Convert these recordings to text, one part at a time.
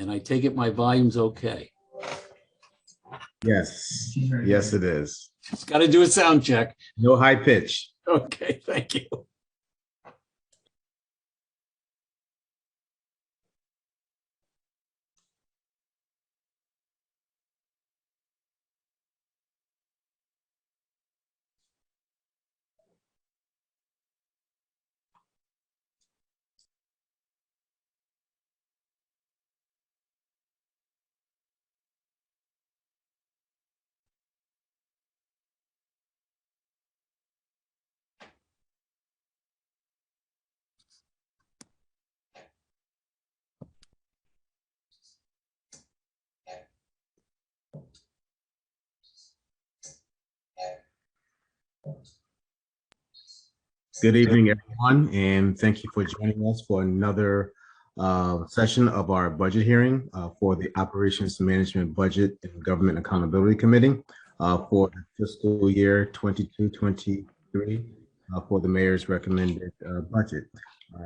And I take it my volume's okay. Yes, yes, it is. Just got to do a sound check. No high pitch. Okay, thank you. Good evening, everyone, and thank you for joining us for another session of our budget hearing for the Operations Management Budget and Government Accountability Committee for the fiscal year 22-23 for the mayor's recommended budget.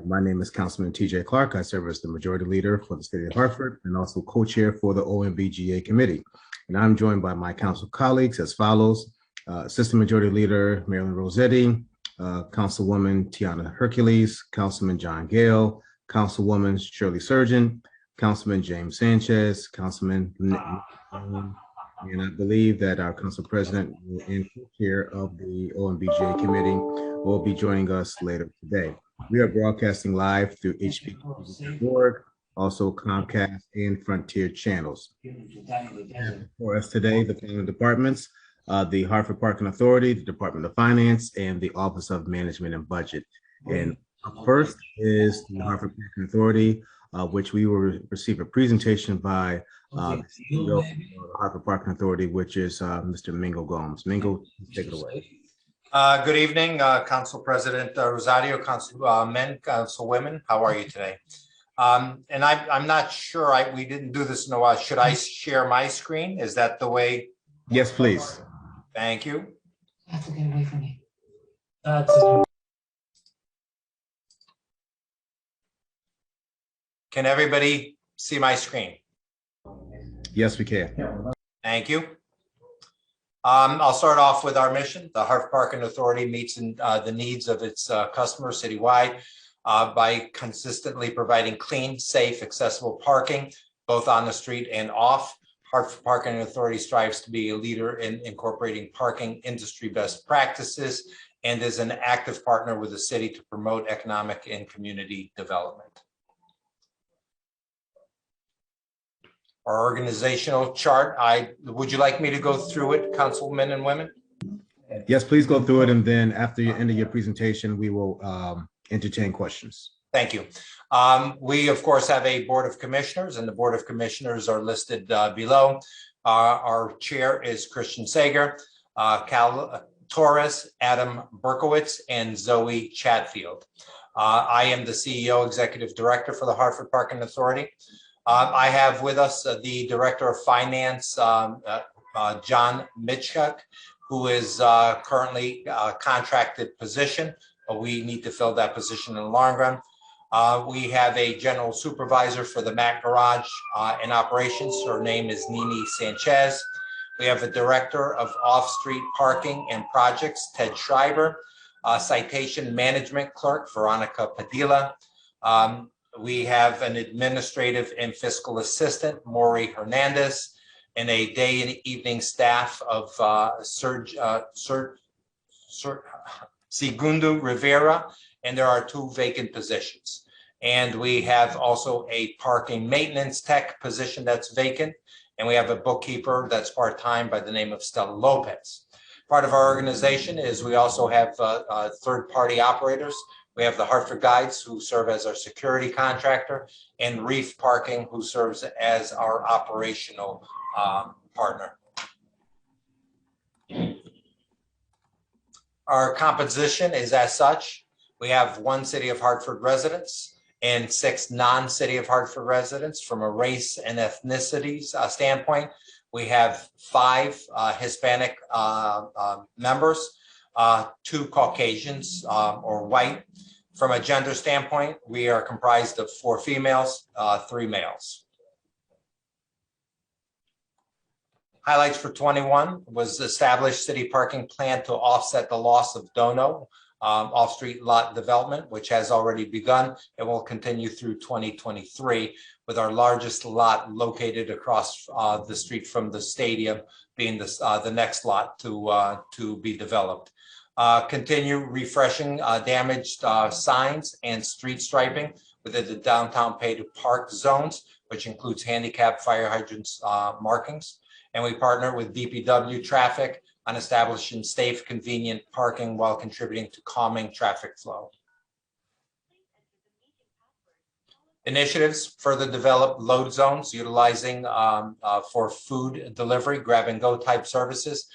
My name is Councilman TJ Clark. I serve as the majority leader for the city of Hartford and also co-chair for the OMBGA committee. And I'm joined by my council colleagues as follows: Assistant Majority Leader Marilyn Rossetti, Councilwoman Tiana Hercules, Councilman John Gale, Councilwoman Shirley Surgeon, Councilman James Sanchez, Councilman Nick, and I believe that our council president and chair of the OMBGA committee will be joining us later today. We are broadcasting live through HPA-TV.org, also Comcast and Frontier channels. For us today, the following departments: the Hartford Parking Authority, the Department of Finance, and the Office of Management and Budget. And first is the Hartford Parking Authority, which we will receive a presentation by the CEO of the Hartford Parking Authority, which is Mr. Mingo Gomes. Mingo, take it away. Good evening, Council President Rosario, Councilmen, Councilwomen. How are you today? And I'm not sure, we didn't do this in a while. Should I share my screen? Is that the way? Yes, please. Thank you. I have to get away from me. Can everybody see my screen? Yes, we can. Thank you. I'll start off with our mission. The Hartford Parking Authority meets the needs of its customers citywide by consistently providing clean, safe, accessible parking, both on the street and off. Hartford Parking Authority strives to be a leader in incorporating parking industry best practices and is an active partner with the city to promote economic and community development. Our organizational chart, would you like me to go through it, councilmen and women? Yes, please go through it, and then after the end of your presentation, we will entertain questions. Thank you. We, of course, have a board of commissioners, and the board of commissioners are listed below. Our chair is Christian Sager, Cal Torres, Adam Berkowitz, and Zoe Chatfield. I am the CEO, Executive Director for the Hartford Parking Authority. I have with us the Director of Finance, John Mitchuk, who is currently a contracted position, but we need to fill that position in the long run. We have a general supervisor for the Mac Garage and operations. Her name is Nini Sanchez. We have a director of off-street parking and projects, Ted Schreiber. Citation management clerk, Veronica Padilla. We have an administrative and fiscal assistant, Maury Hernandez, and a day and evening staff of Segundo Rivera, and there are 2 vacant positions. And we have also a parking maintenance tech position that's vacant, and we have a bookkeeper that's part-time by the name of Stella Lopez. Part of our organization is we also have third-party operators. We have the Hartford Guides, who serve as our security contractor, and Reef Parking, who serves as our operational partner. Our composition is as such. We have 1 City of Hartford residents and 6 non-City of Hartford residents. From a race and ethnicity standpoint, we have 5 Hispanic members, 2 Caucasians or white. From a gender standpoint, we are comprised of 4 females, 3 males. Highlights for 21 was established city parking plan to offset the loss of Dono off-street lot development, which has already begun and will continue through 2023, with our largest lot located across the street from the stadium being the next lot to be developed. Continue refreshing damaged signs and street striping within the downtown paid park zones, which includes handicap, fire hydrants, markings. And we partner with DPW traffic on establishing safe, convenient parking while contributing to calming traffic flow. Initiatives further develop load zones utilizing for food delivery, grab and go type services,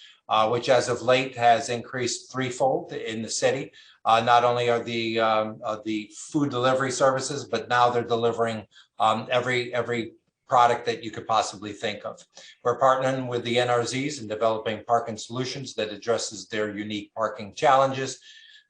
which as of late has increased threefold in the city. Not only are the food delivery services, but now they're delivering every product that you could possibly think of. We're partnering with the NRZs and developing parking solutions that addresses their unique parking challenges.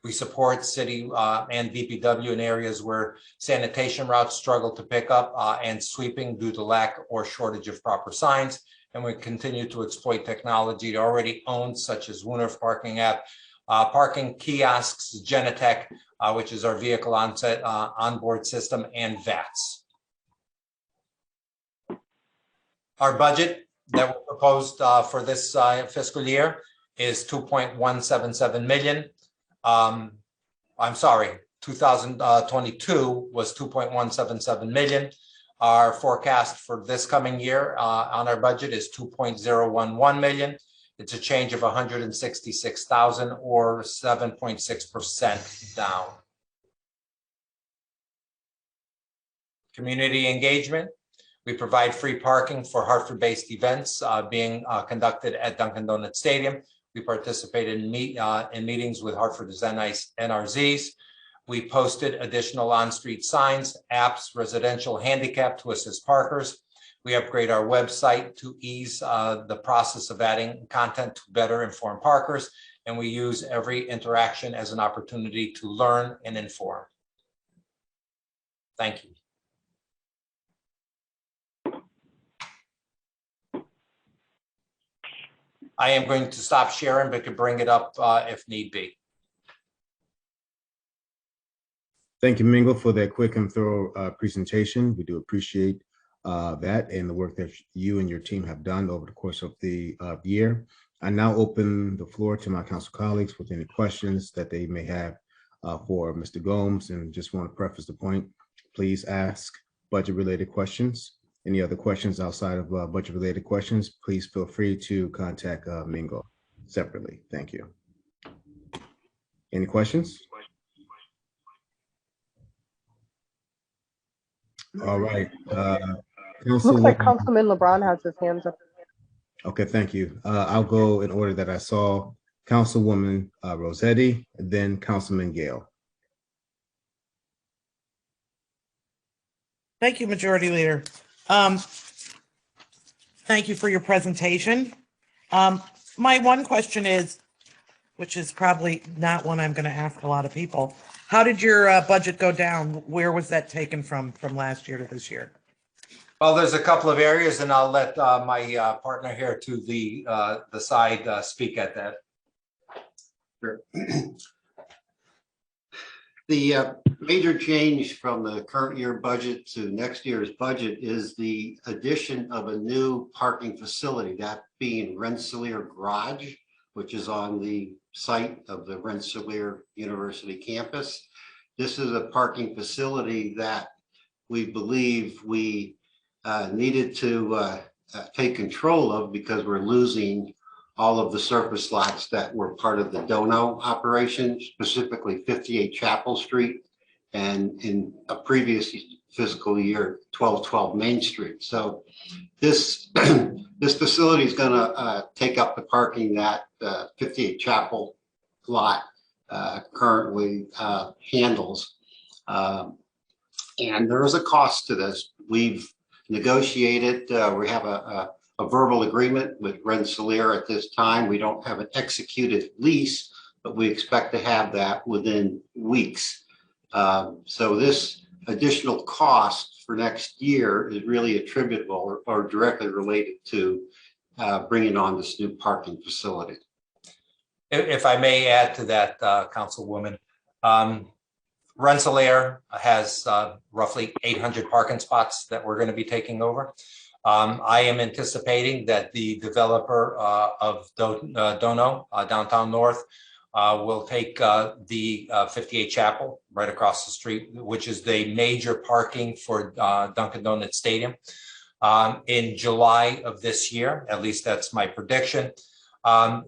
We support city and DPW in areas where sanitation routes struggle to pick up and sweeping due to lack or shortage of proper signs. And we continue to exploit technology already owned, such as Woonerf Parking app, parking kiosks, Genetech, which is our vehicle onboard system, and VATS. Our budget that we proposed for this fiscal year is 2.177 million. I'm sorry, 2022 was 2.177 million. Our forecast for this coming year on our budget is 2.011 million. It's a change of 166,000 or 7.6% down. Community engagement. We provide free parking for Hartford-based events being conducted at Dunkin' Donuts Stadium. We participated in meetings with Hartford's NRZs. We posted additional on-street signs, apps, residential handicap to assist parkers. We upgrade our website to ease the process of adding content to better inform parkers, and we use every interaction as an opportunity to learn and inform. Thank you. I am going to stop sharing, but could bring it up if need be. Thank you, Mingo, for that quick and thorough presentation. We do appreciate that and the work that you and your team have done over the course of the year. I now open the floor to my council colleagues with any questions that they may have for Mr. Gomes, and just want to preface the point, please ask budget-related questions. Any other questions outside of budget-related questions, please feel free to contact Mingo separately. Thank you. Any questions? All right. Looks like Councilman LeBron has his hands up. Okay, thank you. I'll go in order that I saw. Councilwoman Rossetti, and then Councilman Gale. Thank you, Majority Leader. Thank you for your presentation. My one question is, which is probably not one I'm going to ask a lot of people, how did your budget go down? Where was that taken from last year to this year? Well, there's a couple of areas, and I'll let my partner here to the side speak at that. Sure. The major change from the current year budget to next year's budget is the addition of a new parking facility, that being Rensselaer Garage, which is on the site of the Rensselaer University campus. This is a parking facility that we believe we needed to take control of because we're losing all of the surface lots that were part of the Dono operation, specifically 58 Chapel Street, and in a previous fiscal year, 1212 Main Street. So this this facility is going to take up the parking that 58 Chapel lot currently handles. And there is a cost to this. We've negotiated, we have a verbal agreement with Rensselaer at this time. We don't have an executed lease, but we expect to have that within weeks. So this additional cost for next year is really attributable or directly related to bringing on this new parking facility. If I may add to that, Councilwoman, Rensselaer has roughly 800 parking spots that we're going to be taking over. I am anticipating that the developer of Dono, downtown North, will take the 58 Chapel right across the street, which is the major parking for Dunkin' Donuts Stadium, in July of this year. At least that's my prediction.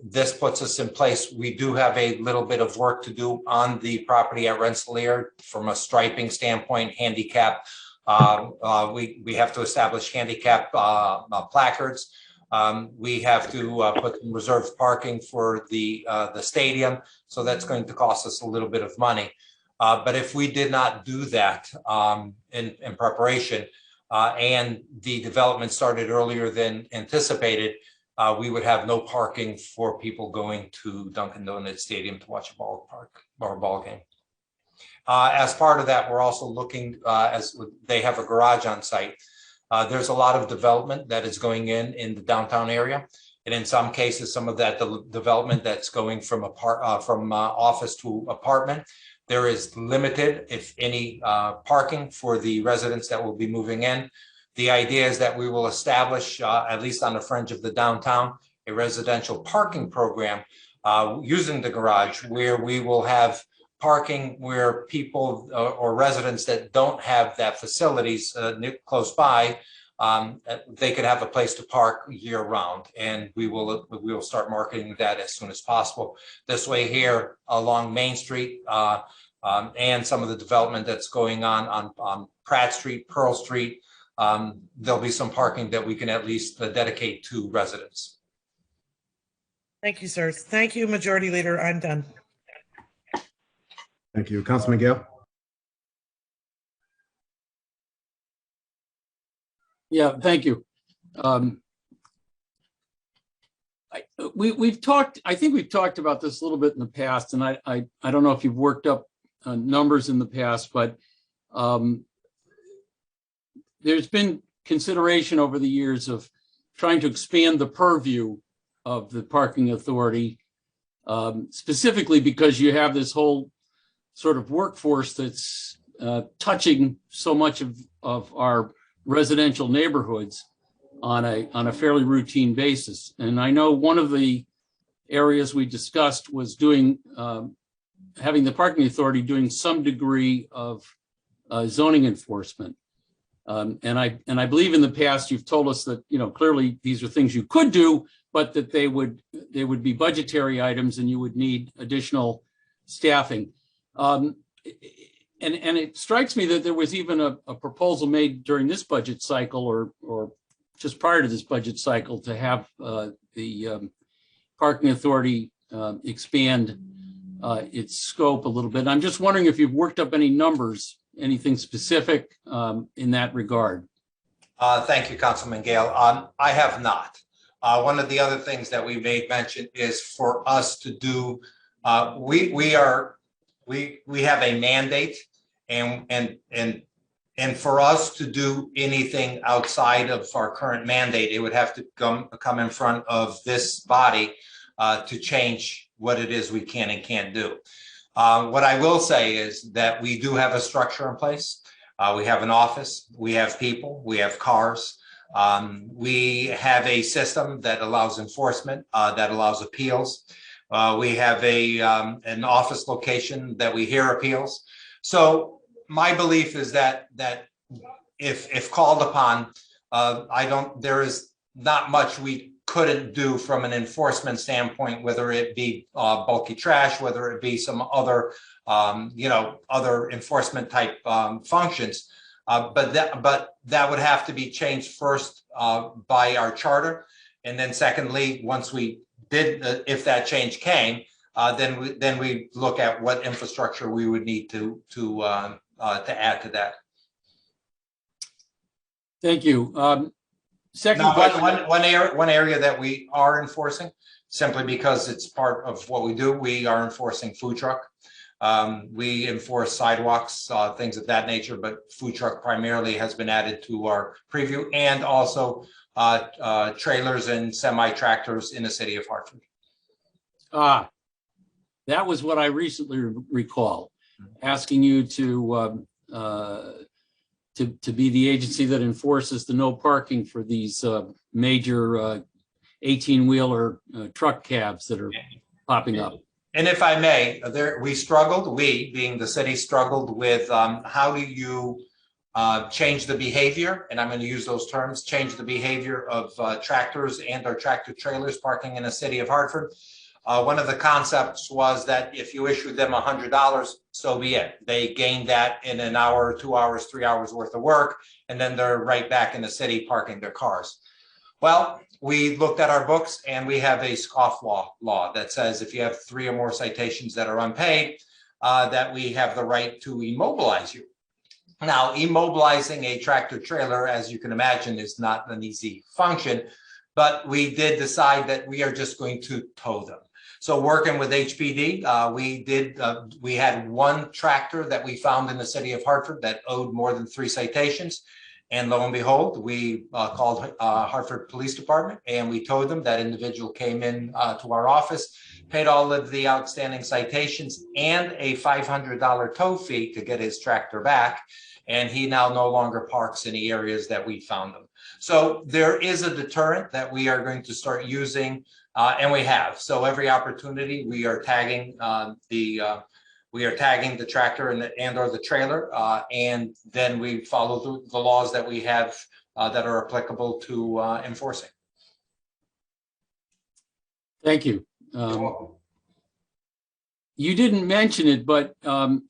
This puts us in place. We do have a little bit of work to do on the property at Rensselaer from a striping standpoint, handicap. We have to establish handicap placards. We have to put some reserved parking for the stadium. So that's going to cost us a little bit of money. But if we did not do that in preparation and the development started earlier than anticipated, we would have no parking for people going to Dunkin' Donuts Stadium to watch a ball game. As part of that, we're also looking, as they have a garage on site. There's a lot of development that is going in the downtown area. And in some cases, some of that development that's going from office to apartment, there is limited, if any, parking for the residents that will be moving in. The idea is that we will establish, at least on the fringe of the downtown, a residential parking program using the garage, where we will have parking where people or residents that don't have that facilities close by, they could have a place to park year round. And we will start marketing that as soon as possible. This way here along Main Street and some of the development that's going on Pratt Street, Pearl Street, there'll be some parking that we can at least dedicate to residents. Thank you, sir. Thank you, Majority Leader. I'm done. Thank you. Councilman Gale? Yeah, thank you. We've talked, I think we've talked about this a little bit in the past, and I don't know if you've worked up numbers in the past, but there's been consideration over the years of trying to expand the purview of the parking authority, specifically because you have this whole sort of workforce that's touching so much of our residential neighborhoods on a fairly routine basis. And I know one of the areas we discussed was doing having the parking authority doing some degree of zoning enforcement. And I believe in the past you've told us that, you know, clearly these are things you could do, but that they would be budgetary items and you would need additional staffing. And it strikes me that there was even a proposal made during this budget cycle or just prior to this budget cycle to have the parking authority expand its scope a little bit. I'm just wondering if you've worked up any numbers, anything specific in that regard. Thank you, Councilman Gale. I have not. One of the other things that we made mention is for us to do, we have a mandate, and for us to do anything outside of our current mandate, it would have to come in front of this body to change what it is we can and can't do. What I will say is that we do have a structure in place. We have an office, we have people, we have cars. We have a system that allows enforcement, that allows appeals. We have an office location that we hear appeals. So my belief is that if called upon, there is not much we couldn't do from an enforcement standpoint, whether it be bulky trash, whether it be some other, other enforcement type functions. But that would have to be changed first by our charter, and then secondly, once we did, if that change came, then we look at what infrastructure we would need to add to that. Thank you. Second now, question. One area that we are enforcing, simply because it's part of what we do, we are enforcing food truck. We enforce sidewalks, things of that nature, but food truck primarily has been added to our preview, and also trailers and semi-tractors in the city of Hartford. That was what I recently recall, asking you to be the agency that enforces the no parking for these major 18-wheeler truck cabs that are popping up. And if I may, we being the city struggled with how do you change the behavior, and I'm going to use those terms, change the behavior of tractors and or tractor trailers parking in the city of Hartford. One of the concepts was that if you issue them $100, so be it. They gain that in an hour, 2 hours, 3 hours worth of work, and then they're right back in the city parking their cars. Well, we looked at our books and we have a scofflaw law that says if you have 3 or more citations that are unpaid, that we have the right to immobilize you. Now, immobilizing a tractor trailer, as you can imagine, is not an easy function, but we did decide that we are just going to tow them. So working with HPD, we had one tractor that we found in the city of Hartford that owed more than 3 citations. And lo and behold, we called Hartford Police Department and we towed them. That individual came in to our office, paid all of the outstanding citations and a $500 tow fee to get his tractor back. And he now no longer parks in the areas that we found them. So there is a deterrent that we are going to start using, and we have. So every opportunity we are tagging the tractor and or the trailer, and then we follow the laws that we have that are applicable to enforcing. Thank you. You're welcome. You didn't mention it, but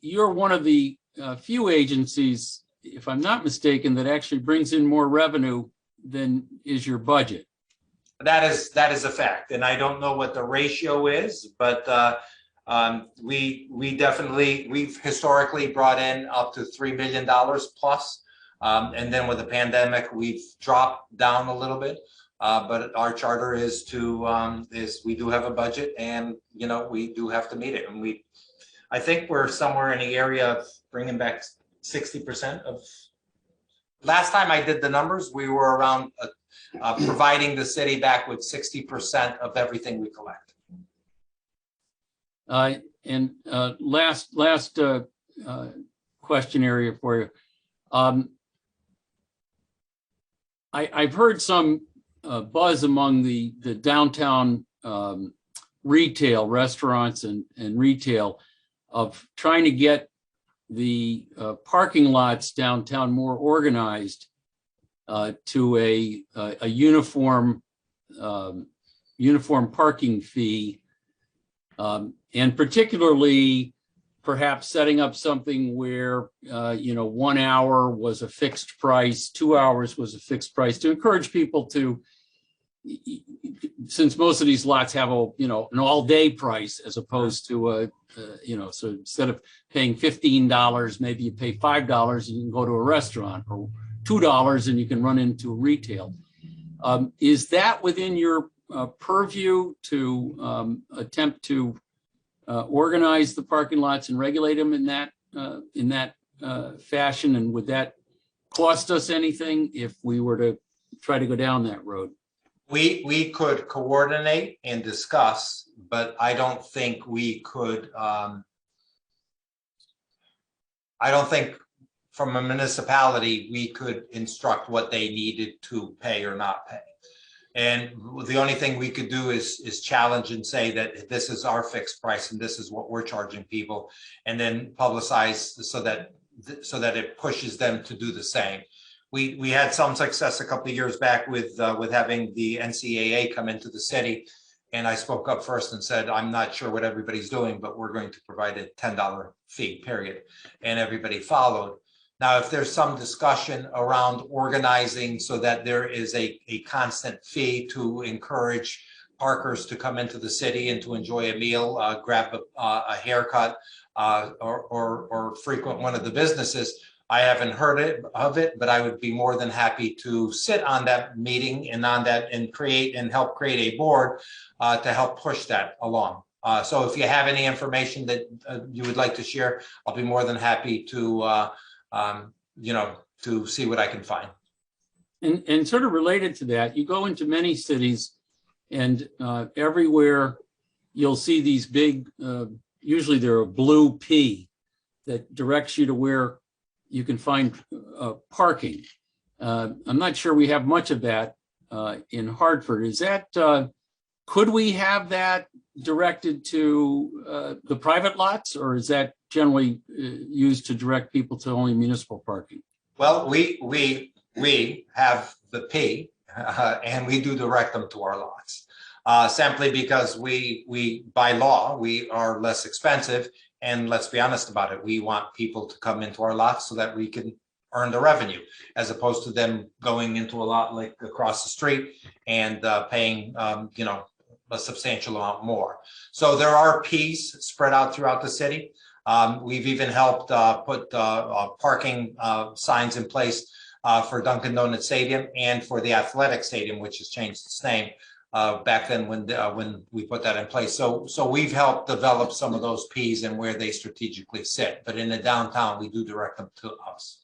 you're one of the few agencies, if I'm not mistaken, that actually brings in more revenue than is your budget. That is a fact, and I don't know what the ratio is, but we've historically brought in up to $3 million plus, and then with the pandemic, we've dropped down a little bit. But our charter is we do have a budget, and we do have to meet it, and I think we're somewhere in the area of bringing back 60% of. Last time I did the numbers, we were around providing the city back with 60% of everything we collect. And last question area for you. I've heard some buzz among the downtown retail restaurants and retail of trying to get the parking lots downtown more organized to a uniform parking fee, and particularly perhaps setting up something where 1 hour was a fixed price, 2 hours was a fixed price, to encourage people to, since most of these lots have an all-day price as opposed to so instead of paying $15, maybe you pay $5 and you can go to a restaurant, or $2 and you can run into retail. Is that within your purview to attempt to organize the parking lots and regulate them in that fashion? And would that cost us anything if we were to try to go down that road? We could coordinate and discuss, but I don't think we could. I don't think from a municipality we could instruct what they needed to pay or not pay. And the only thing we could do is challenge and say that this is our fixed price and this is what we're charging people, and then publicize so that it pushes them to do the same. We had some success a couple of years back with having the NCAA come into the city, and I spoke up first and said, I'm not sure what everybody's doing, but we're going to provide a $10 fee, period. And everybody followed. Now, if there's some discussion around organizing so that there is a constant fee to encourage parkers to come into the city and to enjoy a meal, grab a haircut, or frequent one of the businesses, I haven't heard of it, but I would be more than happy to sit on that meeting and help create a board to help push that along. So if you have any information that you would like to share, I'll be more than happy to, to see what I can find. And sort of related to that, you go into many cities and everywhere you'll see these big, usually they're a blue P that directs you to where you can find parking. I'm not sure we have much of that in Hartford. Is that, could we have that directed to the private lots, or is that generally used to direct people to only municipal parking? Well, we have the P and we do direct them to our lots. Simply because we by law, we are less expensive, and let's be honest about it, we want people to come into our lots so that we can earn the revenue, as opposed to them going into a lot like across the street and paying a substantial amount more. So there are Ps spread out throughout the city. We've even helped put parking signs in place for Dunkin' Donuts Stadium and for the athletic stadium, which has changed its name back then when we put that in place. So we've helped develop some of those Ps and where they strategically sit. But in the downtown, we do direct them to us.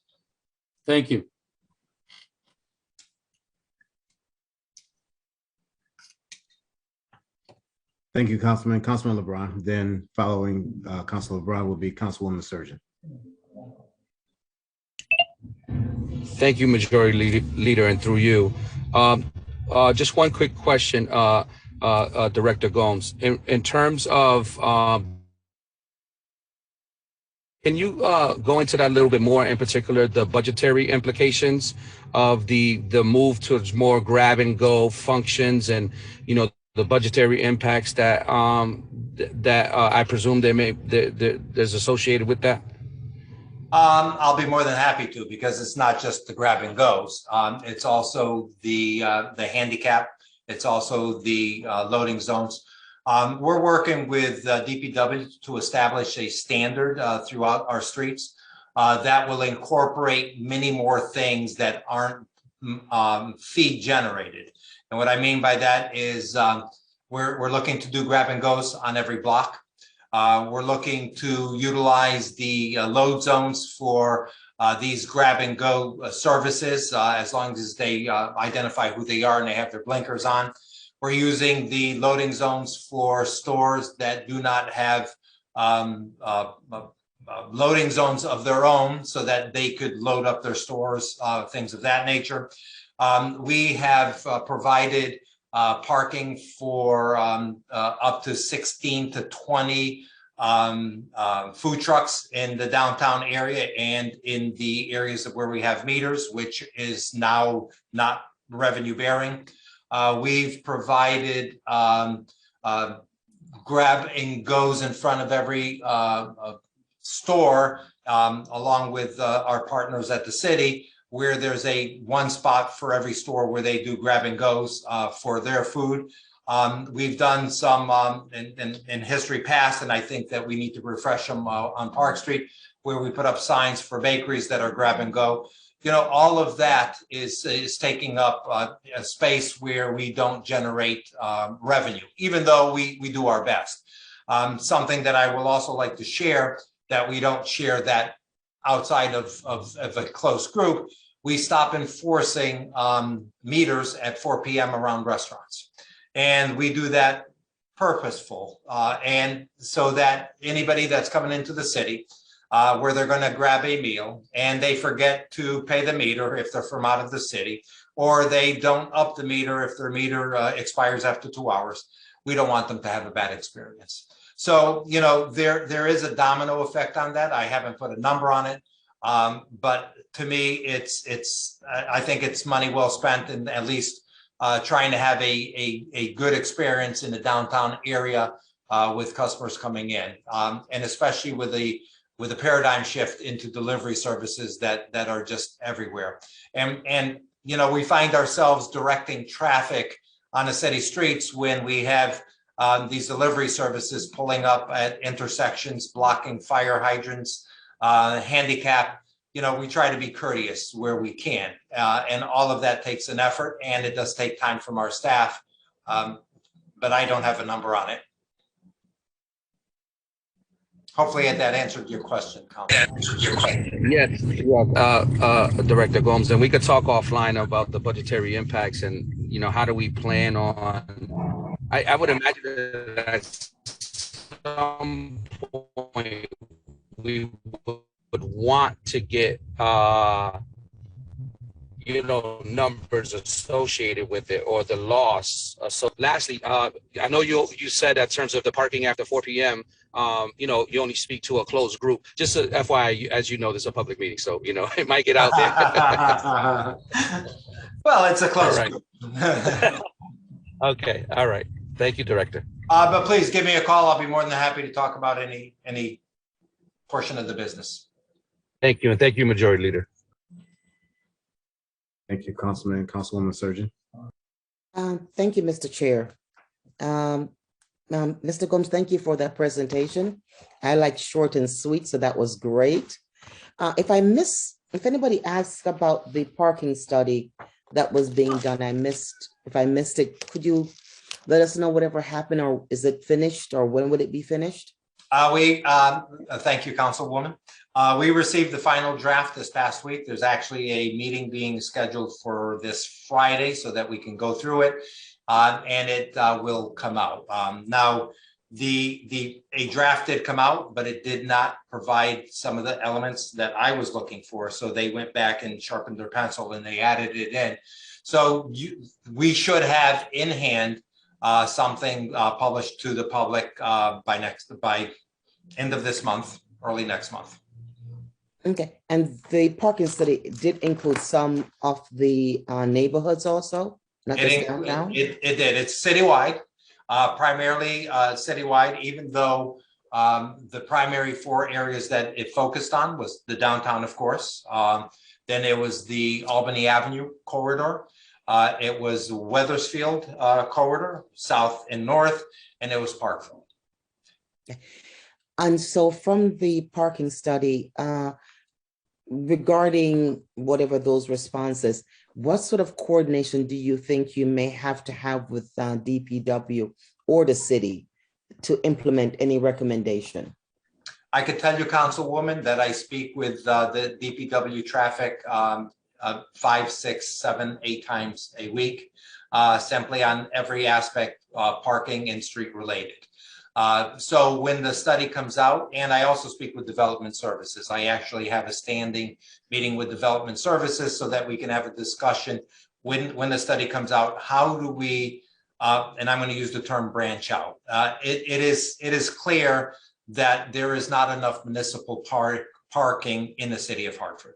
Thank you. Thank you, Councilman. Councilman LeBron. Then following Councilman LeBron will be Councilwoman Surgeon. Thank you, Majority Leader, and through you. Just one quick question, Director Gomes. In terms of, can you go into that a little bit more, in particular, the budgetary implications of the move towards more grab and go functions, and the budgetary impacts that I presume there's associated with that? I'll be more than happy to, because it's not just the grab and goes. It's also the handicap. It's also the loading zones. We're working with DPW to establish a standard throughout our streets that will incorporate many more things that aren't fee generated. And what I mean by that is we're looking to do grab and goes on every block. We're looking to utilize the load zones for these grab and go services, as long as they identify who they are and they have their blinkers on. We're using the loading zones for stores that do not have loading zones of their own, so that they could load up their stores, things of that nature. We have provided parking for up to 16 to 20 food trucks in the downtown area and in the areas where we have meters, which is now not revenue bearing. We've provided grab and goes in front of every store, along with our partners at the city, where there's one spot for every store where they do grab and goes for their food. We've done some in history past, and I think that we need to refresh them on Park Street, where we put up signs for bakeries that are grab and go. All of that is taking up a space where we don't generate revenue, even though we do our best. Something that I will also like to share, that we don't share that outside of a close group, we stop enforcing meters at 4 p.m. around restaurants. And we do that purposeful. And so that anybody that's coming into the city, where they're going to grab a meal and they forget to pay the meter if they're from out of the city, or they don't up the meter if their meter expires after 2 hours, we don't want them to have a bad experience. So, there is a domino effect on that. I haven't put a number on it, but to me, I think it's money well spent, and at least trying to have a good experience in the downtown area with customers coming in, and especially with a paradigm shift into delivery services that are just everywhere. And we find ourselves directing traffic on the city streets when we have these delivery services pulling up at intersections, blocking fire hydrants, handicap. We try to be courteous where we can, and all of that takes an effort, and it does take time from our staff, but I don't have a number on it. Hopefully that answered your question, Councilman. Yes, Director Gomes, and we could talk offline about the budgetary impacts and, you know, how do we plan on, I would imagine that at some point we would want to get, you know, numbers associated with it or the loss. So lastly, I know you said that in terms of the parking after 4 p.m., you know, you only speak to a closed group. Just a FYI, as you know, this is a public meeting, so, you know, it might get out there. Well, it's a close All group. Okay, all right. Thank you, Director. But please give me a call. I'll be more than happy to talk about any portion of the business. Thank you, and thank you, Majority Leader. Thank you, Councilman and Councilwoman Surgeon. Thank you, Mr. Chair. Mr. Gomes, thank you for that presentation. I like short and sweet, so that was great. If anybody asks about the parking study that was being done, if I missed it, could you let us know whatever happened, or is it finished, or when would it be finished? Thank you, Councilwoman. We received the final draft this past week. There's actually a meeting being scheduled for this Friday so that we can go through it, and it will come out. Now, a draft did come out, but it did not provide some of the elements that I was looking for. So they went back and sharpened their pencil and they added it in. So we should have in hand something published to the public by end of this month, early next month. Okay, and the parking study did include some of the neighborhoods also, not just downtown? It did. It's citywide, primarily citywide, even though the primary 4 areas that it focused on was the downtown, of course. Then it was the Albany Avenue corridor. It was Weathersfield corridor, south and north, and it was Parkville. Okay. And so from the parking study, regarding whatever those responses, what sort of coordination do you think you may have to have with DPW or the city to implement any recommendation? I could tell you, Councilwoman, that I speak with the DPW traffic 5, 6, 7, 8 times a week, simply on every aspect, parking and street related. So when the study comes out, and I also speak with development services, I actually have a standing meeting with development services so that we can have a discussion when the study comes out. How do we, and I'm going to use the term branch out. It is clear that there is not enough municipal parking in the city of Hartford.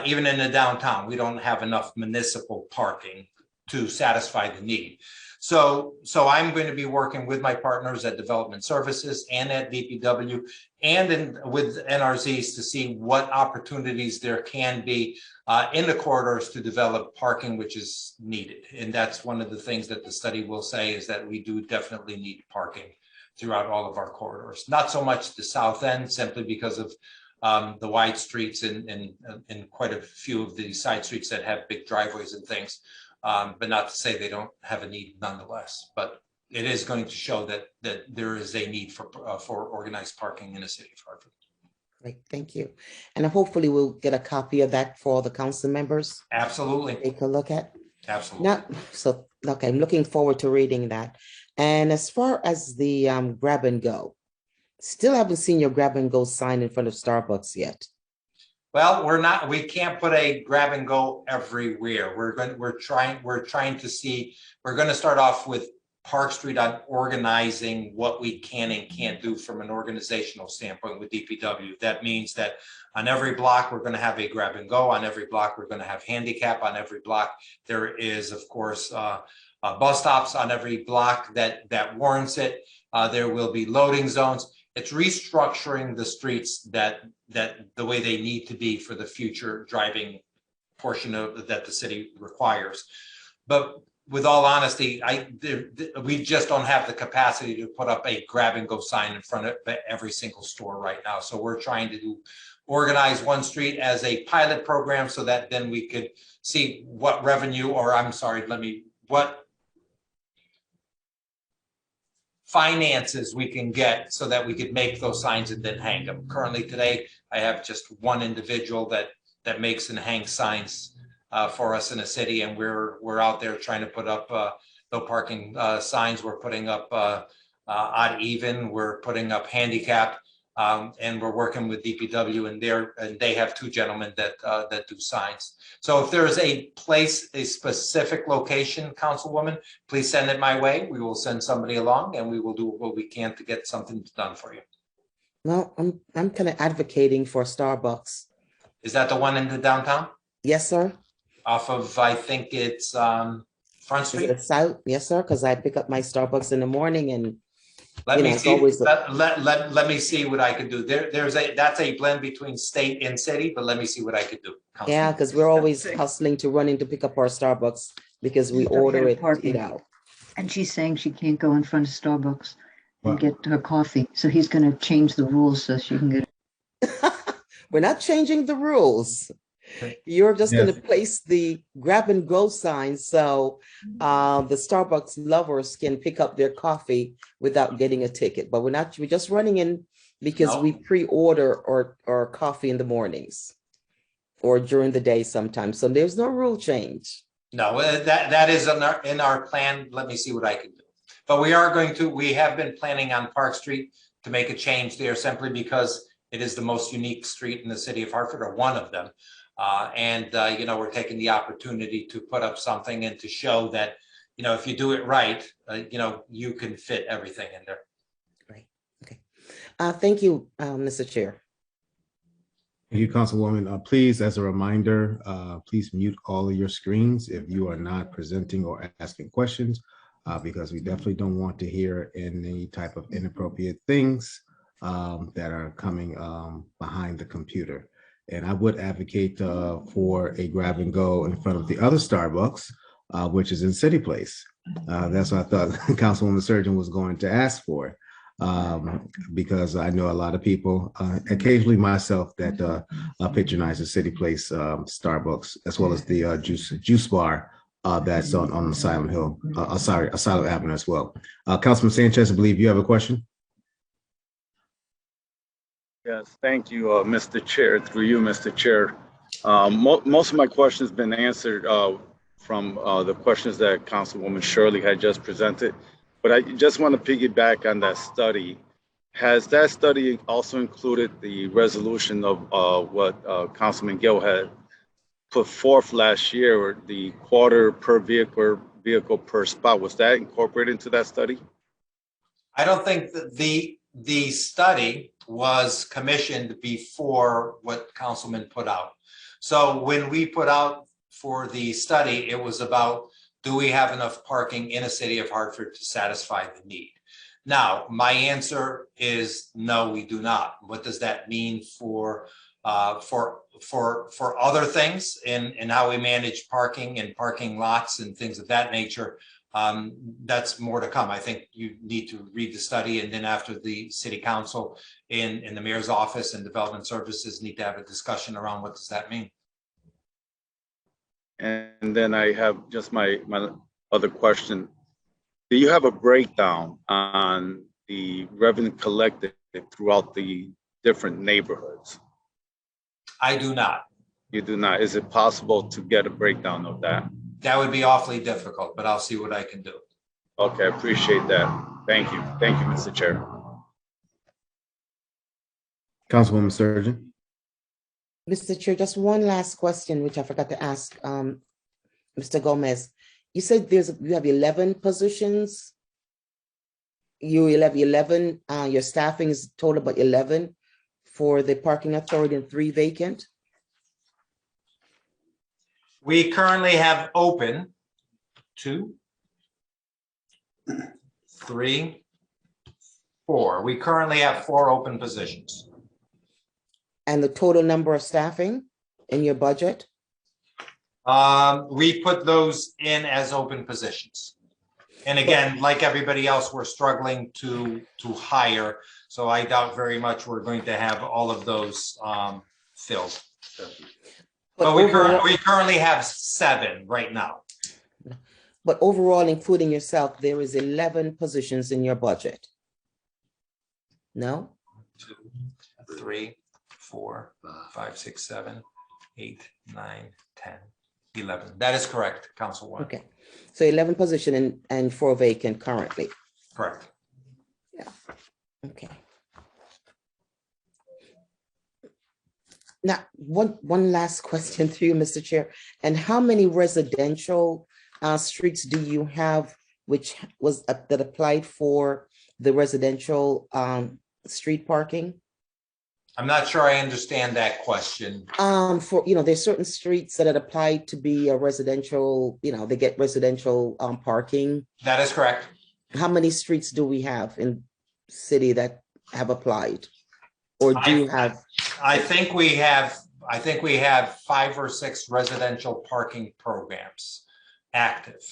Even in the downtown, we don't have enough municipal parking to satisfy the need. So I'm going to be working with my partners at Development Services and at DPW and with NRZs to see what opportunities there can be in the corridors to develop parking, which is needed. And that's one of the things that the study will say, is that we do definitely need parking throughout all of our corridors. Not so much the south end, simply because of the wide streets and quite a few of the side streets that have big driveways and things. But not to say they don't have a need nonetheless, but it is going to show that there is a need for organized parking in the city of Hartford. Great, thank you. And hopefully we'll get a copy of that for the council members. Absolutely. Take a look at. Absolutely. Okay, I'm looking forward to reading that. And as far as the grab and go, still haven't seen your grab and go sign in front of Starbucks yet. Well, we can't put a grab and go everywhere. We're trying to see, we're going to start off with Park Street on organizing what we can and can't do from an organizational standpoint with DPW. That means that on every block, we're going to have a grab and go. On every block, we're going to have handicap. On every block, there is, of course, bus stops on every block that warrants it. There will be loading zones. It's restructuring the streets that the way they need to be for the future driving portion of that the city requires. But with all honesty, we just don't have the capacity to put up a grab and go sign in front of every single store right now. So we're trying to organize one street as a pilot program so that then we could see what revenue, or I'm sorry, what finances we can get so that we could make those signs and then hang them. Currently today, I have just one individual that makes and hangs signs for us in the city, and we're out there trying to put up no parking signs. We're putting up odd even. We're putting up handicap, and we're working with DPW, and they have two gentlemen that do signs. So if there is a place, a specific location, Councilwoman, please send it my way. We will send somebody along, and we will do what we can to get something done for you. Well, I'm kind of advocating for Starbucks. Is that the one in the downtown? Yes, sir. Off of, I think it's Front Is Street. it south? Yes, sir. Because I pick up my Starbucks in the morning, and Let you me know, it's see. always Let me see what I can do. That's a blend between state and city, but let me see what I could do. yeah, because we're always hustling to run in to pick up our Starbucks because we order it, Parking. And she's saying she can't go in front of Starbucks and get her coffee. So he's going to change the rules so she can get. We're not changing the rules. You're just going to place the grab and go signs so the Starbucks lovers can pick up their coffee without getting a ticket. But we're just running in because we pre-order our coffee in the mornings or during the day sometimes. So there's no rule change. No, that is in our plan. Let me see what I can do. But we have been planning on Park Street to make a change there simply because it is the most unique street in the city of Hartford, or one of them. We're taking the opportunity to put up something and to show that, if you do it right, you can fit everything in there. Right. Okay. Thank you, Mr. Chair. Thank you, Councilwoman. Please, as a reminder, please mute all of your screens if you are not presenting or asking questions, because we definitely don't want to hear any type of inappropriate things that are coming behind the computer. And I would advocate for a grab and go in front of the other Starbucks, which is in City Place. That's what I thought Councilwoman Surgeon was going to ask for, because I know a lot of people, occasionally myself, that patronize the City Place Starbucks, as well as the juice bar that's on Asylum Hill, Asylum Avenue as well. Councilman Sanchez, I believe you have a question. Yes, thank you, Mr. Chair. Through you, Mr. Chair. Most of my questions have been answered from the questions that Councilwoman Shirley had just presented, but I just want to piggyback on that study. Has that study also included the resolution of what Councilman Gill had put forth last year, or the quarter per vehicle per spot? Was that incorporated into that study? I don't think that the study was commissioned before what Councilman put out. So when we put out for the study, it was about, do we have enough parking in a city of Hartford to satisfy the need? Now, my answer is no, we do not. What does that mean for other things in how we manage parking and parking lots and things of that nature? That's more to come. I think you need to read the study, and then after the city council in the mayor's office and development services need to have a discussion around what does that mean. And then I have just my other question. Do you have a breakdown on the revenue collected throughout the different neighborhoods? I do not. You do not. Is it possible to get a breakdown of that? That would be awfully difficult, but I'll see what I can do. Okay, I appreciate that. Thank you. Thank you, Mr. Chair. Councilwoman Surgeon. Mr. Chair, just one last question, which I forgot to ask Mr. Gomez. You said you have 11 positions. You have 11, your staffing is total about 11 for the parking authority and 3 vacant. We currently have open 2, 3, 4. We currently have 4 open positions. And the total number of staffing in your budget? We put those in as open positions. And again, like everybody else, we're struggling to hire. So I doubt very much we're going to have all of those filled. But we currently have 7 right now. but overall, including yourself, there is 11 positions in your budget. No? 2, 3, 4, 5, 6, 7, 8, 9, 10, 11. That is correct, Councilwoman. Okay, so 11 position and 4 vacant currently. Correct. Yeah, okay. Now, one last question to you, Mr. Chair. And how many residential streets do you have which was that applied for the residential street parking? I'm not sure I understand that question. For, there's certain streets that had applied to be a residential, they get residential parking. That is correct. How many streets do we have in city that have applied? Or do you have? I think we have 5 or 6 residential parking programs active.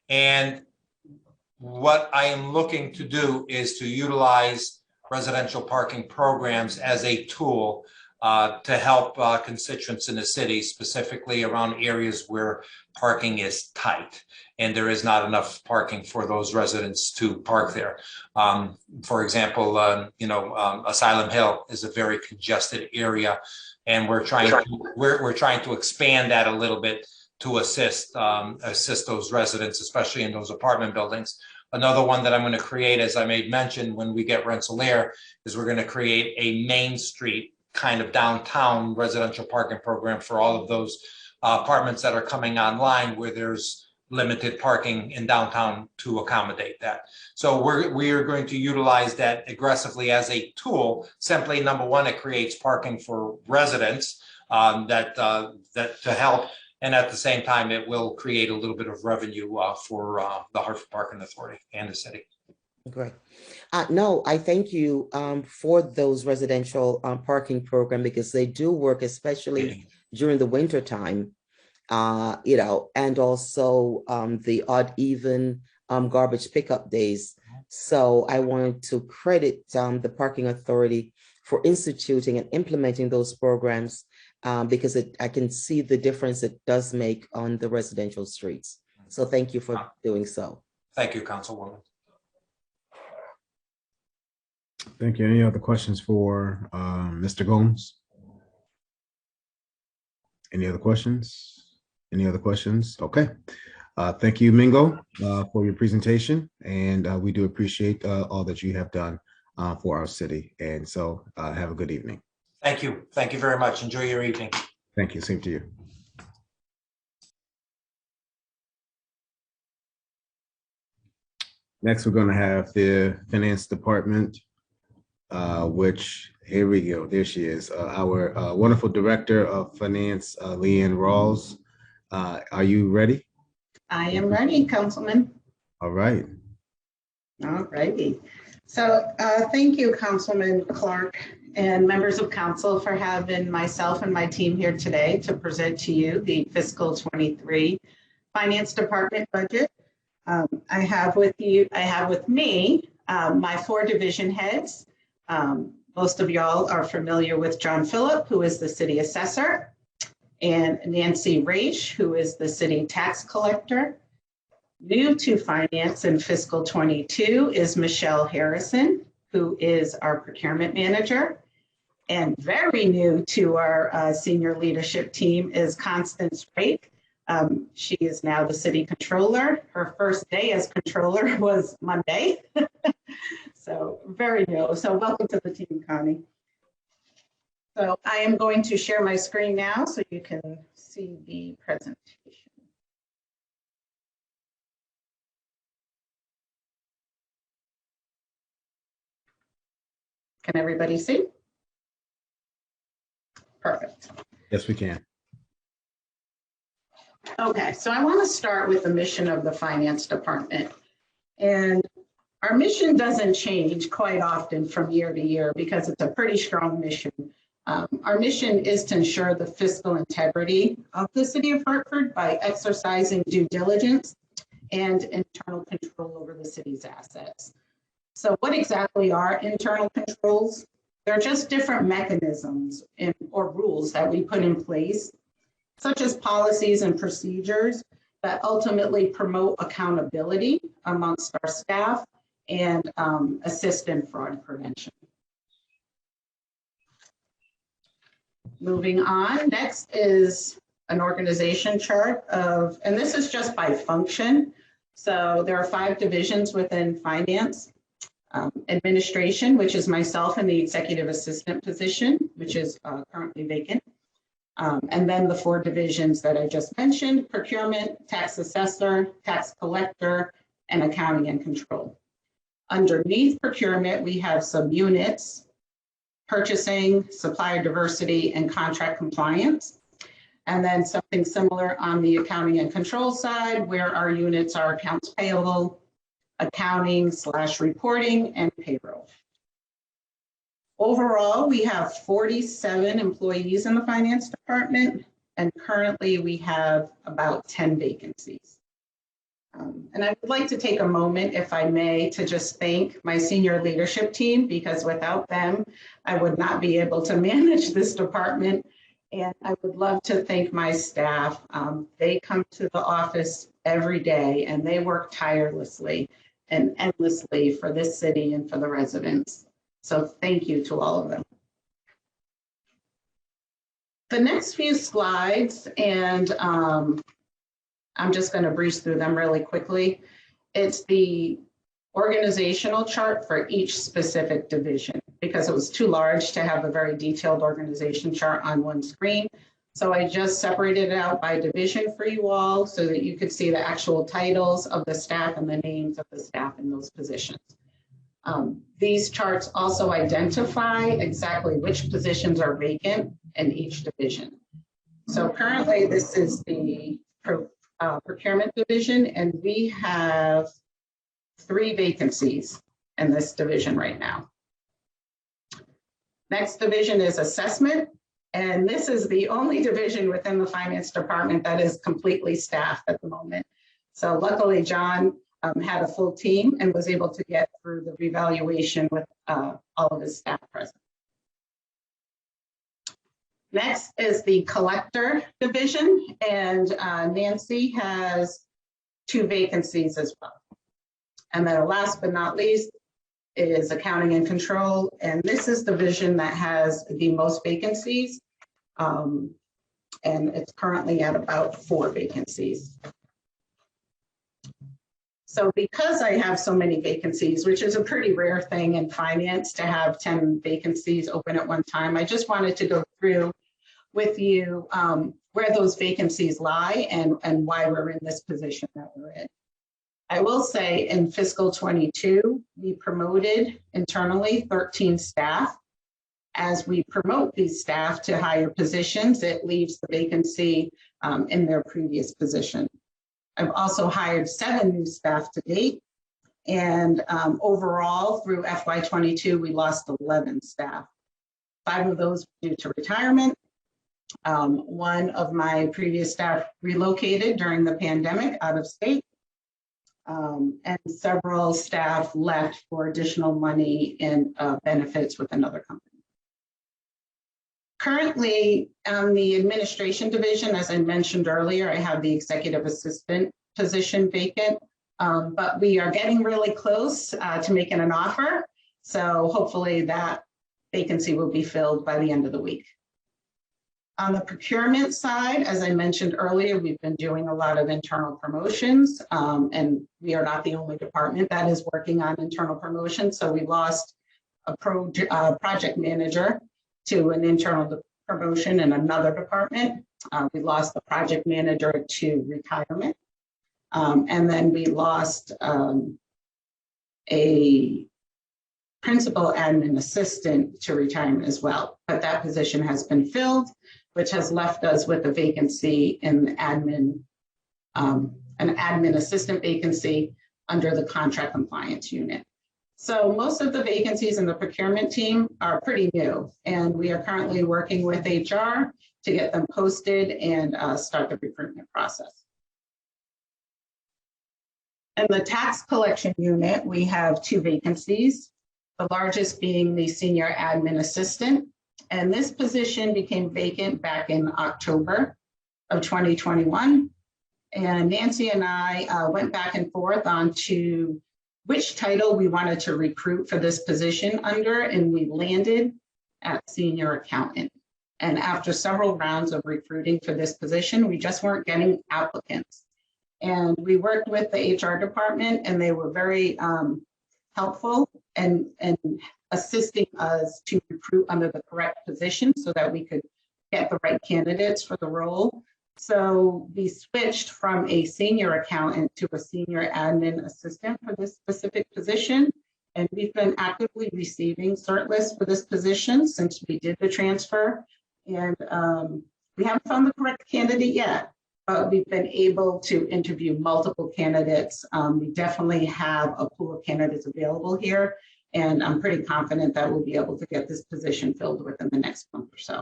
And what I am looking to do is to utilize residential parking programs as a tool to help constituents in the city, specifically around areas where parking is tight and there is not enough parking for those residents to park there. For example, Asylum Hill is a very congested area, and we're trying to expand that a little bit to assist those residents, especially in those apartment buildings. Another one that I'm going to create, as I made mention, when we get Rensselaer, is we're going to create a Main Street kind of downtown residential parking program for all of those apartments that are coming online where there's limited parking in downtown to accommodate that. So we are going to utilize that aggressively as a tool. Simply, number one, it creates parking for residents that to help. And at the same time, it will create a little bit of revenue for the Hartford Parking Authority and the city. Great. No, I thank you for those residential parking program, because they do work, especially during the winter time, and also the odd even garbage pickup days. So I wanted to credit the Parking Authority for instituting and implementing those programs, because I can see the difference it does make on the residential streets. So thank you for doing so. Thank you, Councilwoman. Thank you. Any other questions for Mr. Gomes? Any other questions? Any other questions? Okay. Thank you, Mingo, for your presentation. And we do appreciate all that you have done for our city. And so have a good evening. Thank you. Thank you very much. Enjoy your evening. Thank you. Same to you. Next, we're going to have the Finance Department, which, here we go. There she is, our wonderful Director of Finance, Leanne Rawls. Are you ready? I am ready, Councilman. All right. All righty. So thank you, Councilman Clark and members of council, for having myself and my team here today to present to you the fiscal 23 Finance Department budget. I have with me my 4 division heads. Most of y'all are familiar with John Phillip, who is the city assessor, and Nancy Raish, who is the city tax collector. New to finance in fiscal 22 is Michelle Harrison, who is our procurement manager. And very new to our senior leadership team is Constance Rake. She is now the city controller. Her first day as controller was Monday. So very new. So welcome to the team, Connie. So I am going to share my screen now so you can see the presentation. Can everybody see? Perfect. Yes, we can. Okay, so I want to start with the mission of the Finance Department. And our mission doesn't change quite often from year to year because it's a pretty strong mission. Our mission is to ensure the fiscal integrity of the city of Hartford by exercising due diligence and internal control over the city's assets. So what exactly are internal controls? They're just different mechanisms or rules that we put in place, such as policies and procedures but ultimately promote accountability amongst our staff and assist in fraud prevention. Moving on, next is an organization chart of, and this is just by function. So there are 5 divisions within finance. Administration, which is myself in the executive assistant position, which is currently vacant. And then the 4 divisions that I just mentioned: procurement, tax assessor, tax collector, and accounting and control. Underneath procurement, we have subunits: purchasing, supplier diversity, and contract compliance. And then something similar on the accounting and control side, where our units are accounts payable, accounting/reporting, and payroll. Overall, we have 47 employees in the finance department, and currently we have about 10 vacancies. And I would like to take a moment, if I may, to just thank my senior leadership team, because without them, I would not be able to manage this department. And I would love to thank my staff. They come to the office every day and they work tirelessly and endlessly for this city and for the residents. So thank you to all of them. The next few slides, and I'm just going to breeze through them really quickly. It's the organizational chart for each specific division, because it was too large to have a very detailed organization chart on one screen. So I just separated it out by division for you all so that you could see the actual titles of the staff and the names of the staff in those positions. These charts also identify exactly which positions are vacant in each division. So currently this is the procurement division, and we have 3 vacancies in this division right now. Next division is assessment, and this is the only division within the finance department that is completely staffed at the moment. So luckily, John had a full team and was able to get through the revaluation with all of his staff present. Next is the collector division, and Nancy has 2 vacancies as well. And then last but not least is accounting and control, and this is the division that has the most vacancies, and it's currently at about 4 vacancies. So because I have so many vacancies, which is a pretty rare thing in finance to have 10 vacancies open at one time, I just wanted to go through with you where those vacancies lie and why we're in this position that we're in. I will say in fiscal 22, we promoted internally 13 staff. As we promote these staff to higher positions, it leaves the vacancy in their previous position. I've also hired 7 new staff to date. And overall, through FY22, we lost 11 staff. 5 of those due to retirement. One of my previous staff relocated during the pandemic out of state. And several staff left for additional money and benefits with another company. Currently, on the administration division, as I mentioned earlier, I have the executive assistant position vacant, but we are getting really close to making an offer. So hopefully that vacancy will be filled by the end of the week. On the procurement side, as I mentioned earlier, we've been doing a lot of internal promotions, and we are not the only department that is working on internal promotions. So we lost a project manager to an internal promotion in another department. We lost the project manager to retirement. And then we lost a principal admin assistant to retirement as well. But that position has been filled, which has left us with a vacancy in the admin, an admin assistant vacancy under the contract compliance unit. So most of the vacancies in the procurement team are pretty new, and we are currently working with HR to get them posted and start the recruitment process. In the tax collection unit, we have 2 vacancies, the largest being the senior admin assistant. And this position became vacant back in October of 2021. And Nancy and I went back and forth on to which title we wanted to recruit for this position under, and we landed at senior accountant. And after several rounds of recruiting for this position, we just weren't getting applicants. And we worked with the HR department, and they were very helpful and assisting us to recruit under the correct position so that we could get the right candidates for the role. So we switched from a senior accountant to a senior admin assistant for this specific position. And we've been actively receiving cert lists for this position since we did the transfer. And we haven't found the correct candidate yet, but we've been able to interview multiple candidates. We definitely have a pool of candidates available here. And I'm pretty confident that we'll be able to get this position filled within the next month or so.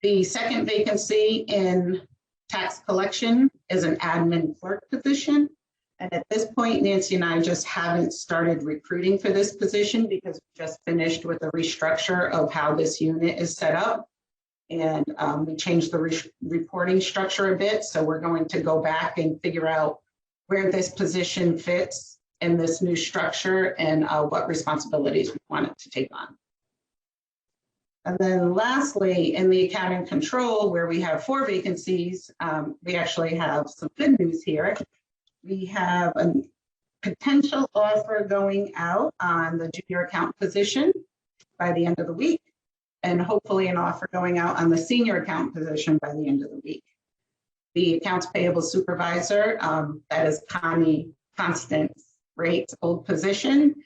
The second vacancy in tax collection is an admin clerk position. And at this point, Nancy and I just haven't started recruiting for this position because we just finished with a restructure of how this unit is set up. And we changed the reporting structure a bit. So we're going to go back and figure out where this position fits in this new structure and what responsibilities we want it to take on. And then lastly, in the accounting control, where we have 4 vacancies, we actually have some good news here. We have a potential offer going out on the junior accountant position by the end of the week, and hopefully an offer going out on the senior accountant position by the end of the week. The accounts payable supervisor, that is Connie Constance Rate's old position,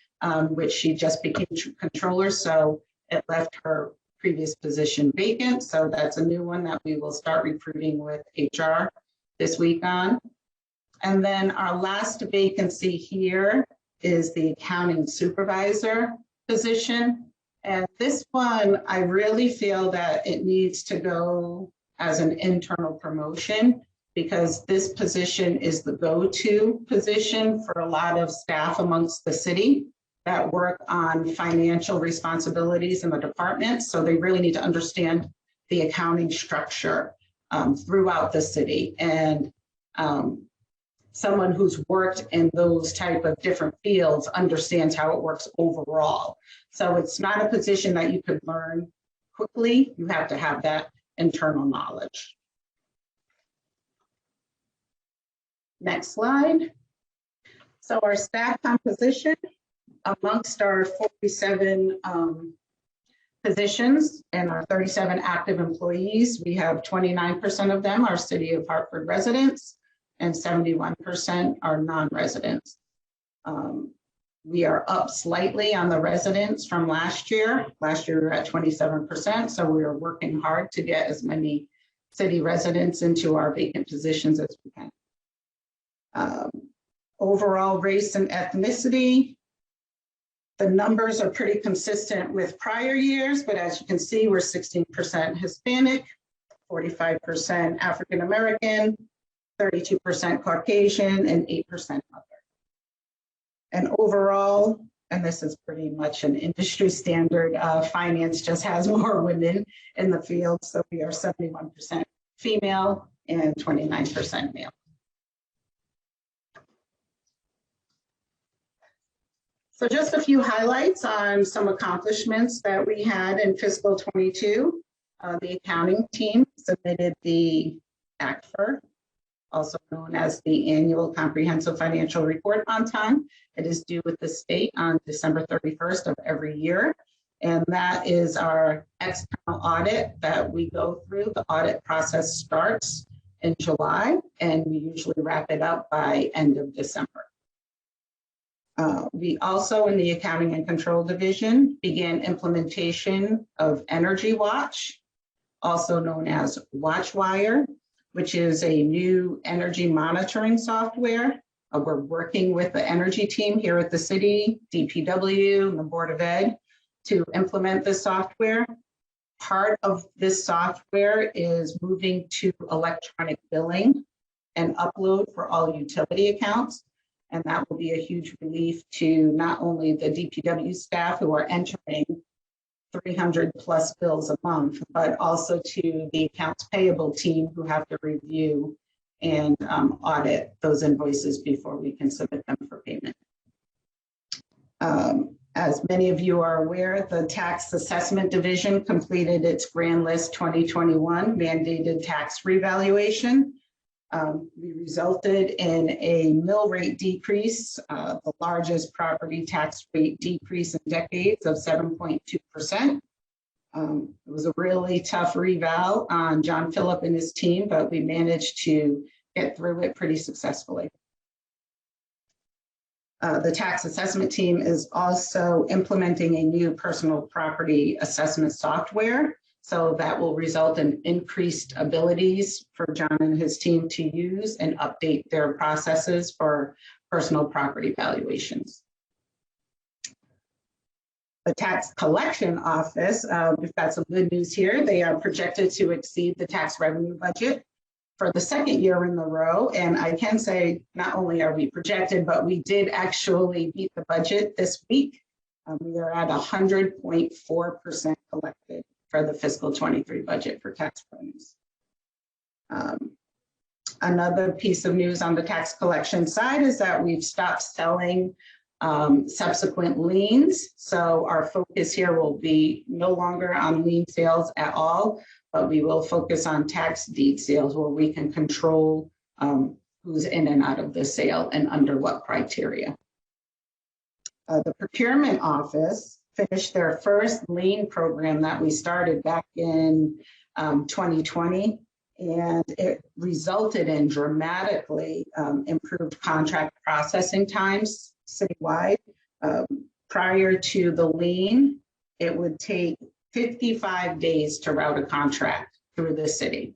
which she just became controller, so it left her previous position vacant. So that's a new one that we will start recruiting with HR this week on. And then our last vacancy here is the accounting supervisor position. And this one, I really feel that it needs to go as an internal promotion because this position is the go-to position for a lot of staff amongst the city that work on financial responsibilities in the department. So they really need to understand the accounting structure throughout the city. And someone who's worked in those type of different fields understands how it works overall. So it's not a position that you could learn quickly. You have to have that internal knowledge. Next slide. So our staff composition amongst our 47 positions and our 37 active employees, we have 29% of them are City of Hartford residents and 71% are non-residents. We are up slightly on the residents from last year. Last year we were at 27%, so we are working hard to get as many city residents into our vacant positions as we can. Overall race and ethnicity, the numbers are pretty consistent with prior years, but as you can see, we're 16% Hispanic, 45% African American, 32% Caucasian, and 8% other. And overall, and this is pretty much an industry standard, finance just has more women in the field, so we are 71% female and 29% male. So just a few highlights on some accomplishments that we had in fiscal 22. The accounting team submitted the ACFR, also known as the Annual Comprehensive Financial Report, on time. It is due with the state on December 31st of every year. And that is our external audit that we go through. The audit process starts in July, and we usually wrap it up by end of December. We also, in the Accounting and Control Division, began implementation of Energy Watch, also known as WatchWire, which is a new energy monitoring software. We're working with the energy team here at the city, DPW, and the Board of Ed to implement this software. Part of this software is moving to electronic billing and upload for all utility accounts. And that will be a huge relief to not only the DPW staff who are entering 300 plus bills a month, but also to the accounts payable team who have to review and audit those invoices before we can submit them for payment. As many of you are aware, the Tax Assessment Division completed its Grand List 2021 mandated tax revaluation. We resulted in a mill rate decrease, the largest property tax rate decrease in decades of 7.2%. It was a really tough reval on John Phillip and his team, but we managed to get through it pretty successfully. The tax assessment team is also implementing a new personal property assessment software. So that will result in increased abilities for John and his team to use and update their processes for personal property valuations. The tax collection office, we've got some good news here. They are projected to exceed the tax revenue budget for the second year in a row. And I can say not only are we projected, but we did actually beat the budget this week. We are at 100.4% collected for the fiscal 23 budget for tax revenues. Another piece of news on the tax collection side is that we've stopped selling subsequent liens. So our focus here will be no longer on lien sales at all, but we will focus on tax deed sales where we can control who's in and out of the sale and under what criteria. The procurement office finished their first lien program that we started back in 2020, and it resulted in dramatically improved contract processing times citywide. Prior to the lien, it would take 55 days to route a contract through the city.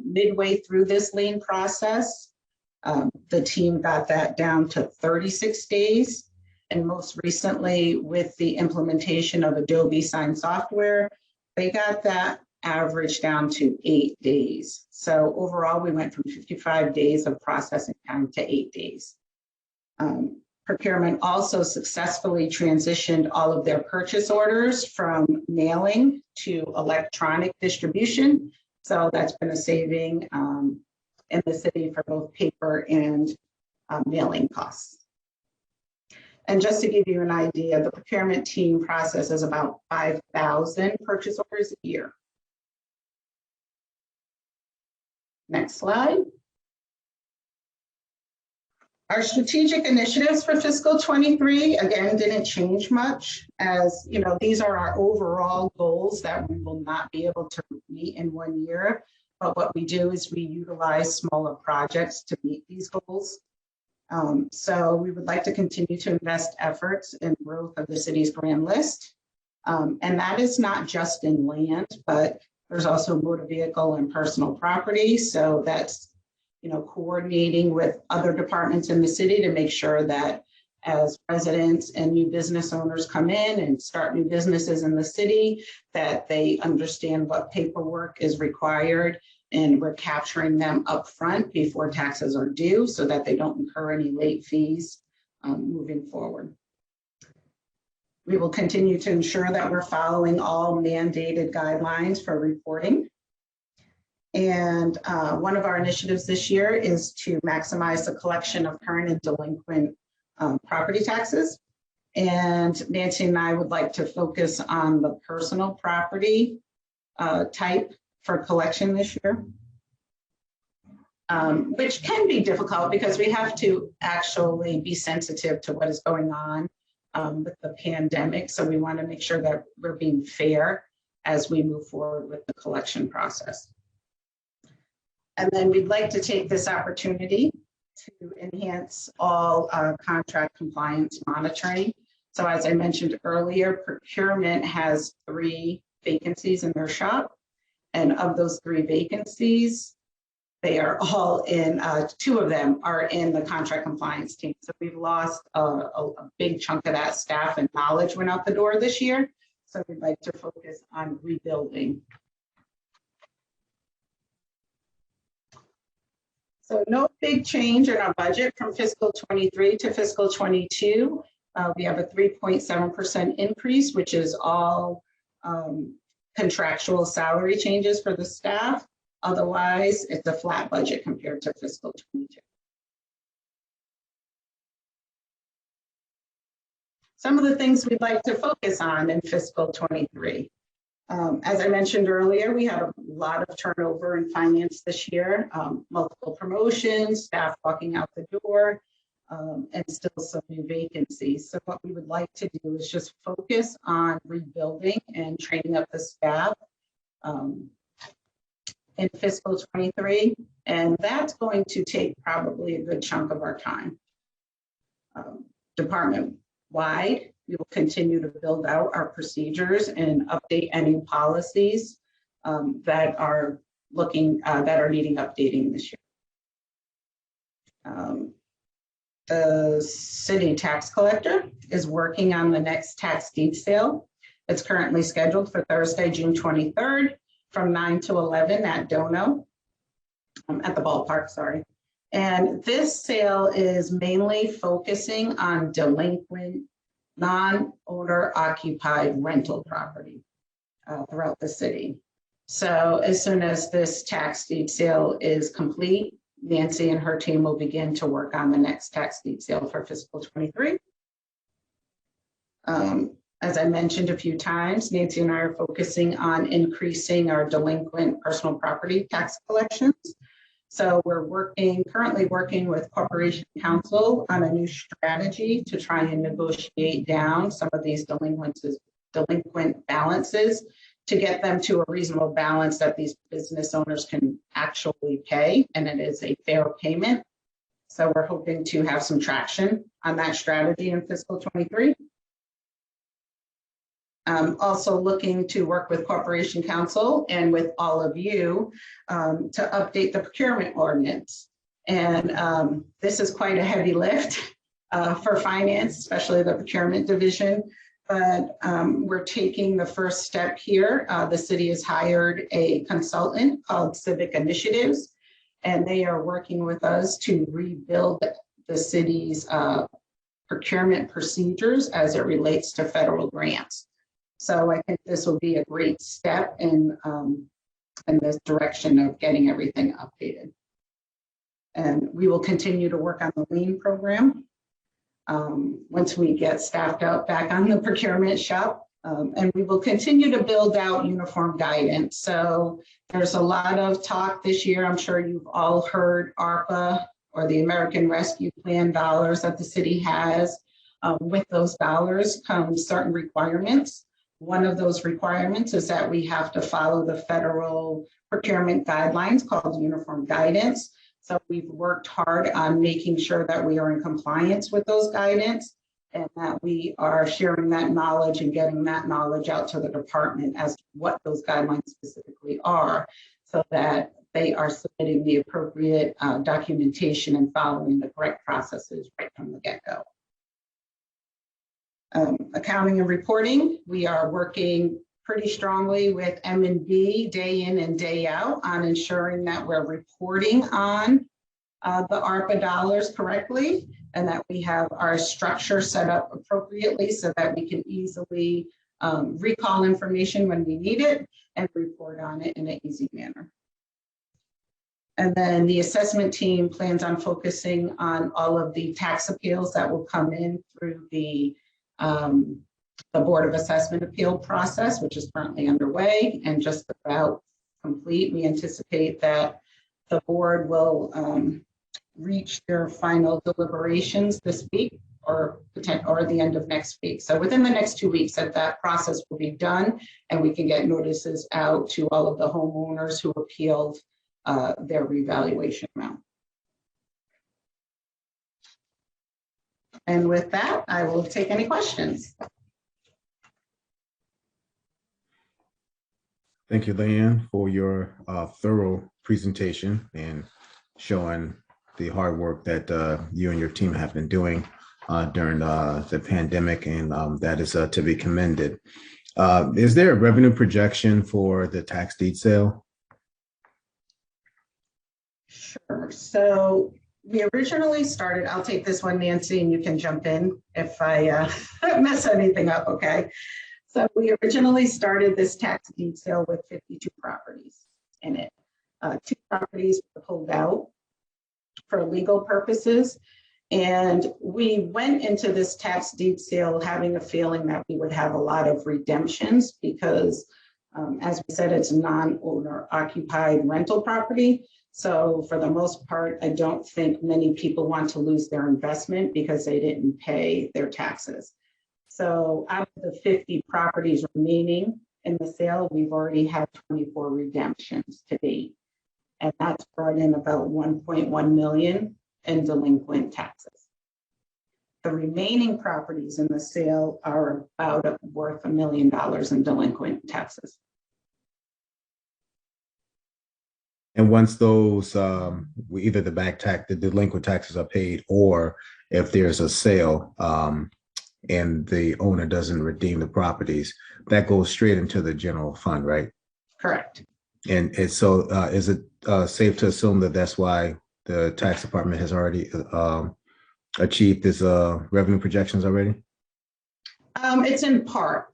Midway through this lien process, the team got that down to 36 days. And most recently, with the implementation of Adobe Sign software, they got that average down to 8 days. So overall, we went from 55 days of processing time to 8 days. Procurement also successfully transitioned all of their purchase orders from mailing to electronic distribution. So that's been a saving in the city for both paper and mailing costs. And just to give you an idea, the procurement team processes about 5,000 purchase orders a year. Next slide. Our strategic initiatives for fiscal 23, again, didn't change much, as you know, these are our overall goals that we will not be able to meet in 1 year. But what we do is we utilize smaller projects to meet these goals. So we would like to continue to invest efforts in growth of the city's grand list. And that is not just in land, but there's also motor vehicle and personal property. So that's, you know, coordinating with other departments in the city to make sure that as residents and new business owners come in and start new businesses in the city, that they understand what paperwork is required, and we're capturing them up front before taxes are due so that they don't incur any late fees moving forward. We will continue to ensure that we're following all mandated guidelines for reporting. And one of our initiatives this year is to maximize the collection of current and delinquent property taxes. And Nancy and I would like to focus on the personal property type for collection this year, which can be difficult because we have to actually be sensitive to what is going on with the pandemic. So we want to make sure that we're being fair as we move forward with the collection process. And then we'd like to take this opportunity to enhance all contract compliance monitoring. So as I mentioned earlier, procurement has 3 vacancies in their shop. And of those 3 vacancies, they are all in, 2 of them are in the contract compliance team. So we've lost a big chunk of that staff, and knowledge went out the door this year. So we'd like to focus on rebuilding. So no big change in our budget from fiscal 23 to fiscal 22. We have a 3.7% increase, which is all contractual salary changes for the staff. Otherwise, it's a flat budget compared to fiscal 22. Some of the things we'd like to focus on in fiscal 23. As I mentioned earlier, we had a lot of turnover in finance this year, multiple promotions, staff walking out the door, and still some new vacancies. So what we would like to do is just focus on rebuilding and training up the staff in fiscal 23, and that's going to take probably a good chunk of our time. Department-wide, we will continue to build out our procedures and update any policies that are needing updating this year. The city tax collector is working on the next tax deed sale. It's currently scheduled for Thursday, June 23rd from 9 to 11 at Dono, at the ballpark, sorry. And this sale is mainly focusing on delinquent, non-owner occupied rental property throughout the city. So as soon as this tax deed sale is complete, Nancy and her team will begin to work on the next tax deed sale for fiscal 23. As I mentioned a few times, Nancy and I are focusing on increasing our delinquent personal property tax collections. So we're currently working with Corporation Counsel on a new strategy to try and negotiate down some of these delinquent balances to get them to a reasonable balance that these business owners can actually pay, and it is a fair payment. So we're hoping to have some traction on that strategy in fiscal 23. Also looking to work with Corporation Counsel and with all of you to update the procurement ordinance. And this is quite a heavy lift for finance, especially the procurement division. But we're taking the first step here. The city has hired a consultant called Civic Initiatives, and they are working with us to rebuild the city's procurement procedures as it relates to federal grants. So I think this will be a great step in this direction of getting everything updated. And we will continue to work on the lien program once we get staffed out back on the procurement shop. And we will continue to build out uniform guidance. So there's a lot of talk this year. I'm sure you've all heard ARPA, or the American Rescue Plan dollars that the city has. With those dollars come certain requirements. One of those requirements is that we have to follow the federal procurement guidelines called uniform guidance. So we've worked hard on making sure that we are in compliance with those guidance and that we are sharing that knowledge and getting that knowledge out to the department as to what those guidelines specifically are, so that they are submitting the appropriate documentation and following the correct processes right from the get-go. Accounting and reporting, we are working pretty strongly with M&B day in and day out on ensuring that we're reporting on the ARPA dollars correctly, and that we have our structure set up appropriately so that we can easily recall information when we need it and report on it in an easy manner. And then the assessment team plans on focusing on all of the tax appeals that will come in through the Board of Assessment appeal process, which is currently underway and just about complete. We anticipate that the board will reach their final deliberations this week or the end of next week. So within the next 2 weeks that process will be done, and we can get notices out to all of the homeowners who appealed their revaluation amount. And with that, I will take any questions. Thank you, Leanne, for your thorough presentation and showing the hard work that you and your team have been doing during the pandemic, and that is to be commended. Is there a revenue projection for the tax deed sale? Sure. So we originally started, I'll take this one, Nancy, and you can jump in if I mess anything up, okay? So we originally started this tax deed sale with 52 properties in it. 2 properties were pulled out for legal purposes. And we went into this tax deed sale having a feeling that we would have a lot of redemptions because, as we said, it's non-owner occupied rental property. So for the most part, I don't think many people want to lose their investment because they didn't pay their taxes. So out of the 50 properties remaining in the sale, we've already had 24 redemptions to date. And that's brought in about 1.1 million in delinquent taxes. The remaining properties in the sale are about worth $1 million in delinquent taxes. And once those, either the delinquent taxes are paid, or if there's a sale and the owner doesn't redeem the properties, that goes straight into the general fund, right? Correct. And so is it safe to assume that that's why the tax department has already achieved this revenue projections already? It's in part.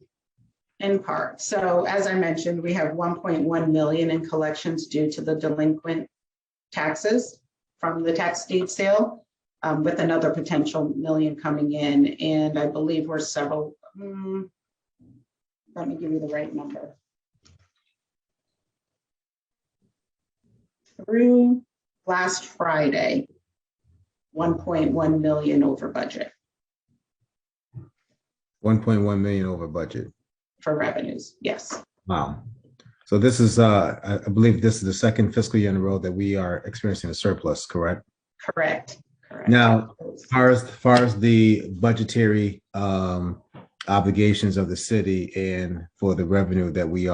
So as I mentioned, we have 1.1 million in collections due to the delinquent taxes from the tax deed sale, with another potential million coming in. And I believe we're several, let me give you the right number. Through last Friday, 1.1 million over budget. 1.1 million over budget. For revenues, yes. Wow. So this is, I believe this is the second fiscal year in a row that we are experiencing a surplus, correct? Correct. Now, as far as the budgetary obligations of the city and for the revenue that we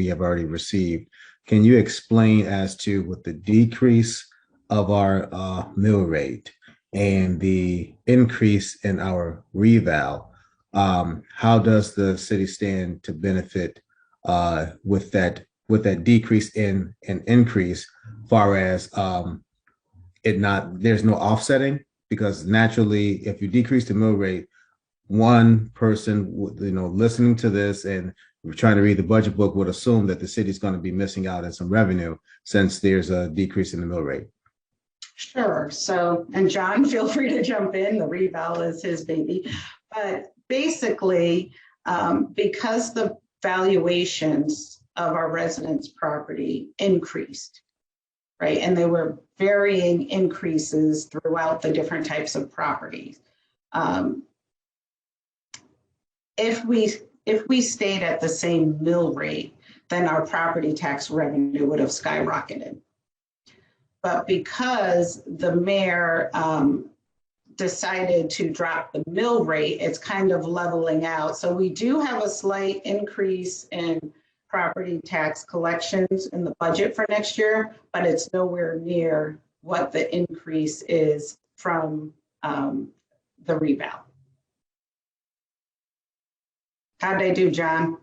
have already received, can you explain as to what the decrease of our mill rate and the increase in our reval, how does the city stand to benefit with that decrease in an increase, far as there's no offsetting? Because naturally, if you decrease the mill rate, one person listening to this and trying to read the budget book would assume that the city's going to be missing out on some revenue since there's a decrease in the mill rate. Sure. So, and John, feel free to jump in. The reval is his baby. But basically, because the valuations of our residents' property increased, right? And there were varying increases throughout the different types of properties. If we stayed at the same mill rate, then our property tax revenue would have skyrocketed. But because the mayor decided to drop the mill rate, it's kind of leveling out. So we do have a slight increase in property tax collections in the budget for next year, but it's nowhere near what the increase is from the reval. How'd they do, John?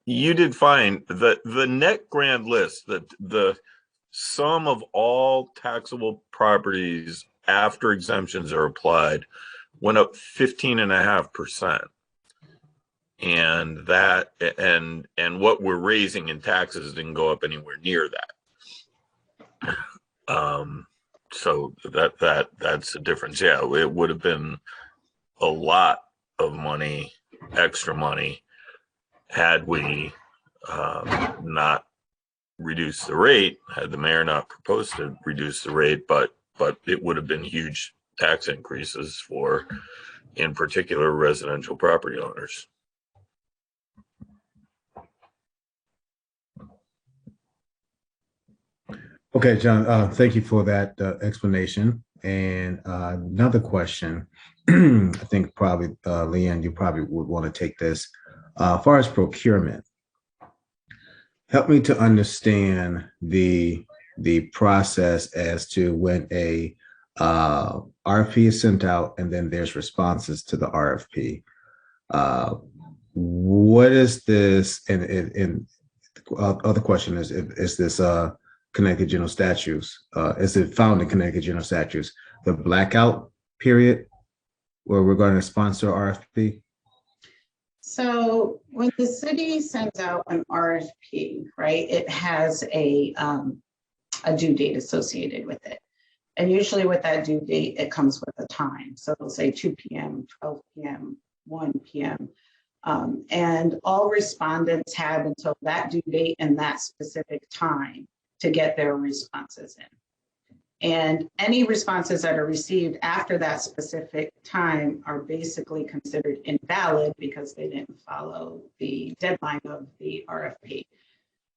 You did fine. The net grand list, the sum of all taxable properties after exemptions are applied, went up 15.5%. And that and what we're raising in taxes didn't go up anywhere near that. So that's the difference. Yeah, it would have been a lot of money, extra money, had we not reduced the rate, had the mayor not proposed to reduce the rate, but it would have been huge tax increases for, in particular, residential property owners. Okay, John, thank you for that explanation. And another question, I think probably, Leanne, you probably would want to take this. As far as procurement, help me to understand the process as to when a RFP is sent out and then there's responses to the RFP. What is this? And other question is this Connecticut General Statutes? Is it found in Connecticut General Statutes, the blackout period where we're going to sponsor RFP? So when the city sends out an RFP, right, it has a due date associated with it. And usually with that due date, it comes with a time. So it'll say 2 p.m., 12 p.m., 1 p.m. And all respondents have until that due date and that specific time to get their responses in. And any responses that are received after that specific time are basically considered invalid because they didn't follow the deadline of the RFP.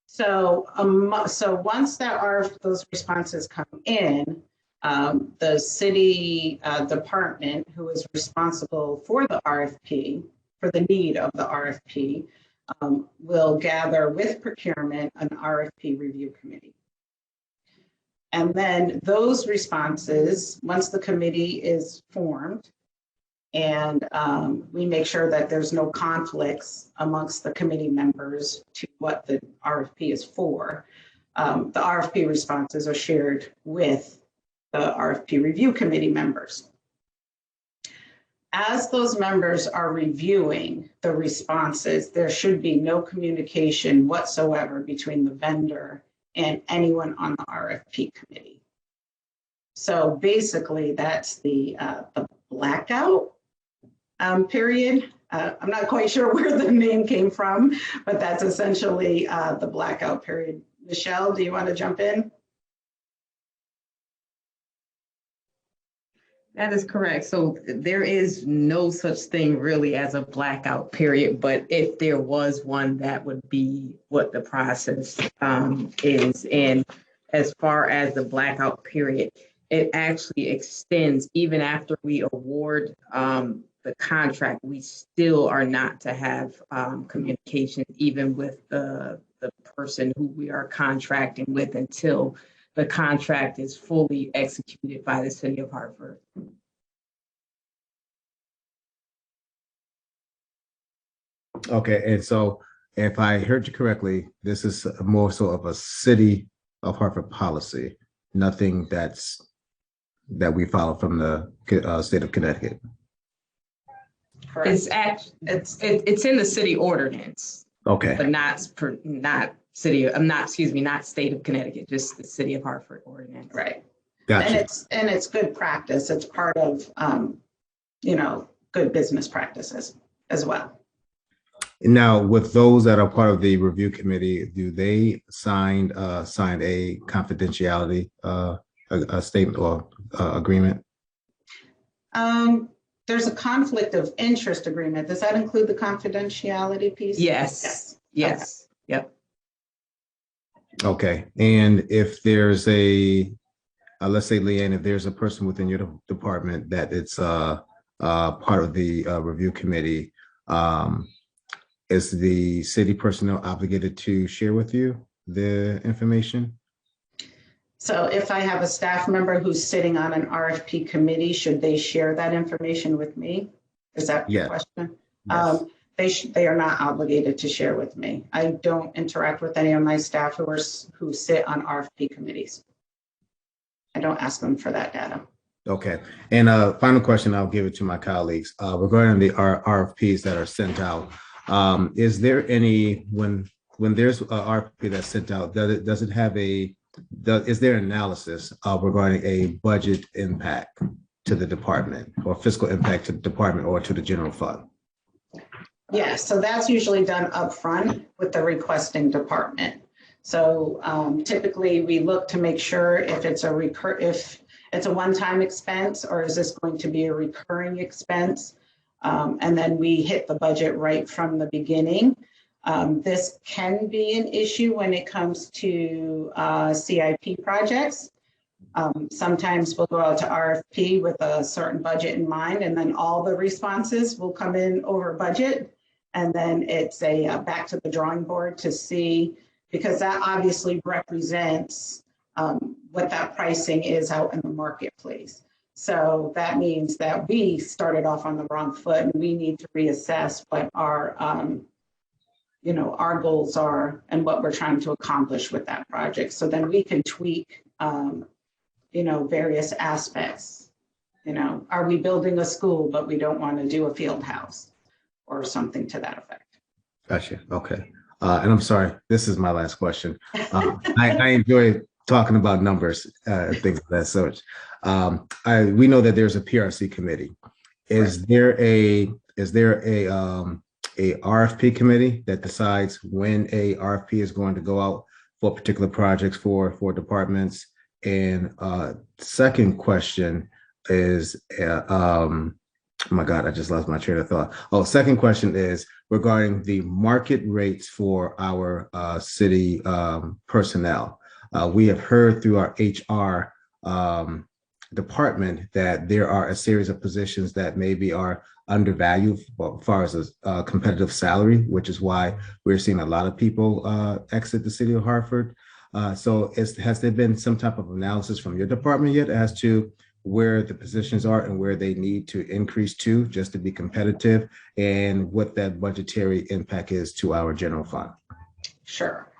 So, once those responses come in, the city department who is responsible for the RFP, for the need of the RFP, will gather with procurement an RFP review committee. And then those responses, once the committee is formed, and we make sure that there's no conflicts amongst the committee members to what the RFP is for, the RFP responses are shared with the RFP review committee members. As those members are reviewing the responses, there should be no communication whatsoever between the vendor and anyone on the RFP committee. So basically that's the blackout period. I'm not quite sure where the name came from, but that's essentially the blackout period. Michelle, do you want to jump in? That is correct. So there is no such thing really as a blackout period, but if there was one, that would be what the process is. And as far as the blackout period, it actually extends even after we award the contract. We still are not to have communication even with the person who we are contracting with until the contract is fully executed by the city of Hartford. Okay, and so if I heard you correctly, this is more so of a city of Hartford policy, nothing that we follow from the state of Connecticut. It's in the city ordinance. Okay, but not state of Connecticut, just the city of Hartford ordinance. Right. Gotcha. And it's good practice. It's part of good business practices as well. Now, with those that are part of the review committee, do they sign a confidentiality a statement or agreement? There's a conflict of interest agreement. Does that include the confidentiality piece? Yes. Yes. Okay. Yep. Okay. And if there's let's say, Leanne, if there's a person within your department that it's part of the review committee, is the city personnel obligated to share with you the information? So if I have a staff member who's sitting on an RFP committee, should they share that information with me? Is that the question? Yes. They are not obligated to share with me. I don't interact with any of my staff who sit on RFP committees. I don't ask them for that data. Okay. And final question, I'll give it to my colleagues. Regarding the RFPs that are sent out, is there any, when there's an RFP that's sent out, does it have is there analysis regarding a budget impact to the department or fiscal impact to the department or to the general fund? Yeah, so that's usually done upfront with the requesting department. So typically we look to make sure if it's a one-time expense or is this going to be a recurring expense? And then we hit the budget right from the beginning. This can be an issue when it comes to CIP projects. Sometimes we'll go out to RFP with a certain budget in mind, and then all the responses will come in over budget. And then it's a back to the drawing board to see, because that obviously represents what that pricing is out in the marketplace. So that means that we started off on the wrong foot and we need to reassess what our goals are and what we're trying to accomplish with that project. So then we can tweak, various aspects. Are we building a school, but we don't want to do a field house? or something to that effect. Gotcha. Okay. And I'm sorry, this is my last question. I enjoy talking about numbers, things of that sort. We know that there's a PRC committee. Is there a RFP committee that decides when a RFP is going to go out for particular projects for departments? And second question is, oh my God, I just lost my train of thought. Oh, second question is regarding the market rates for our city personnel. We have heard through our HR department that there are a series of positions that maybe are undervalued as far as a competitive salary, which is why we're seeing a lot of people exit the city of Hartford. So has there been some type of analysis from your department yet as to where the positions are and where they need to increase to just to be competitive, and what that budgetary impact is to our general fund? Sure.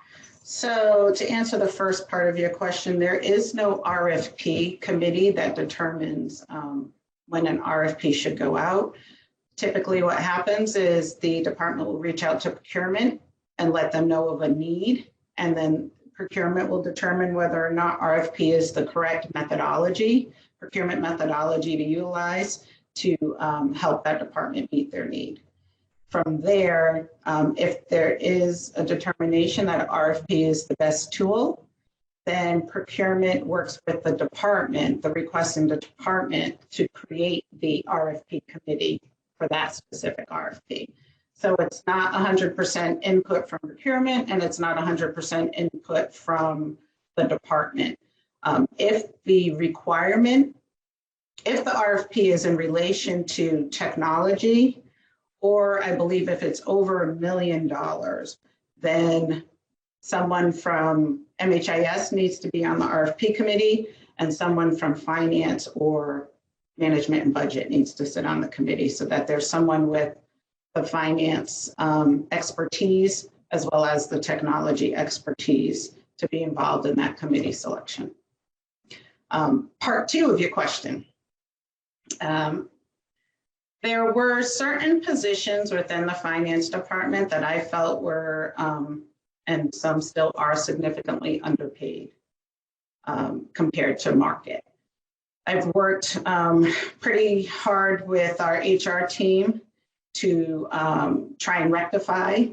So to answer the first part of your question, there is no RFP committee that determines when an RFP should go out. Typically what happens is the department will reach out to procurement and let them know of a need, and then procurement will determine whether or not RFP is the correct procurement methodology to utilize to help that department meet their need. From there, if there is a determination that RFP is the best tool, then procurement works with the department, the requesting the department, to create the RFP committee for that specific RFP. So it's not 100% input from procurement, and it's not 100% input from the department. If the RFP is in relation to technology, or I believe if it's over $1 million, then someone from MHIS needs to be on the RFP committee, and someone from finance or management and budget needs to sit on the committee, so that there's someone with the finance expertise as well as the technology expertise to be involved in that committee selection. Part two of your question. There were certain positions within the finance department that I felt were, and some still are, significantly underpaid compared to market. I've worked pretty hard with our HR team to try and rectify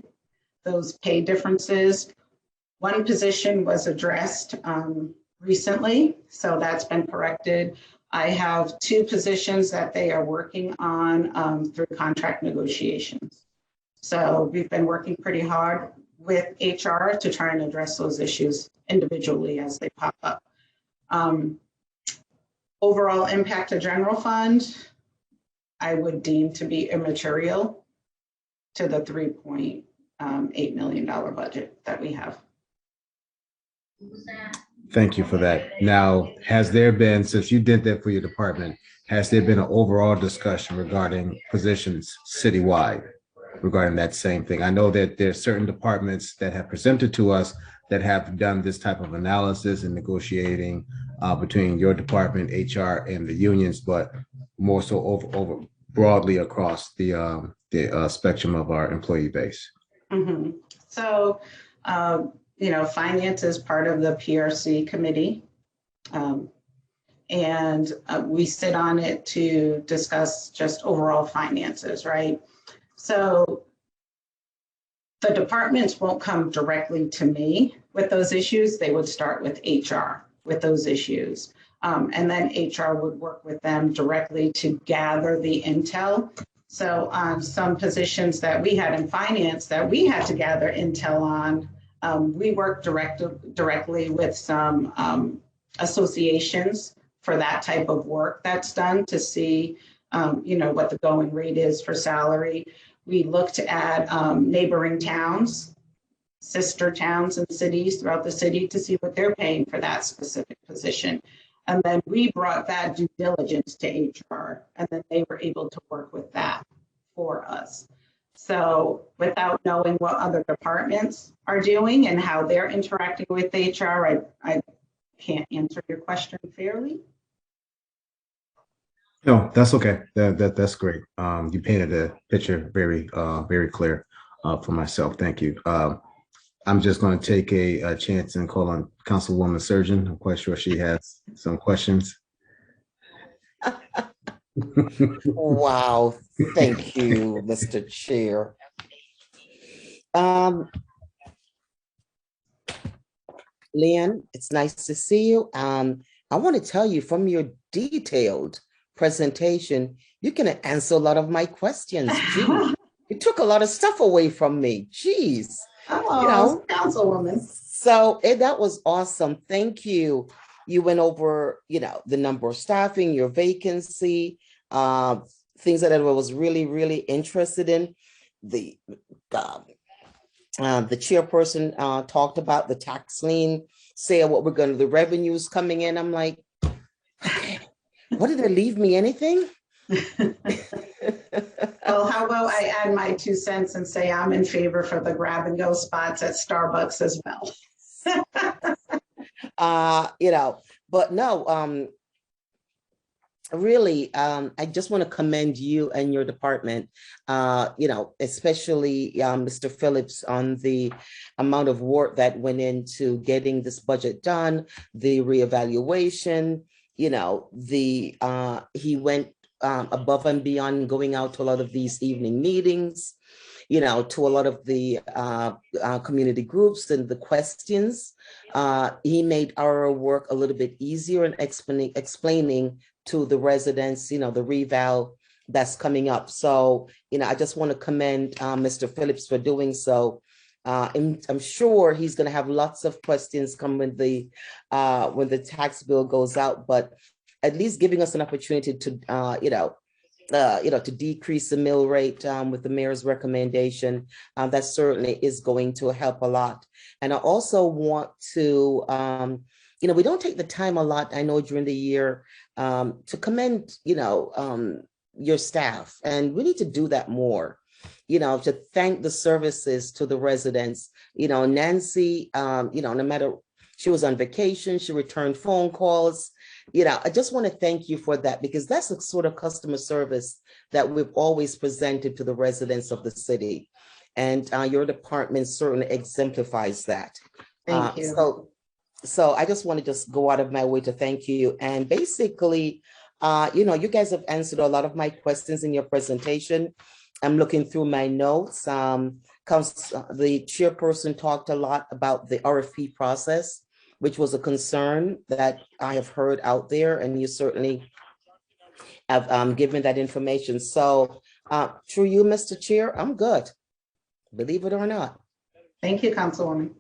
those pay differences. One position was addressed recently, so that's been corrected. I have two positions that they are working on through contract negotiations. So we've been working pretty hard with HR to try and address those issues individually as they pop up. Overall impact to general fund, I would deem to be immaterial to the $3.8 million budget that we have. Thank you for that. Now, has there been, since you did that for your department, has there been an overall discussion regarding positions citywide regarding that same thing? I know that there's certain departments that have presented to us that have done this type of analysis and negotiating between your department, HR, and the unions, but more so over broadly across the spectrum of our employee base. Mm-hmm. So, finance is part of the PRC committee, and we sit on it to discuss just overall finances, right? So the departments won't come directly to me with those issues. They would start with HR with those issues. And then HR would work with them directly to gather the intel. So on some positions that we had in finance that we had to gather intel on, we worked directly with some associations for that type of work that's done to see, what the going rate is for salary. We looked at neighboring towns, sister towns and cities throughout the city to see what they're paying for that specific position. And then we brought that due diligence to HR, and then they were able to work with that for us. So without knowing what other departments are doing and how they're interacting with HR, I can't answer your question fairly. No, that's okay. That's great. You painted a picture very clear for myself. Thank you. I'm just going to take a chance and call on Councilwoman Surgeon. I'm quite sure she has some questions. Wow, thank you, Mr. Chair. Leanne, it's nice to see you. I want to tell you from your detailed presentation, you can answer a lot of my questions. Gee, you took a lot of stuff away from me. Jeez. Oh, Councilwoman. So that was awesome. Thank you. You went over, the number of staffing, your vacancy, things that I was really interested in. The chairperson talked about the tax lien sale, what we're going to, the revenues coming in. I'm like, okay, what did it leave me? Anything? Well, how about I add my 2 cents and say I'm in favor for the grab and go spots at Starbucks as well. But no, really, I just want to commend you and your department, especially Mr. Phillips on the amount of work that went into getting this budget done, the reevaluation, he went above and beyond, going out to a lot of these evening meetings, to a lot of the community groups and the questions. He made our work a little bit easier in explaining to the residents, the reval that's coming up. So, I just want to commend Mr. Phillips for doing so. I'm sure he's going to have lots of questions come when the tax bill goes out, but at least giving us an opportunity to, to decrease the mill rate with the mayor's recommendation, that certainly is going to help a lot. And I also want to, we don't take the time a lot, I know, during the year to commend, your staff, and we need to do that more. To thank the services to the residents. Nancy, no matter, she was on vacation, she returned phone calls. I just want to thank you for that, because that's the sort of customer service that we've always presented to the residents of the city. And your department certainly exemplifies that. Thank you. So I just want to just go out of my way to thank you. And basically, you guys have answered a lot of my questions in your presentation. I'm looking through my notes. The chairperson talked a lot about the RFP process, which was a concern that I have heard out there, and you certainly have given that information. So through you, Mr. Chair, I'm good, believe it or not. Thank you, Councilwoman.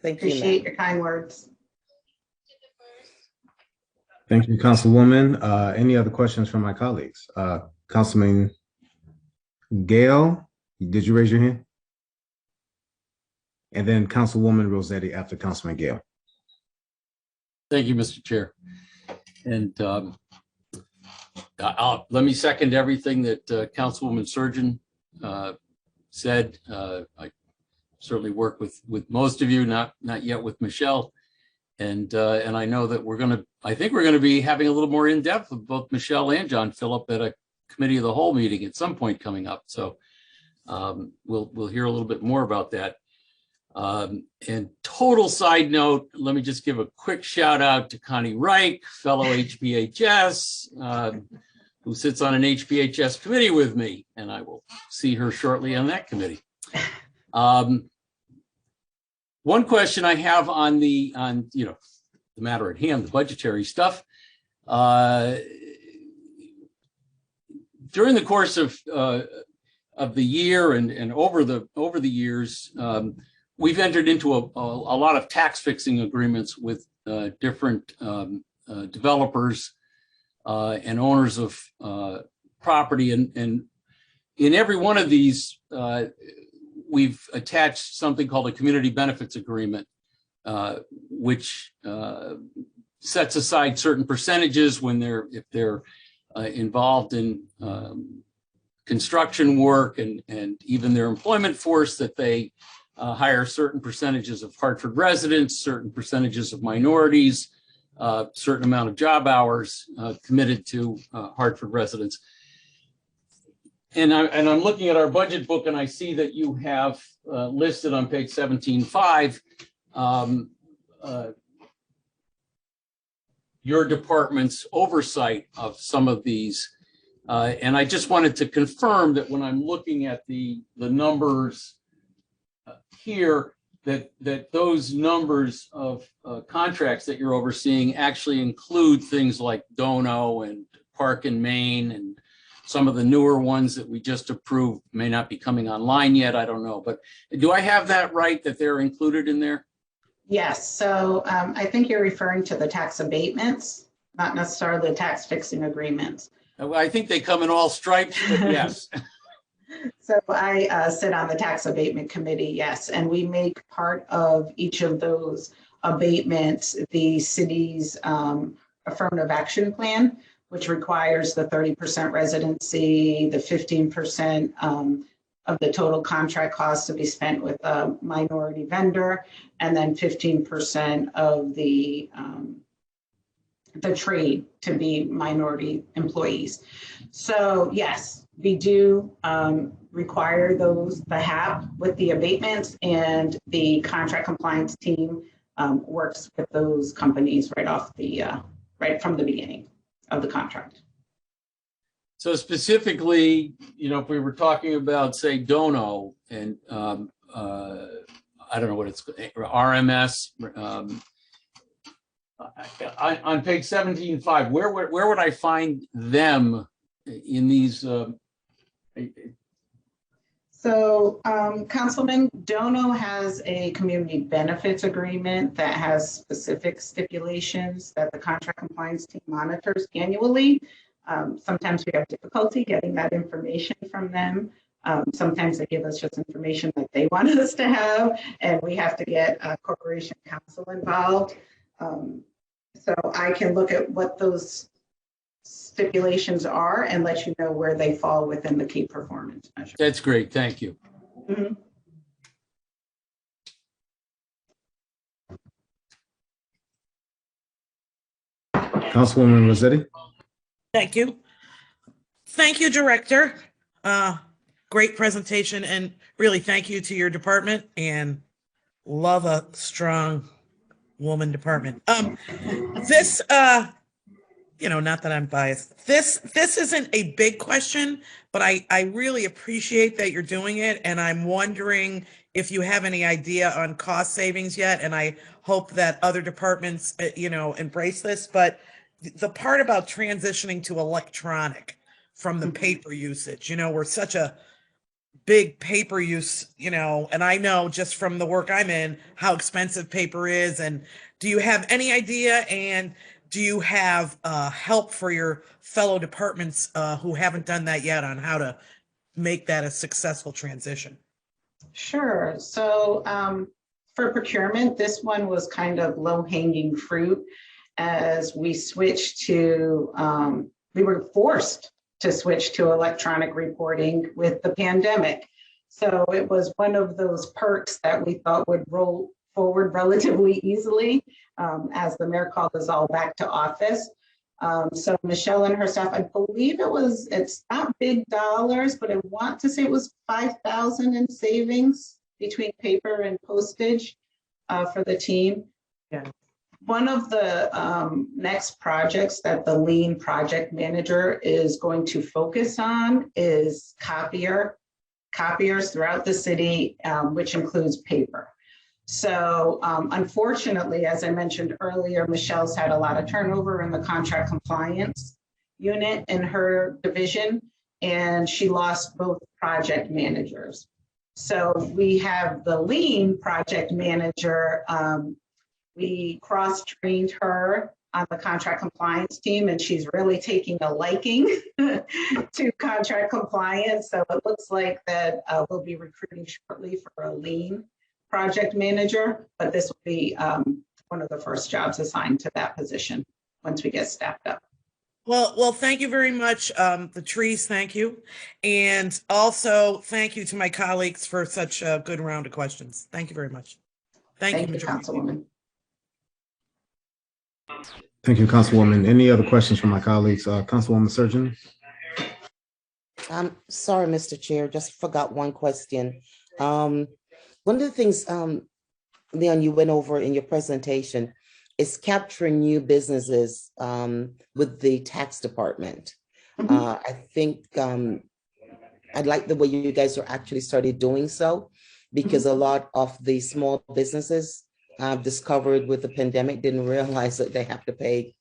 Thank you. Appreciate your kind words. Thank you, Councilwoman. Any other questions from my colleagues? Councilman Gail, did you raise your hand? And then Councilwoman Rossetti after Councilman Gail. Thank you, Mr. Chair. And let me second everything that Councilwoman Surgeon said. I certainly work with most of you, not yet with Michelle. And I know that I think we're gonna be having a little more in-depth with both Michelle and John Phillip at a committee of the whole meeting at some point coming up. So we'll hear a little bit more about that. And total side note, let me just give a quick shout out to Connie Reich, fellow HPHS, who sits on an HPHS committee with me, and I will see her shortly on that committee. One question I have on the matter at hand, the budgetary stuff. During the course of the year and over the years, we've entered into a lot of tax fixing agreements with different developers and owners of property, and in every one of these, we've attached something called a community benefits agreement, which sets aside certain percentages when if they're involved in construction work and even their employment force, that they hire certain percentages of Hartford residents, certain percentages of minorities, a certain amount of job hours committed to Hartford residents. And I'm looking at our budget book, and I see that you have listed on page 17.5 your department's oversight of some of these. And I just wanted to confirm that when I'm looking at the numbers here, that those numbers of contracts that you're overseeing actually include things like Dono and Park and Main, and some of the newer ones that we just approved may not be coming online yet. I don't know, but do I have that right, that they're included in there? Yes, so I think you're referring to the tax abatements, not necessarily the tax fixing agreements. I think they come in all stripes, but yes. So I sit on the tax abatement committee, yes, and we make part of each of those abatements the city's affirmative action plan, which requires the 30% residency, the 15% of the total contract cost to be spent with a minority vendor, and then 15% of the trade to be minority employees. So yes, we do require those, the HAP with the abatements, and the contract compliance team works with those companies right from the beginning of the contract. So specifically, if we were talking about, say, Dono and I don't know what it's, RMS, on page 17.5, where would I find them in these? So Councilman, Dono has a community benefits agreement that has specific stipulations that the contract compliance team monitors annually. Sometimes we have difficulty getting that information from them. Sometimes they give us just information that they want us to have, and we have to get corporation counsel involved. So I can look at what those stipulations are and let you know where they fall within the key performance measure. That's great. Thank you. Mm-hmm. Councilwoman Rossetti. Thank you. Thank you, Director. Great presentation, and really thank you to your department, and love a strong woman department. This, not that I'm biased. This isn't a big question, but I really appreciate that you're doing it, and I'm wondering if you have any idea on cost savings yet, and I hope that other departments, embrace this, but the part about transitioning to electronic from the paper usage, we're such a big paper use, and I know just from the work I'm in how expensive paper is. And do you have any idea, and do you have help for your fellow departments who haven't done that yet on how to make that a successful transition? Sure. So for procurement, this one was kind of low-hanging fruit as we switched to, we were forced to switch to electronic reporting with the pandemic. So it was one of those perks that we thought would roll forward relatively easily as the mayor called us all back to office. So Michelle and her staff, I believe it's not big dollars, but I want to say it was 5,000 in savings between paper and postage for the team. Yeah. One of the next projects that the lean project manager is going to focus on is copiers throughout the city, which includes paper. So unfortunately, as I mentioned earlier, Michelle's had a lot of turnover in the contract compliance unit in her division, and she lost both project managers. So we have the lean project manager. We cross-trained her on the contract compliance team, and she's really taking a liking to contract compliance. So it looks like that we'll be recruiting shortly for a lean project manager, but this will be one of the first jobs assigned to that position once we get staffed up. Well, thank you very much. The trees, thank you. And also thank you to my colleagues for such a good round of questions. Thank you very much. Thank you, Councilwoman. Thank you, Councilwoman. Any other questions from my colleagues? Councilwoman Surgeon? I'm sorry, Mr. Chair, just forgot one question. One of the things, Leon, you went over in your presentation is capturing new businesses with the tax department. I think I'd like the way you guys are actually started doing so, because a lot of the small businesses I've discovered with the pandemic didn't realize that they have to pay,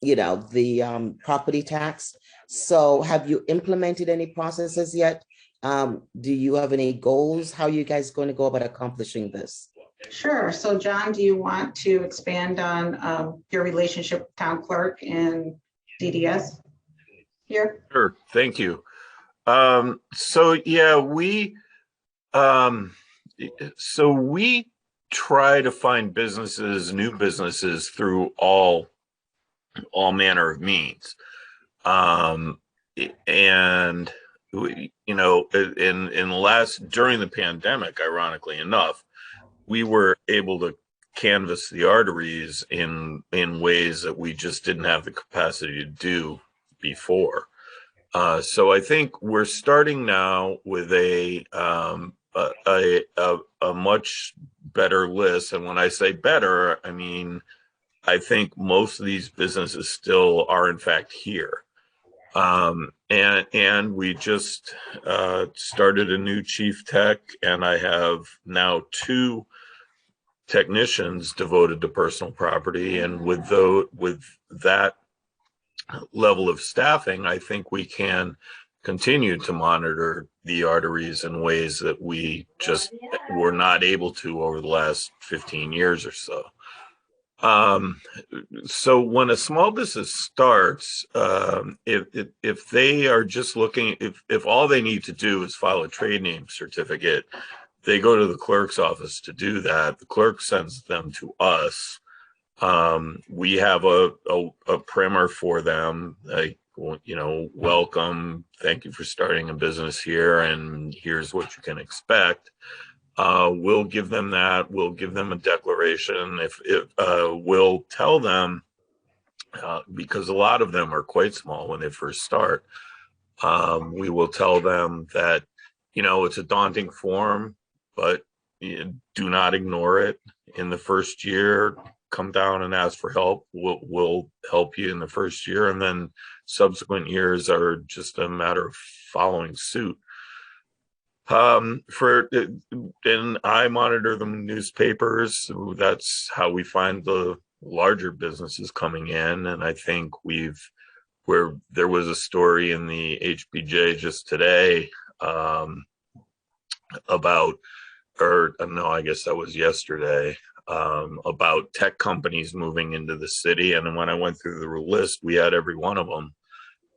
the property tax. So have you implemented any processes yet? Do you have any goals? How are you guys going to go about accomplishing this? Sure. So John, do you want to expand on your relationship with town clerk and DDS here? Sure. Thank you. So yeah, we try to find new businesses through all manner of means. And we, during the pandemic, ironically enough, we were able to canvass the arteries in ways that we just didn't have the capacity to do before. So I think we're starting now with a much better list. And when I say better, I mean, I think most of these businesses still are in fact here. And we just started a new chief tech, and I have now 2 technicians devoted to personal property. And with that level of staffing, I think we can continue to monitor the arteries in ways that we just were not able to over the last 15 years or so. So when a small business starts, if they are just looking, if all they need to do is file a trade name certificate, they go to the clerk's office to do that. The clerk sends them to us. We have a primer for them, like, welcome, thank you for starting a business here, and here's what you can expect. We'll give them that. We'll give them a declaration. We'll tell them, because a lot of them are quite small when they first start, we will tell them that, it's a daunting form, but do not ignore it. In the first year, come down and ask for help. We'll help you in the first year, and then subsequent years are just a matter of following suit. And I monitor the newspapers. That's how we find the larger businesses coming in. And I think where there was a story in the HBJ just today I guess that was yesterday, about tech companies moving into the city. And when I went through the list, we had every one of them.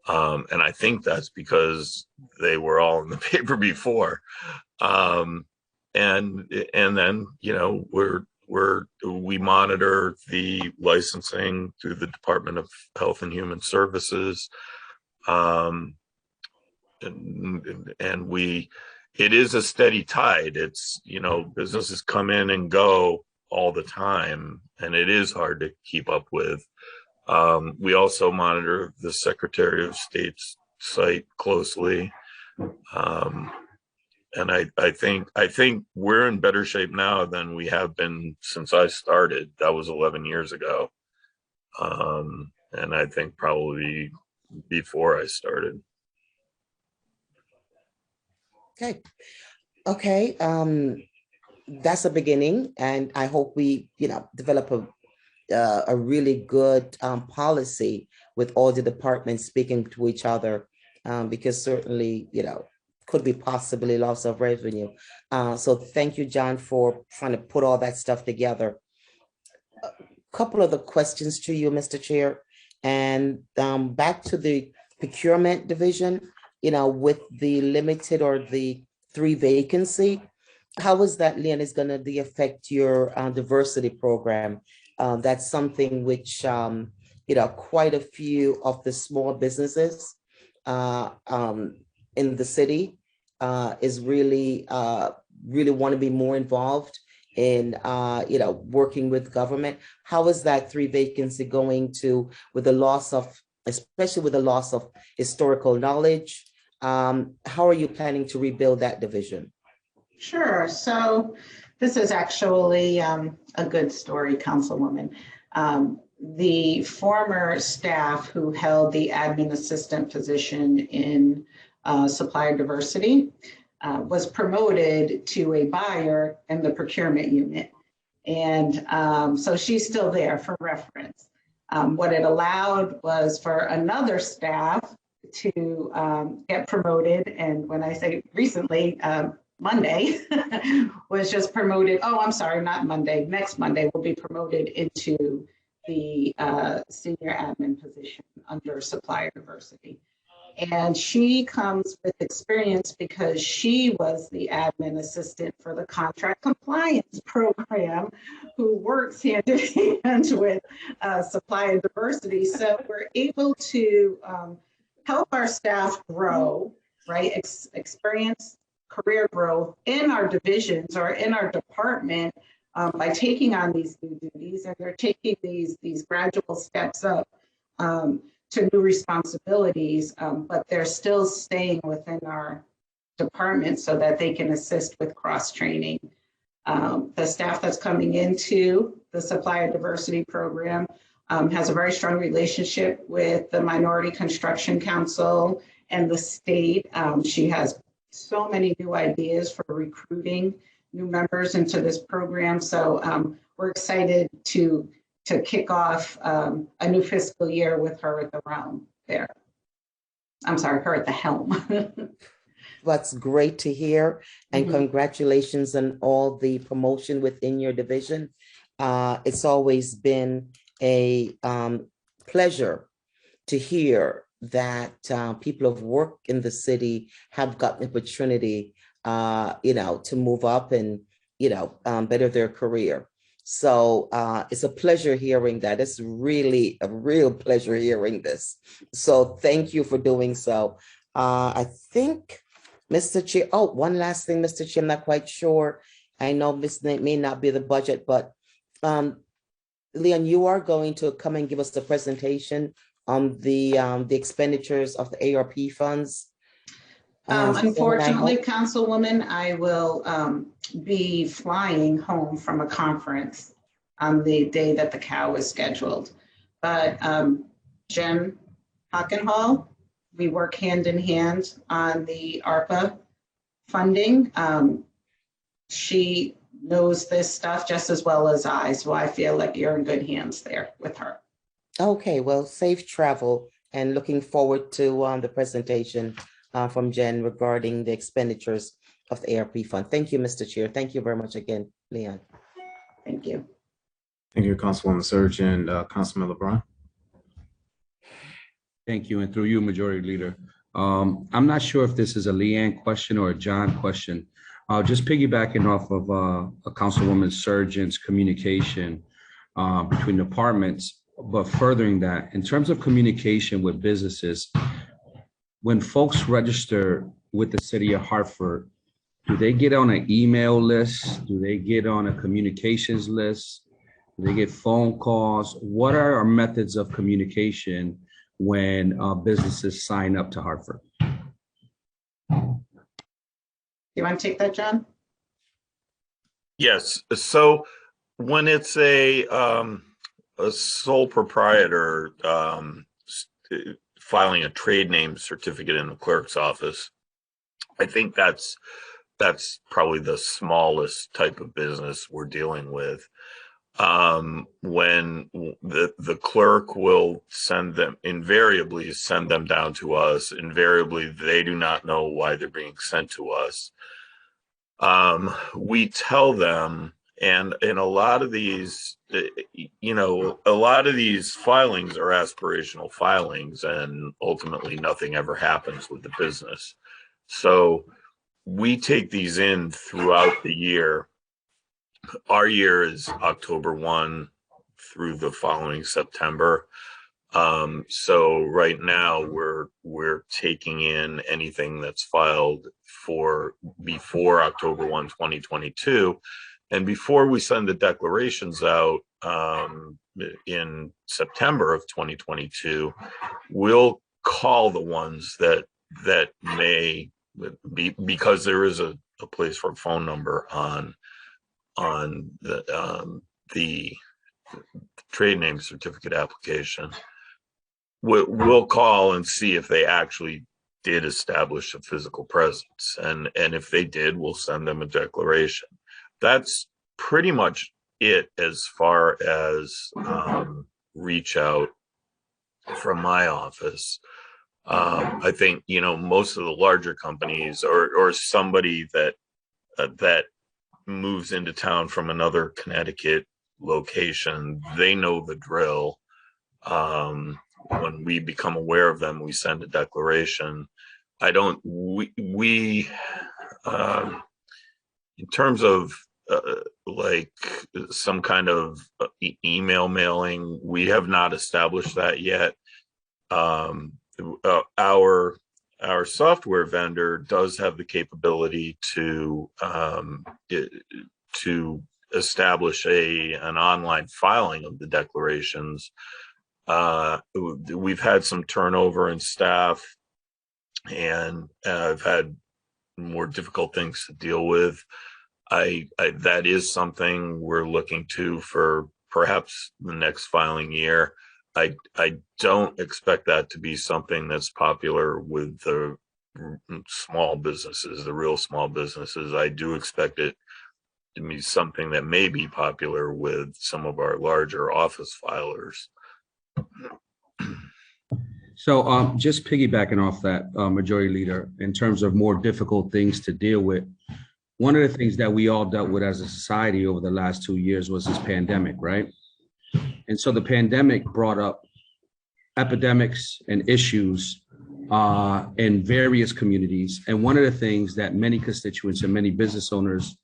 And I think that's because they were all in the paper before. And then, we monitor the licensing through the Department of Health and Human Services. It is a steady tide. It's, businesses come in and go all the time, and it is hard to keep up with. We also monitor the Secretary of State's site closely. And I think we're in better shape now than we have been since I started. That was 11 years ago. And I think probably before I started. Okay. That's a beginning, and I hope we, develop a really good policy with all the departments speaking to each other, because certainly, could be possibly loss of revenue. So thank you, John, for trying to put all that stuff together. A couple of the questions to you, Mr. Chair, and back to the procurement division, with the limited or the 3 vacancy, how is that, Leon, is going to affect your diversity program? That's something which, quite a few of the small businesses in the city is really want to be more involved in, working with government. How is that 3 vacancy going to, with the loss of, especially with the loss of historical knowledge? How are you planning to rebuild that division? Sure. So this is actually a good story, Councilwoman. The former staff who held the admin assistant position in supplier diversity was promoted to a buyer in the procurement unit. And so she's still there for reference. What it allowed was for another staff to get promoted. And when I say recently, Monday was just promoted. Oh, I'm sorry, not Monday. Next Monday will be promoted into the senior admin position under supplier diversity. And she comes with experience because she was the admin assistant for the contract compliance program who works hand in hand with supplier diversity. So we're able to help our staff grow, right? Experience career growth in our divisions or in our department by taking on these new duties, and they're taking these gradual steps up to new responsibilities, but they're still staying within our department so that they can assist with cross-training. The staff that's coming into the supplier diversity program has a very strong relationship with the Minority Construction Council and the state. She has so many new ideas for recruiting new members into this program. So we're excited to kick off a new fiscal year with her at the realm there. I'm sorry, her at the helm. That's great to hear. And congratulations on all the promotion within your division. It's always been a pleasure to hear that people who've worked in the city have got the opportunity, to move up and, better their career. So it's a pleasure hearing that. It's really a real pleasure hearing this. So thank you for doing so. I think, Mr. Chair, one last thing, Mr. Chair, I'm not quite sure. I know this may not be the budget, but Leon, you are going to come and give us the presentation on the expenditures of the ARP funds. Unfortunately, Councilwoman, I will be flying home from a conference on the day that the cow is scheduled. But Jen Hockenhall, we work hand in hand on the ARPA funding. She knows this stuff just as well as I, so I feel like you're in good hands there with her. Okay, well, safe travel and looking forward to the presentation from Jen regarding the expenditures of the ARP fund. Thank you, Mr. Chair. Thank you very much again, Leon. Thank you. Thank you, Councilwoman Surge and Councilman LeBron. Thank you, and through you, Majority Leader. I'm not sure if this is a Leanne question or a John question. Just piggybacking off of a Councilwoman Surgeon's communication between departments, but furthering that, in terms of communication with businesses, when folks register with the city of Hartford, do they get on an email list? Do they get on a communications list? Do they get phone calls? What are our methods of communication when businesses sign up to Hartford? You want to take that, John? Yes. So when it's a sole proprietor filing a trade name certificate in the clerk's office, I think that's probably the smallest type of business we're dealing with. When the clerk will invariably send them down to us. Invariably, they do not know why they're being sent to us. We tell them, and in a lot of these, a lot of these filings are aspirational filings, and ultimately nothing ever happens with the business. So we take these in throughout the year. Our year is October 1 through the following September. So right now we're taking in anything that's filed for before October 1, 2022, And before we send the declarations out in September of 2022, we'll call the ones that may be, because there is a place for a phone number on the trade name certificate application. We'll call and see if they actually did establish a physical presence, and if they did, we'll send them a declaration. That's pretty much it as far as reach out from my office. I think, you know, most of the larger companies or somebody that moves into town from another Connecticut location, they know the drill. When we become aware of them, we send a declaration. We in terms of like some kind of email mailing, we have not established that yet. Our software vendor does have the capability to establish an online filing of the declarations. We've had some turnover in staff, and I've had more difficult things to deal with. That is something we're looking to for perhaps the next filing year. I don't expect that to be something that's popular with the small businesses, the real small businesses. I do expect it to be something that may be popular with some of our larger office filers. So just piggybacking off that, Majority Leader, in terms of more difficult things to deal with, one of the things that we all dealt with as a society over the last 2 years was this pandemic, right? And so the pandemic brought up epidemics and issues in various communities. And one of the things that many constituents and many business owners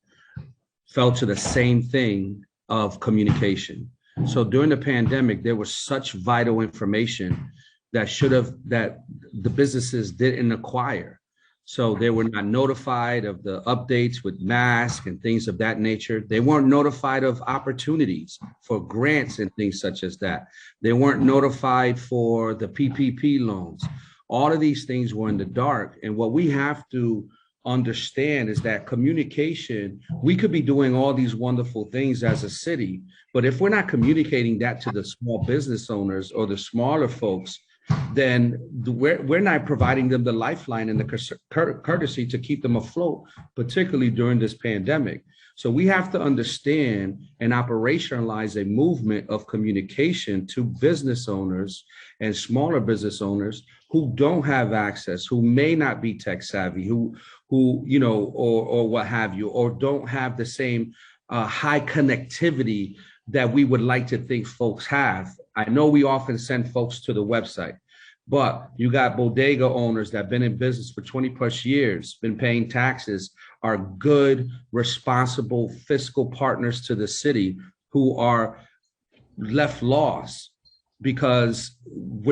fell to the same thing of communication. So during the pandemic, there was such vital information that the businesses didn't acquire. So they were not notified of the updates with masks and things of that nature. They weren't notified of opportunities for grants and things such as that. They weren't notified for the PPP loans. All of these things were in the dark. And what we have to understand is that communication, we could be doing all these wonderful things as a city, but if we're not communicating that to the small business owners or the smaller folks, then we're not providing them the lifeline and the courtesy to keep them afloat, particularly during this pandemic. So we have to understand and operationalize a movement of communication to business owners and smaller business owners who don't have access, who may not be tech savvy, who you know, or what have you, or don't have the same high connectivity that we would like to think folks have. I know we often send folks to the website, but you got bodega owners that have been in business for 20 plus years, been paying taxes, are good, responsible fiscal partners to the city who are left lost because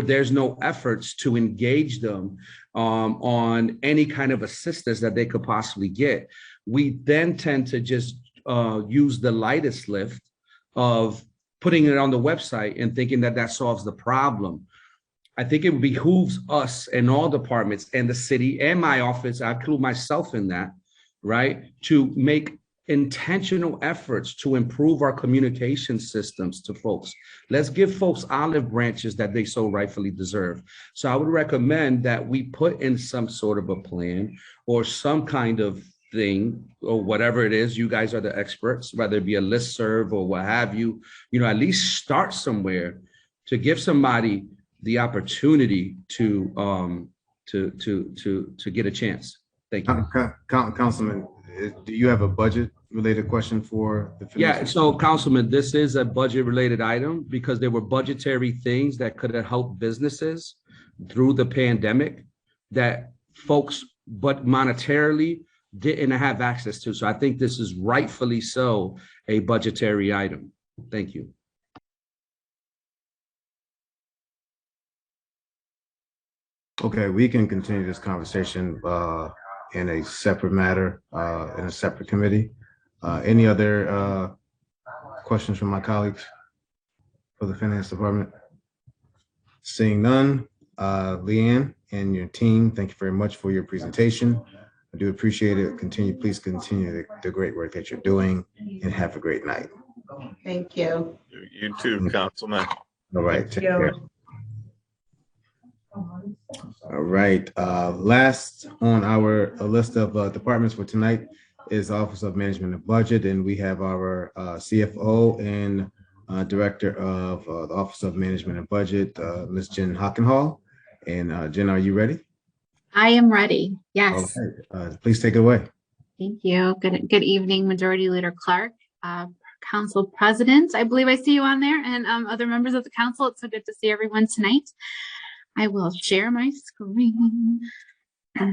there's no efforts to engage them on any kind of assistance that they could possibly get. We then tend to just use the lightest lift of putting it on the website and thinking that that solves the problem. I think it behooves us and all departments and the city and my office, I include myself in that, right, to make intentional efforts to improve our communication systems to folks. Let's give folks olive branches that they so rightfully deserve. So I would recommend that we put in some sort of a plan or some kind of thing or whatever it is. You guys are the experts, whether it be a listserv or what have you, you know, at least start somewhere to give somebody the opportunity to get a chance. Thank you. Councilman, do you have a budget related question for the Yeah, so Councilman, this is a budget related item because there were budgetary things that could have helped businesses through the pandemic that folks, but monetarily didn't have access to. So I think this is rightfully so a budgetary item. Thank you. Okay, we can continue this conversation in a separate matter, in a separate committee. Any other questions from my colleagues for the Finance Department? Seeing none, Leanne and your team, thank you very much for your presentation. I do appreciate it. Please continue the great work that you're doing, and have a great night. Thank you. You too, Councilman. All right, take care. All right, last on our list of departments for tonight is Office of Management and Budget, and we have our CFO and Director of the Office of Management and Budget, Ms. Jen Hockenhall. And Jen, are you ready? I am ready. Yes. Okay. Please take it away. Thank you. Good evening, Majority Leader Clark, Council President. I believe I see you on there, and other members of the council. It's so good to see everyone tonight. I will share my screen. All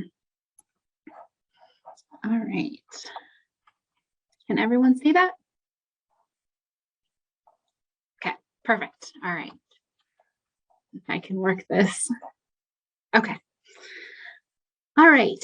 right. Can everyone see that? Okay, perfect. All right. If I can work this. Okay. All right.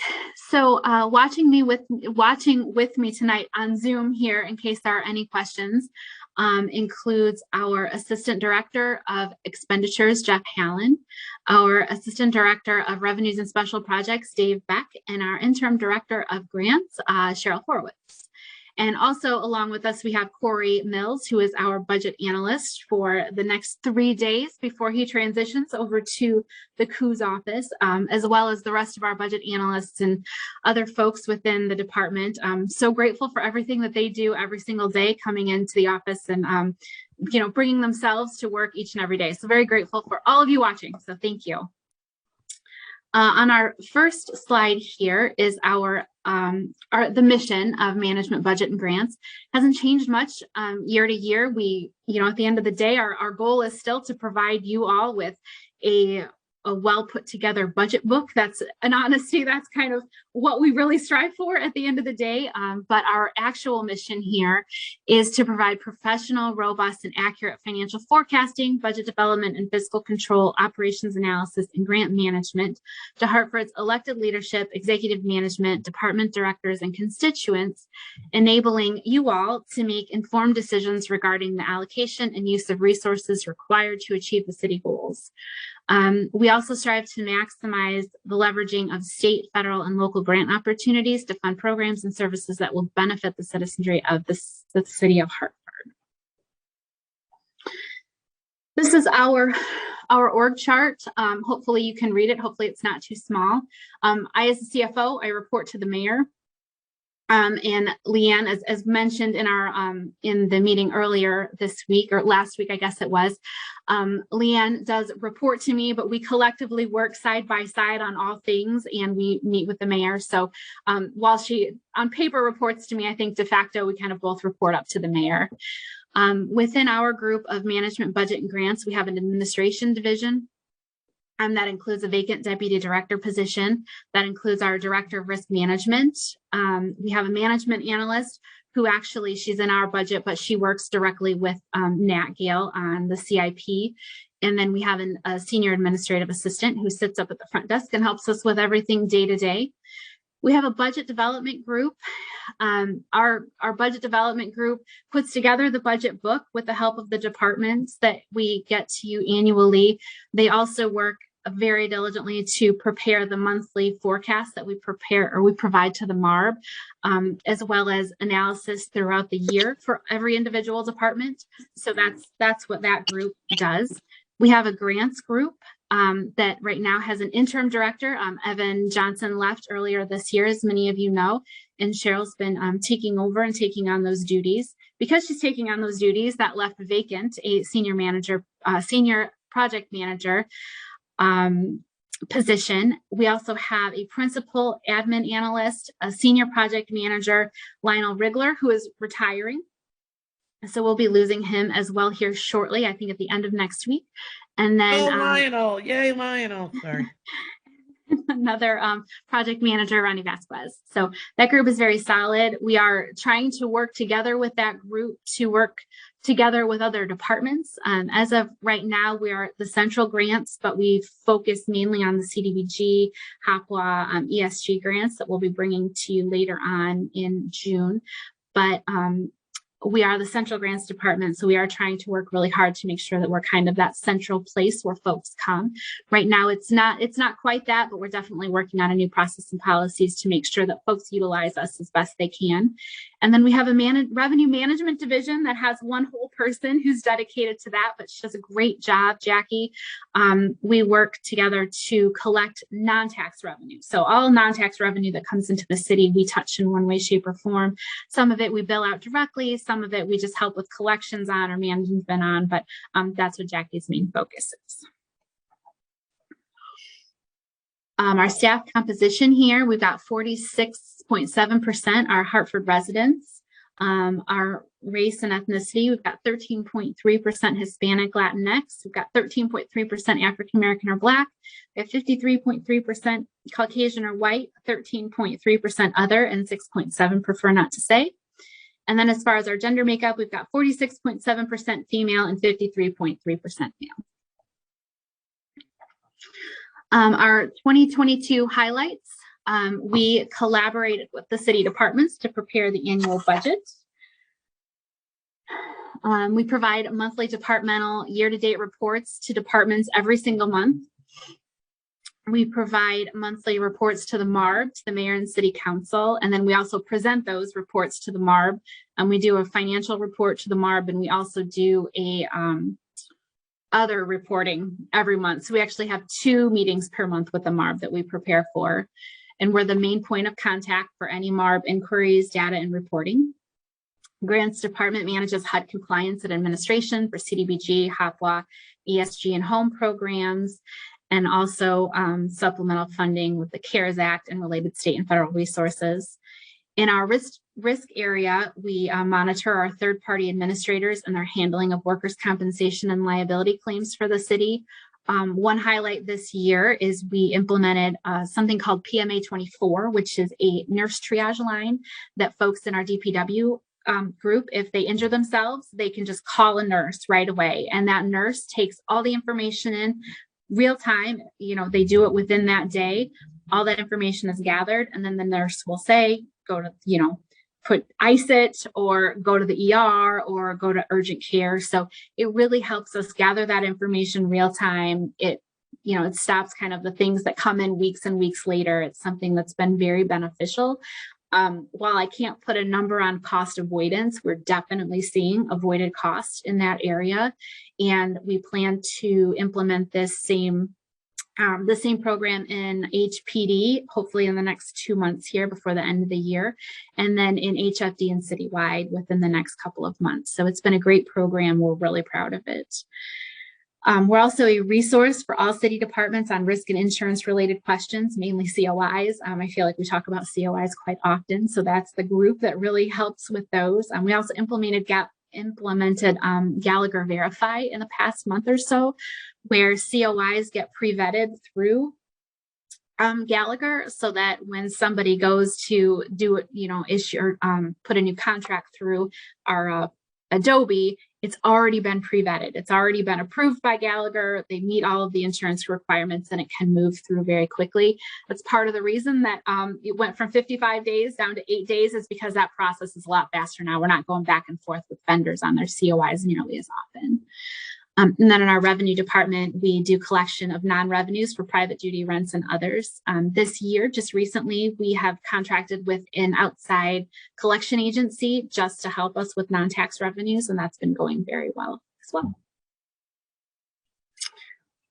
So watching with me tonight on Zoom here, in case there are any questions, includes our Assistant Director of Expenditures, Jeff Hallen, our Assistant Director of Revenues and Special Projects, Dave Beck, and our Interim Director of Grants, Cheryl Horowitz. And also along with us, we have Corey Mills, who is our budget analyst for the next 3 days before he transitions over to the COO's office, as well as the rest of our budget analysts and other folks within the department. I'm so grateful for everything that they do every single day coming into the office and, bringing themselves to work each and every day. So very grateful for all of you watching. So thank you. On our first slide here is the mission of management, budget, and grants. Hasn't changed much year to year. We, at the end of the day, our goal is still to provide you all with a well put together budget book. That's an honesty. That's kind of what we really strive for at the end of the day. But our actual mission here is to provide professional, robust, and accurate financial forecasting, budget development, and fiscal control, operations analysis, and grant management to Hartford's elected leadership, executive management, department directors, and constituents, enabling you all to make informed decisions regarding the allocation and use of resources required to achieve the city goals. We also strive to maximize the leveraging of state, federal, and local grant opportunities to fund programs and services that will benefit the citizenry of the city of Hartford. This is our org chart. Hopefully you can read it. Hopefully it's not too small. I, as the CFO, I report to the mayor. And Leanne, as mentioned in our in the meeting earlier this week, or last week, I guess it was, Leanne does report to me, but we collectively work side by side on all things, and we meet with the mayor. So while she on paper reports to me, I think de facto we kind of both report up to the mayor. Within our group of management, budget, and grants, we have an administration division. That includes a vacant deputy director position. That includes our director of risk management. We have a management analyst who actually, she's in our budget, but she works directly with Nat Gale on the CIP. And then we have a senior administrative assistant who sits up at the front desk and helps us with everything day to day. We have a budget development group. Our budget development group puts together the budget book with the help of the departments that we get to you annually. They also work very diligently to prepare the monthly forecast that we provide to the MARB, as well as analysis throughout the year for every individual department. So that's what that group does. We have a grants group that right now has an interim director. Evan Johnson left earlier this year, as many of you know, and Cheryl's been taking over and taking on those duties. Because she's taking on those duties, that left vacant a senior project manager position. We also have a principal admin analyst, a senior project manager, Lionel Rigler, who is retiring. So we'll be losing him as well here shortly, I think at the end of next week. And then Lionel, yay, Lionel. Sorry. Another project manager, Ronnie Vasquez. So that group is very solid. We are trying to work together with that group to work together with other departments. As of right now, we are the central grants, but we focus mainly on the CDBG, HPA, ESG grants that we'll be bringing to you later on in June. but we are the central grants department, so we are trying to work really hard to make sure that we're kind of that central place where folks come. Right now, it's not quite that, but we're definitely working on a new process and policies to make sure that folks utilize us as best they can. And then we have a revenue management division that has one whole person who's dedicated to that, but she does a great job, Jackie. We work together to collect non-tax revenue. So all non-tax revenue that comes into the city, we touch in one way, shape, or form. Some of it we bill out directly, some of it we just help with collections on or management on, but that's what Jackie's main focus is. Our staff composition here, we've got 46.7% are Hartford residents. Our race and ethnicity, we've got 13.3% Hispanic Latinx, we've got 13.3% African American or Black, we have 53.3% Caucasian or white, 13.3% other, and 6.7% prefer not to say. And then as far as our gender makeup, we've got 46.7% female and 53.3% male. Our 2022 highlights, we collaborated with the city departments to prepare the annual budget. We provide monthly departmental year-to-date reports to departments every single month. We provide monthly reports to the MARB, to the mayor and city council, and then we also present those reports to the MARB. And we do a financial report to the MARB, and we also do a other reporting every month. So we actually have 2 meetings per month with the MARB that we prepare for. And we're the main point of contact for any MARB inquiries, data, and reporting. Grants Department manages HUD compliance and administration for CDBG, HOPWA, ESG, and home programs, and also supplemental funding with the CARES Act and related state and federal resources. In our risk area, we monitor our third-party administrators and their handling of workers' compensation and liability claims for the city. One highlight this year is we implemented something called PMA-24, which is a nurse triage line that folks in our DPW group, if they injure themselves, they can just call a nurse right away. And that nurse takes all the information in real time. You know, they do it within that day. All that information is gathered, and then the nurse will say, go to, ice it, or go to the ER, or go to urgent care. So it really helps us gather that information real time. It stops kind of the things that come in weeks and weeks later. It's something that's been very beneficial. While I can't put a number on cost avoidance, we're definitely seeing avoided costs in that area. And we plan to implement the same program in HPD, hopefully in the next 2 months here before the end of the year, and then in HFD and citywide within the next couple of months. So it's been a great program. We're really proud of it. We're also a resource for all city departments on risk and insurance related questions, mainly COIs. I feel like we talk about COIs quite often. So that's the group that really helps with those. We also implemented Gallagher Verify in the past month or so, where COIs get pre-vetted through Gallagher, so that when somebody goes to do it, issue or put a new contract through our Adobe, it's already been pre-vetted. It's already been approved by Gallagher. They meet all of the insurance requirements, and it can move through very quickly. That's part of the reason that it went from 55 days down to 8 days, is because that process is a lot faster now. We're not going back and forth with vendors on their COIs nearly as often. And then in our revenue department, we do collection of non-revenues for private duty rents and others. This year, just recently, we have contracted with an outside collection agency just to help us with non-tax revenues, and that's been going very well as well.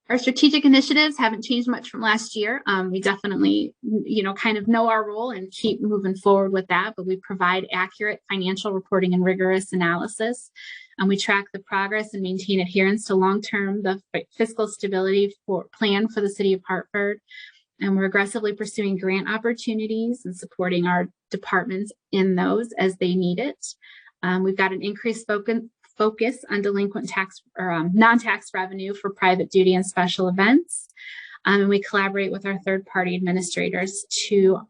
Our strategic initiatives haven't changed much from last year. We definitely, kind of know our role and keep moving forward with that, but we provide accurate financial reporting and rigorous analysis. And we track the progress and maintain adherence to long-term fiscal stability plan for the city of Hartford. And we're aggressively pursuing grant opportunities and supporting our departments in those as they need it. We've got an increased focus on delinquent tax or non-tax revenue for private duty and special events. And we collaborate with our third-party administrators to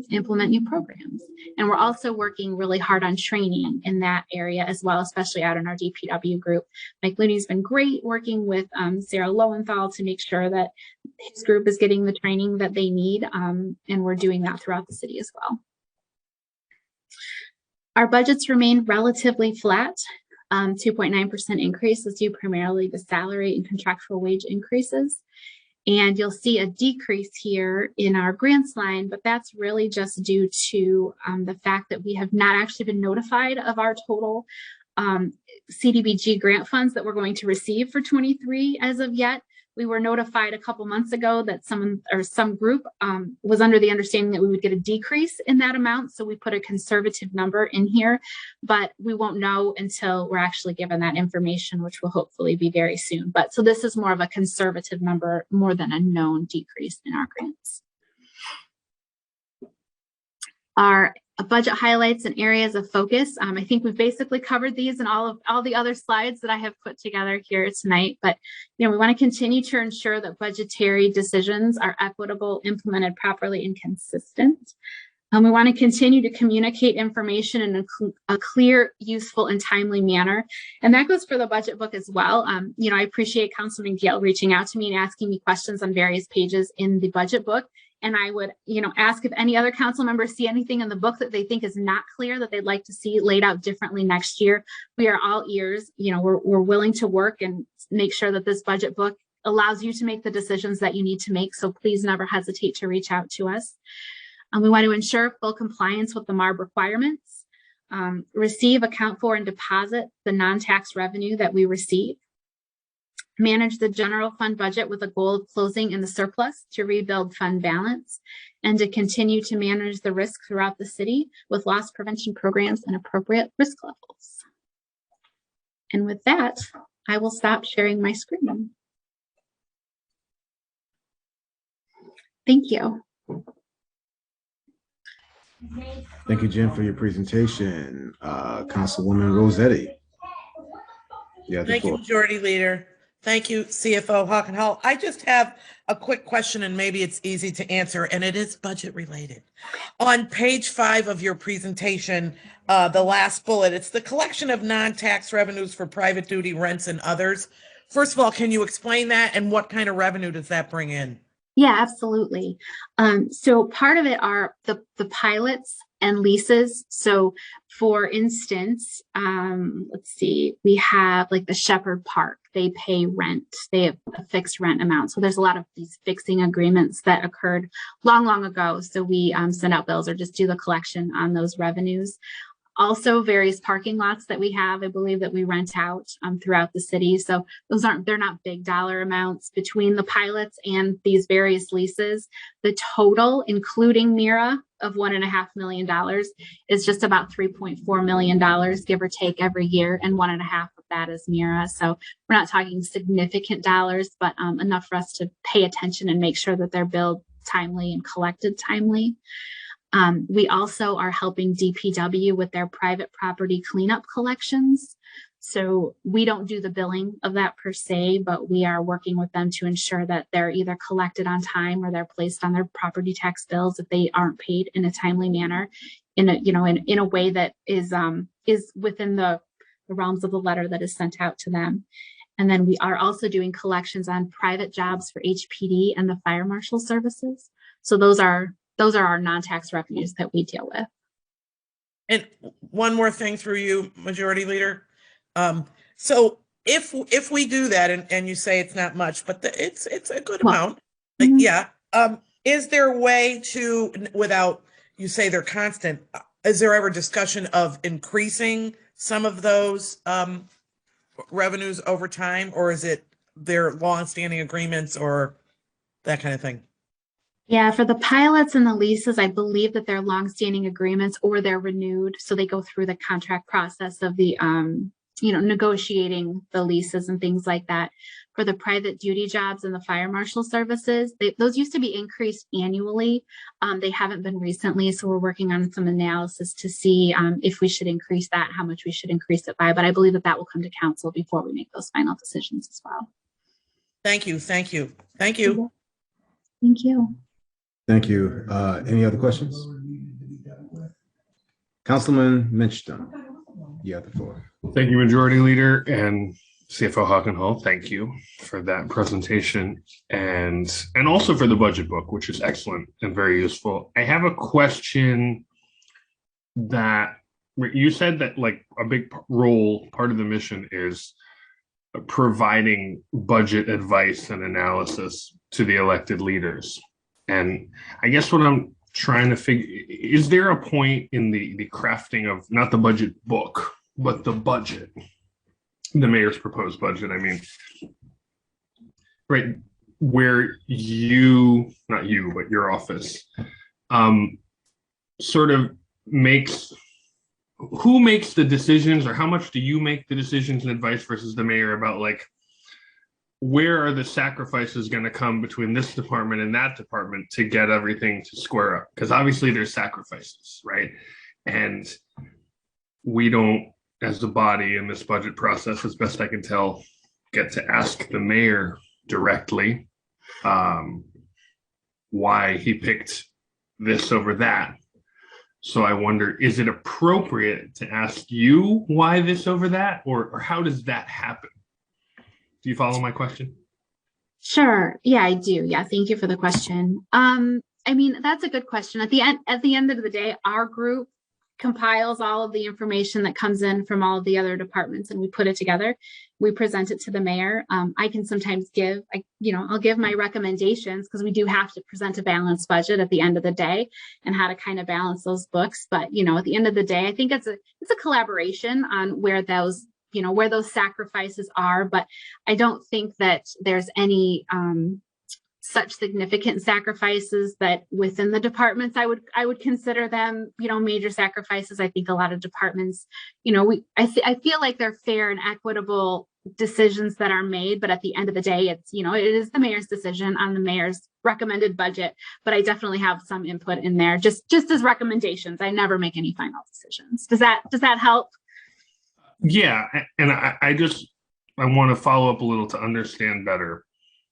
implement new programs. And we're also working really hard on training in that area as well, especially out in our DPW group. Mike Looney's been great working with Sarah Lowenthal to make sure that his group is getting the training that they need. And we're doing that throughout the city as well. Our budgets remain relatively flat. 2.9% increase is due primarily to salary and contractual wage increases. And you'll see a decrease here in our grants line, but that's really just due to the fact that we have not actually been notified of our total CDBG grant funds that we're going to receive for 23 as of yet. We were notified a couple months ago that some group was under the understanding that we would get a decrease in that amount. So we put a conservative number in here, but we won't know until we're actually given that information, which will hopefully be very soon. But so this is more of a conservative number more than a known decrease in our grants. Our budget highlights and areas of focus. I think we've basically covered these in all the other slides that I have put together here tonight, but we want to continue to ensure that budgetary decisions are equitable, implemented properly, and consistent. We want to continue to communicate information in a clear, useful, and timely manner. And that goes for the budget book as well. I appreciate Councilman Gale reaching out to me and asking me questions on various pages in the budget book. And I would, ask if any other council members see anything in the book that they think is not clear that they'd like to see laid out differently next year. We are all ears. We're willing to work and make sure that this budget book allows you to make the decisions that you need to make. So please never hesitate to reach out to us. We want to ensure full compliance with the MARB requirements, receive, account for, and deposit the non-tax revenue that we receive. Manage the general fund budget with a goal of closing in the surplus to rebuild fund balance, and to continue to manage the risk throughout the city with loss prevention programs and appropriate risk levels. And with that, I will stop sharing my screen. Thank you. Thank you, Jen, for your presentation. Councilwoman Rossetti. Thank you, Majority Leader. Thank you, CFO Hawken Hall. I just have a quick question, and maybe it's easy to answer, and it is budget related. On page 5 of your presentation, the last bullet, it's the collection of non-tax revenues for private duty rents and others. First of all, can you explain that, and what kind of revenue does that bring in? Yeah, absolutely. So part of it are the pilots and leases. So for instance, let's see, we have like the Shepherd Park, they pay rent, they have a fixed rent amount. So there's a lot of these fixing agreements that occurred long ago. So we send out bills or just do the collection on those revenues. Also various parking lots that we have, I believe that we rent out throughout the city. So they're not big dollar amounts between the pilots and these various leases. The total, including MIRA, of $1.5 million is just about $3.4 million, give or take, every year. And 1.5 of that is MIRA. So we're not talking significant dollars, but enough for us to pay attention and make sure that they're billed timely and collected timely. We also are helping DPW with their private property cleanup collections. So we don't do the billing of that per se, but we are working with them to ensure that they're either collected on time or they're placed on their property tax bills if they aren't paid in a timely manner, in a way that is within the realms of the letter that is sent out to them. And then we are also doing collections on private jobs for HPD and the fire marshal services. So those are our non-tax revenues that we deal with. And one more thing through you, Majority Leader. So if we do that, and you say it's not much, but it's a good amount. Mm-hmm. Yeah. Is there a way to, without, you say they're constant, is there ever discussion of increasing some of those revenues over time, or is it their long-standing agreements or that kind of thing? Yeah, for the pilots and the leases, I believe that they're longstanding agreements or they're renewed. So they go through the contract process of the, negotiating the leases and things like that. For the private duty jobs and the fire marshal services, those used to be increased annually. They haven't been recently. So we're working on some analysis to see if we should increase that, how much we should increase it by. But I believe that will come to council before we make those final decisions as well. Thank you. Thank you. Thank you. Thank you. Thank you. Any other questions? Councilman Minchton, you have the floor. Thank you, Majority Leader and CFO Hawken Hall. Thank you for that presentation and also for the budget book, which is excellent and very useful. I have a question that you said that like a big role, part of the mission is providing budget advice and analysis to the elected leaders. And I guess what I'm trying to figure, is there a point in the crafting of not the budget book, but the budget, the mayor's proposed budget, I mean, right, where you, not you, but your office, sort of makes, who makes the decisions, or how much do you make the decisions and advice versus the mayor about like, where are the sacrifices going to come between this department and that department to get everything to square up? Because obviously there's sacrifices, right? And we don't, as the body in this budget process, as best I can tell, get to ask the mayor directly why he picked this over that. So I wonder, is it appropriate to ask you why this over that, or how does that happen? Do you follow my question? Sure. Yeah, I do. Yeah, thank you for the question. I mean, that's a good question. At the end of the day, our group compiles all of the information that comes in from all of the other departments, and we put it together. We present it to the mayor. I can sometimes give, I'll give my recommendations, because we do have to present a balanced budget at the end of the day and how to kind of balance those books. But, at the end of the day, I think it's a collaboration on where those sacrifices are. But I don't think that there's any such significant sacrifices that within the departments I would consider them, major sacrifices. I think a lot of departments, I feel like they're fair and equitable decisions that are made, but at the end of the day, it's, it is the mayor's decision on the mayor's recommended budget. But I definitely have some input in there, just as recommendations. I never make any final decisions. Does that help? Yeah, and I want to follow up a little to understand better,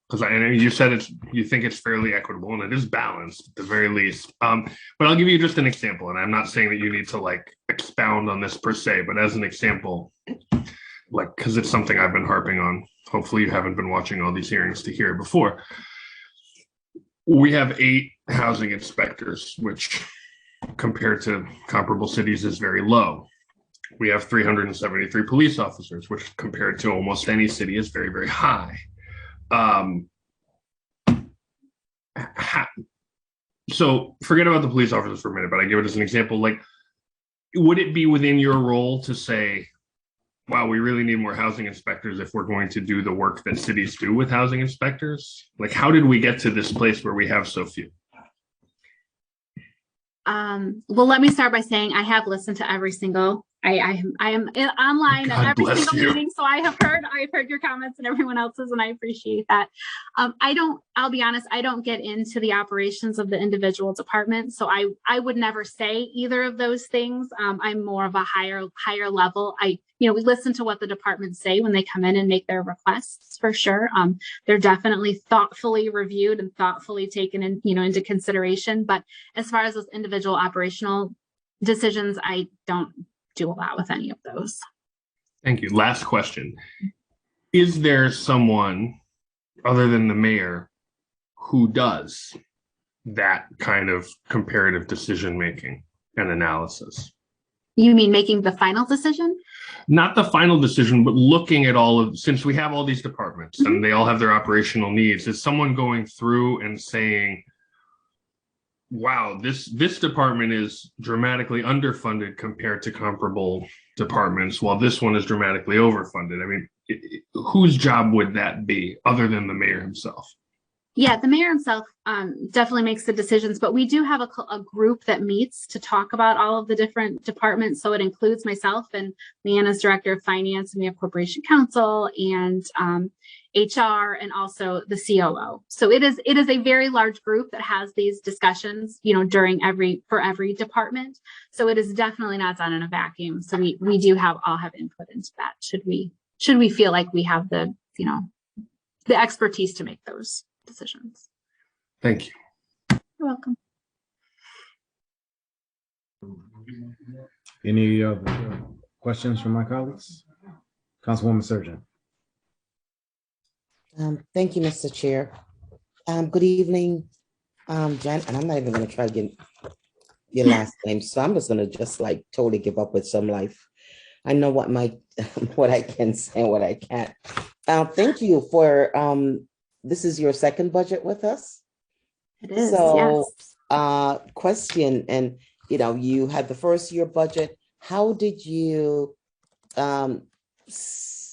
because I know you said you think it's fairly equitable, and it is balanced at the very least. But I'll give you just an example, and I'm not saying that you need to like expound on this per se, but as an example, like, because it's something I've been harping on. Hopefully you haven't been watching all these hearings to hear it before. We have 8 housing inspectors, which compared to comparable cities is very low. We have 373 police officers, which compared to almost any city is very, very high. So forget about the police officers for a minute, but I give it as an example. Like, would it be within your role to say, wow, we really need more housing inspectors if we're going to do the work that cities do with housing inspectors? Like, how did we get to this place where we have so few? Well, let me start by saying I have listened to every single, I am online at every single meeting. So I've heard your comments and everyone else's, and I appreciate that. I'll be honest, I don't get into the operations of the individual department. So I would never say either of those things. I'm more of a higher level. We listen to what the departments say when they come in and make their requests, for sure. They're definitely thoughtfully reviewed and thoughtfully taken in, into consideration. But as far as those individual operational decisions, I don't do a lot with any of those. Thank you. Last question. Is there someone other than the mayor who does that kind of comparative decision making and analysis? You mean making the final decision? Not the final decision, but looking at all of, since we have all these departments and they all have their operational needs, is someone going through and saying, wow, this department is dramatically underfunded compared to comparable departments, while this one is dramatically overfunded? I mean, whose job would that be other than the mayor himself? Yeah, the mayor himself definitely makes the decisions, but we do have a group that meets to talk about all of the different departments. So it includes myself and Leanna's director of finance, and we have corporation counsel and HR, and also the COO. So it is a very large group that has these discussions, for every department. So it is definitely not done in a vacuum. So we do all have input into that. Should we feel like we have the expertise to make those decisions. Thank you. You're welcome. Any other questions from my colleagues? Councilwoman Surgeon. Thank you, Mr. Chair. Good evening, Jen, and I'm not even going to try again. your last name. So I'm just gonna just like totally give up with some life. I know what my what I can say and what I can't. Thank you for this is your second budget with us. It is, So yes. question, and you had the first year budget. How did you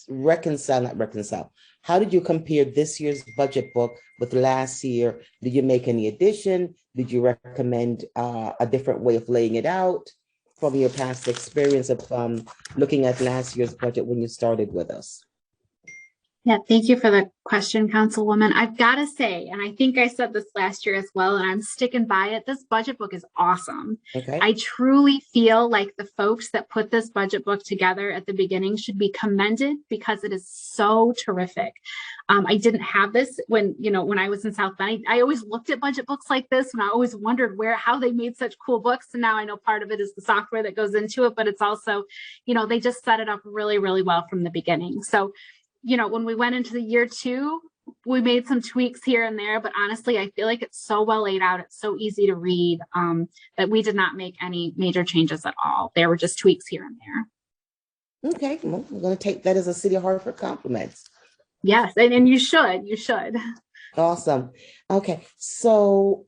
reconcile? How did you compare this year's budget book with last year? Did you make any addition? Did you recommend a different way of laying it out from your past experience of looking at last year's budget when you started with us? Yeah, thank you for the question, Councilwoman. I've got to say, and I think I said this last year as well, and I'm sticking by it, this budget book is awesome. Okay. I truly feel like the folks that put this budget book together at the beginning should be commended because it is so terrific. I didn't have this when I was in South Bend. I always looked at budget books like this and I always wondered how they made such cool books. And now I know part of it is the software that goes into it, but it's also, they just set it up really, really well from the beginning. So when we went into the year 2, we made some tweaks here and there, but honestly, I feel like it's so well laid out. It's so easy to read that we did not make any major changes at all. There were just tweaks here and there. Okay, well, I'm going to take that as a City of Hartford compliment. Yes, and you should. Awesome. Okay, so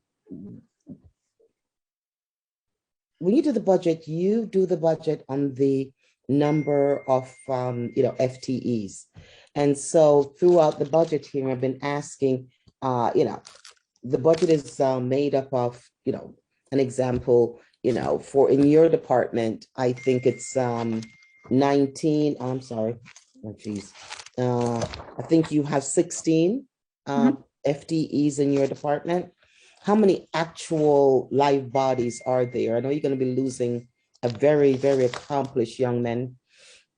when you do the budget, you do the budget on the number of FTEs. And so throughout the budget here, I've been asking, the budget is made up of, an example, for in your department, I think it's 19, I'm sorry, oh geez. I think you have 16 FTEs in your department. How many actual live bodies are there? I know you're going to be losing a very, very accomplished young man,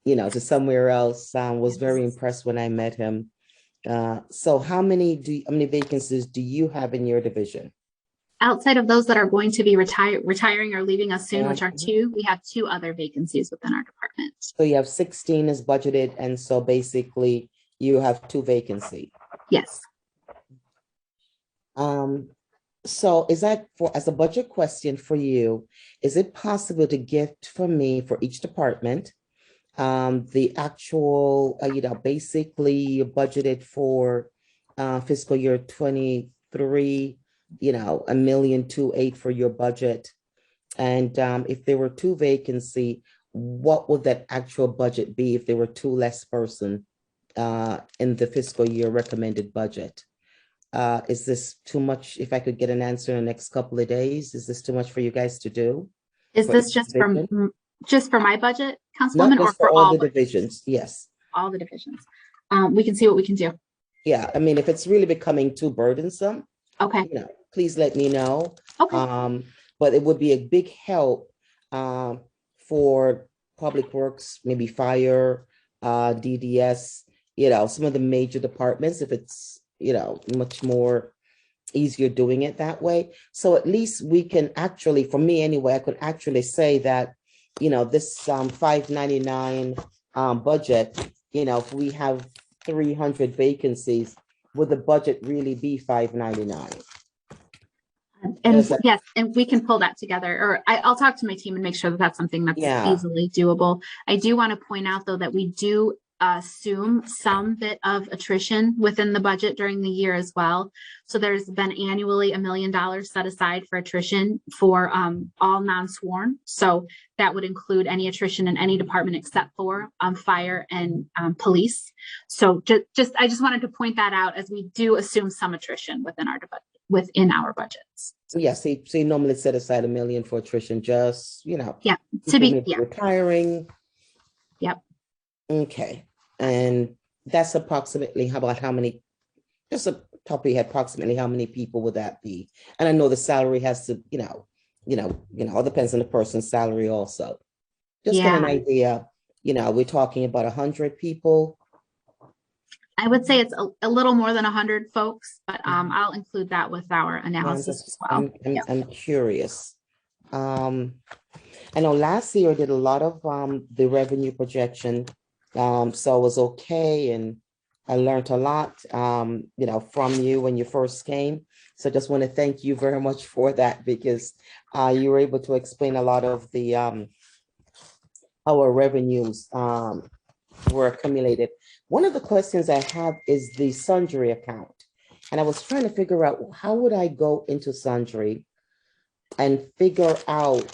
to somewhere else. Was very impressed when I met him. So how many vacancies do you have in your division? Outside of those that are going to be retiring or leaving us soon, which are 2, we have 2 other vacancies within our department. So you have 16 is budgeted, and so basically you have 2 vacancies. Yes. So is that as a budget question for you, is it possible to get for me for each department the actual, basically budgeted for fiscal year 23, $1,208,000 for your budget. And if there were 2 vacancy, what would that actual budget be if there were 2 less person in the fiscal year recommended budget? Is this too much? If I could get an answer in the next couple of days, is this too much for you guys to do? Is this just for my budget, Councilwoman, or for all the divisions? Yes. All the divisions. We can see what we can do. Yeah, I mean, if it's really becoming too burdensome, okay, please let me know. Okay. But it would be a big help for Public Works, maybe fire, DDS, some of the major departments, if it's, much more easier doing it that way. So at least we can actually, for me anyway, I could actually say that, this $599 budget, if we have 300 vacancies, would the budget really be $599? And yes, and we can pull that together, or I'll talk to my team and make sure that that's something that's easily doable. I do want to point out though that we do assume some bit of attrition within the budget during the year as well. So there's been annually $1 million set aside for attrition for all non-sworn. So that would include any attrition in any department except for fire and police. So I just wanted to point that out, as we do assume some attrition within our budgets. Yes, so you normally set aside $1 million for attrition, just to be retiring. Yep. Okay. And that's approximately how many, just a top of your head, approximately how many people would that be? And I know the salary has to, all depends on the person's salary also. Just get an idea, we're talking about 100 people. I would say it's a little more than 100 folks, but I'll include that with our analysis as well. I'm curious. I know last year I did a lot of the revenue projection. So it was okay, and I learned a lot, from you when you first came. So I just want to thank you very much for that, because you were able to explain a lot of the our revenues were accumulated. One of the questions I have is the sundry account. And I was trying to figure out, how would I go into sundry and figure out,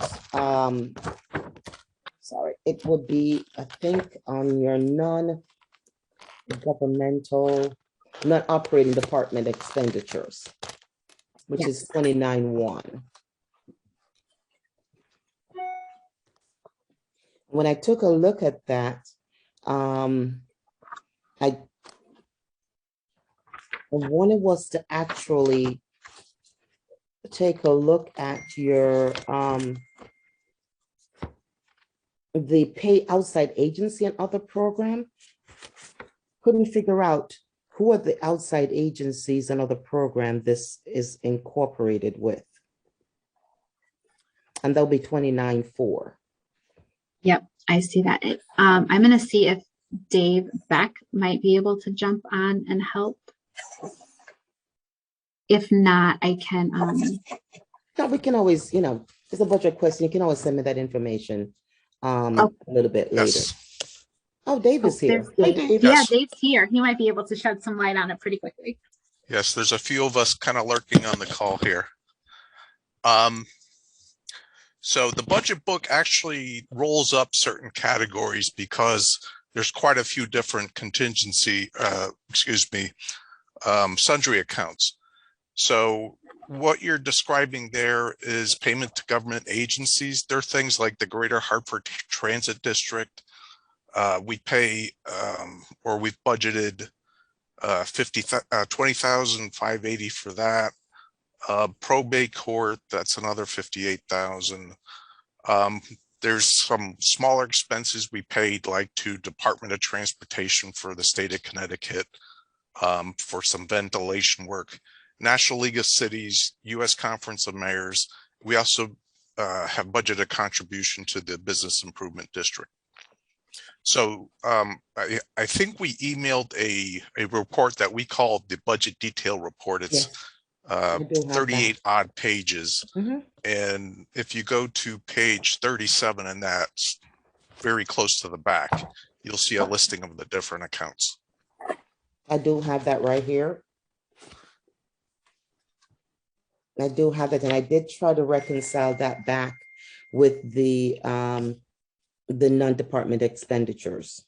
sorry, it would be, I think, on your non-governmental, non-operating department expenditures, which is 29.1. When I took a look at that, I wanted was to actually take a look at your the pay outside agency and other program. Couldn't figure out who are the outside agencies and other program this is incorporated with. And that'll be 29.4. Yep, I see that. I'm going to see if Dave Beck might be able to jump on and help. If not, I can. No, we can always, you know, it's a budget question. You can always send me that information a little bit later. Oh, Dave is here. Hi, Dave. Yeah, Dave's here. He might be able to shed some light on it pretty quickly. Yes, there's a few of us kind of lurking on the call here. So the budget book actually rolls up certain categories because there's quite a few different contingency, sundry accounts. So what you're describing there is payment to government agencies. There are things like the Greater Hartford Transit District. We pay, or we've budgeted $20,580 for that. Probate court, that's another $58,000. There's some smaller expenses we paid, like to Department of Transportation for the state of Connecticut, for some ventilation work. National League of Cities, U.S. Conference of Mayors. We also have budgeted contribution to the Business Improvement District. So I think we emailed a report that we called the Budget Detail Report. It's 38 odd pages. And if you go to page 37, and that's very close to the back, you'll see a listing of the different accounts. I do have that right here. I do have it, and I did try to reconcile that back with the non-department expenditures.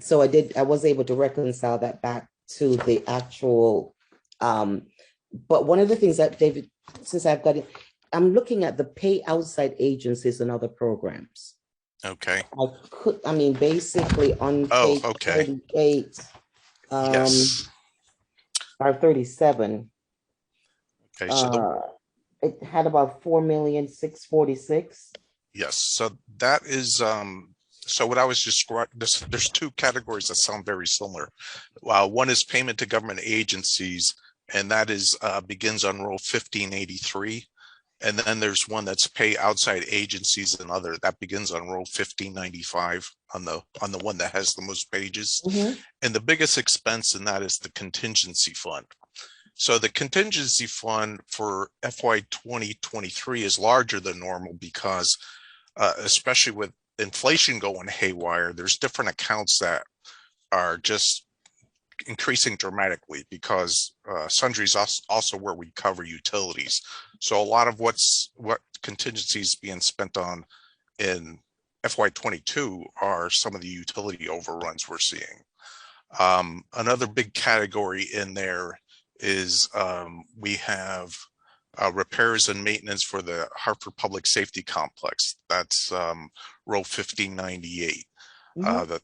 So I was able to reconcile that back to the actual, but one of the things that David, since I've got it, I'm looking at the pay outside agencies and other programs. Okay. I mean, basically on page 38, yes. or 37. Okay, so it had about 4,646,000. Yes, so that is so what I was describing. There's two categories that sound very similar. One is payment to government agencies, and that is begins on roll 1583, and then there's one that's pay outside agencies and other that begins on roll 1595 on the one that has the most pages. And the biggest expense in that is the contingency fund. So the contingency fund for FY 2023 is larger than normal because especially with inflation going haywire, there's different accounts that are just increasing dramatically because sundry is also where we cover utilities. So a lot of what contingency is being spent on in FY22 are some of the utility overruns we're seeing. Another big category in there is we have repairs and maintenance for the Hartford Public Safety Complex. That's row 1598.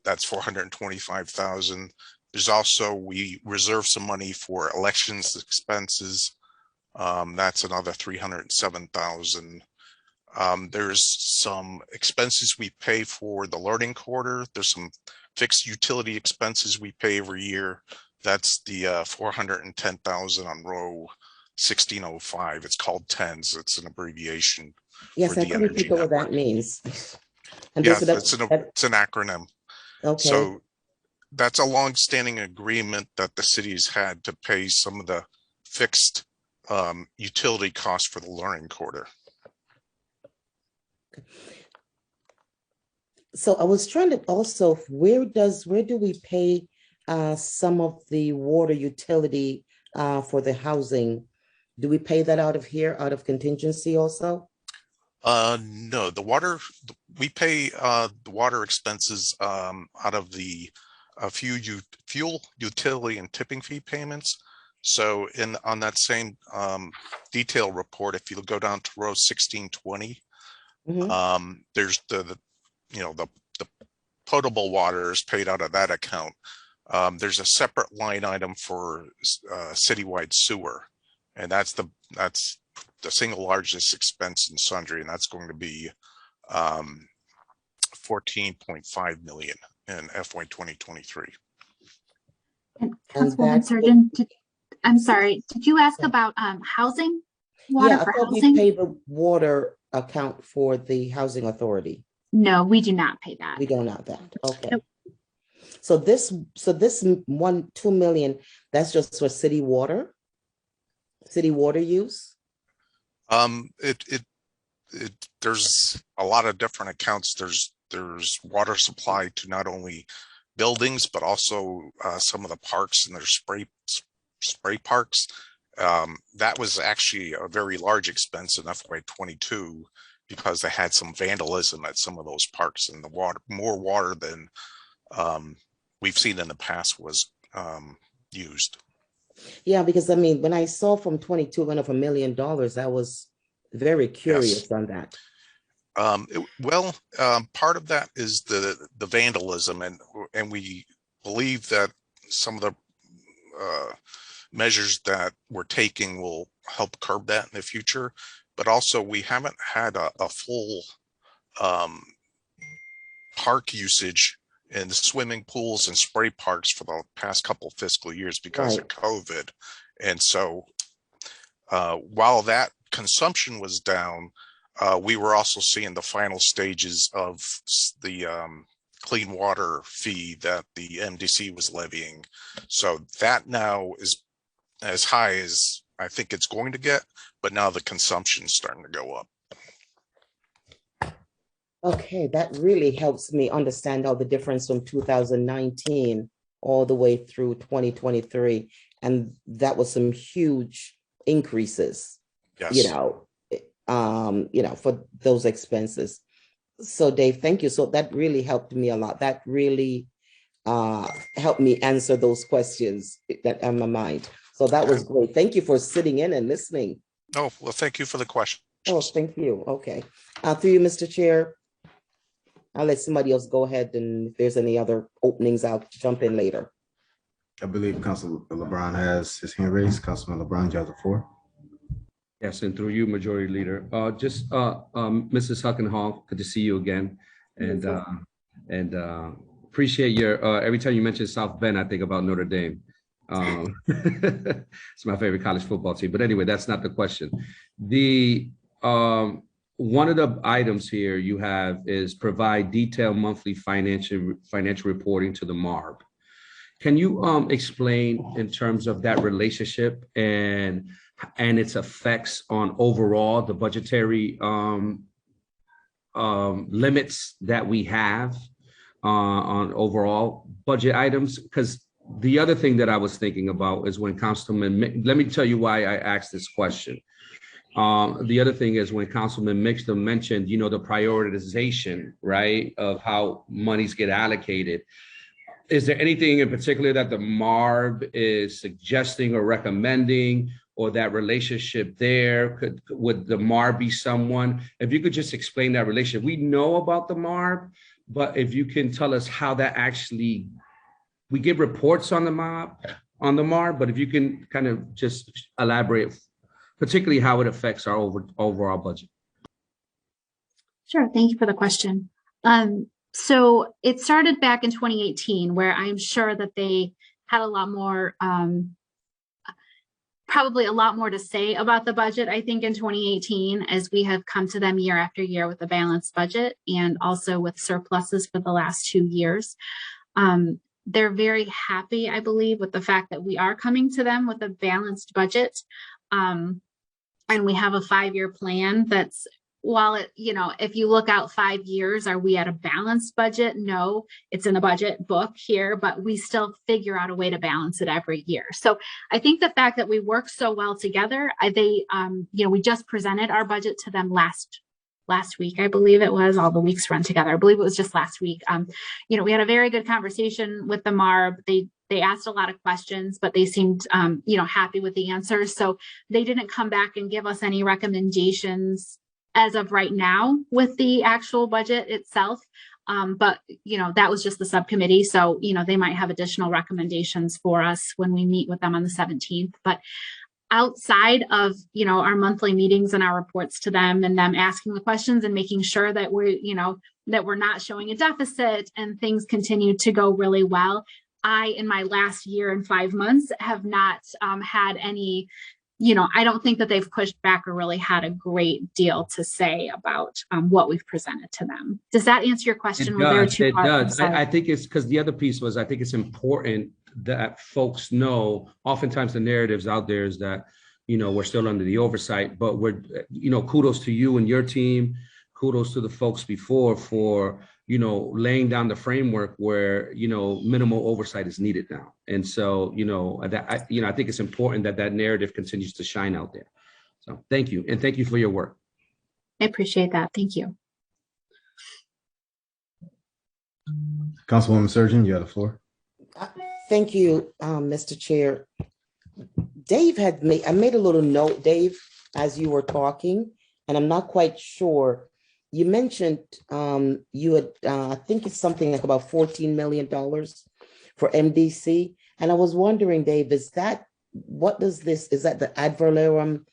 That's $425,000. There's also, we reserve some money for elections expenses. That's another $307,000. There's some expenses we pay for the learning quarter. There's some fixed utility expenses we pay every year. That's the $410,000 on row 1605. It's called TENS. It's an abbreviation. Yes, I couldn't figure what that means. And yeah, it's an acronym. Okay. So that's a long-standing agreement that the city's had to pay some of the fixed utility cost for the learning quarter. So I was trying to also, where do we pay some of the water utility for the housing? Do we pay that out of here, out of contingency also? No, we pay the water expenses out of the fuel, utility, and tipping fee payments. So on that same detail report, if you go down to row 1620, there's the potable water is paid out of that account. There's a separate line item for citywide sewer, and that's the single largest expense in sundry, and that's going to be 14.5 million in FY 2023. Councilwoman Surgeon, I'm sorry, did you ask about housing? Water yeah, for I thought housing? we pay the water account for the housing authority. No, we do not pay that. We don't have that. Okay. Nope. So this 2 million, that's just for city water use? There's a lot of different accounts. There's water supply to not only buildings, but also some of the parks, and there's spray parks. That was actually a very large expense in FY22 because they had some vandalism at some of those parks, and more water than we've seen in the past was used. Yeah, because I mean, when I saw from 22 went up $1 million, I was very curious on that. Part of that is the vandalism, and we believe that some of the measures that we're taking will help curb that in the future. But also, we haven't had a full park usage in the swimming pools and spray parks for the past couple fiscal years because of COVID. And so while that consumption was down, we were also seeing the final stages of the clean water fee that the MDC was levying. So that now is as high as I think it's going to get, but now the consumption is starting to go up. Okay, that really helps me understand all the difference from 2019 all the way through 2023. And that was some huge increases, yes. For those expenses. So Dave, thank you. So that really helped me a lot. That really helped me answer those questions that are in my mind. So that was great. Thank you for sitting in and listening. Oh, well, thank you for the question. Oh, thank you. Okay. Through you, Mr. Chair, I'll let somebody else go ahead, and if there's any other openings, I'll jump in later. I believe Councilman LeBron has his hand raised. Councilman LeBron, you have the floor. Yes, and through you, Majority Leader. Mrs. Huckenhoff, good to see you again, and appreciate your. Every time you mention South Bend, I think about Notre Dame. It's my favorite college football team. But anyway, that's not the question. One of the items here you have is provide detailed monthly financial reporting to the MARB. Can you explain in terms of that relationship and its effects on overall the budgetary limits that we have on overall budget items? Because the other thing that I was thinking about is when Councilman, let me tell you why I asked this question. The other thing is when Councilman Mixter mentioned, the prioritization, right, of how monies get allocated. Is there anything in particular that the MARB is suggesting or recommending, or that relationship there? Would the MARB be someone? If you could just explain that relationship. We know about the MARB, but if you can tell us how that actually, we give reports on the MARB, but if you can kind of just elaborate, particularly how it affects our overall budget. Sure, thank you for the question. So it started back in 2018, where I'm sure that they had a lot more, probably a lot more to say about the budget, I think, in 2018, as we have come to them year after year with a balanced budget and also with surpluses for the last 2 years. they're very happy, I believe, with the fact that we are coming to them with a balanced budget. And we have a 5-year plan that's, while it, if you look out 5 years, are we at a balanced budget? No, it's in the budget book here, but we still figure out a way to balance it every year. So I think the fact that we work so well together, we just presented our budget to them last week, I believe it was. All the weeks run together. I believe it was just last week. We had a very good conversation with the MARB. They asked a lot of questions, but they seemed, happy with the answers. So they didn't come back and give us any recommendations as of right now with the actual budget itself. But that was just the subcommittee. So, they might have additional recommendations for us when we meet with them on the 17th. But outside of, our monthly meetings and our reports to them and them asking the questions and making sure that we're not showing a deficit and things continue to go really well. In my last year and 5 months, have not had any, I don't think that they've pushed back or really had a great deal to say about what we've presented to them. Does that answer your question? It does. I think it's because the other piece was, I think it's important that folks know, oftentimes the narratives out there is that, we're still under the oversight, but we're, kudos to you and your team, kudos to the folks before for, laying down the framework where, minimal oversight is needed now. And so, I think it's important that narrative continues to shine out there. So thank you. And thank you for your work. I appreciate that. Thank you. Councilwoman Surgeon, you have the floor. Thank you, Mr. Chair. Dave I made a little note, Dave, as you were talking, and I'm not quite sure. You mentioned you had, I think it's something like about $14 million for MDC. And I was wondering, Dave, is that the ad valorem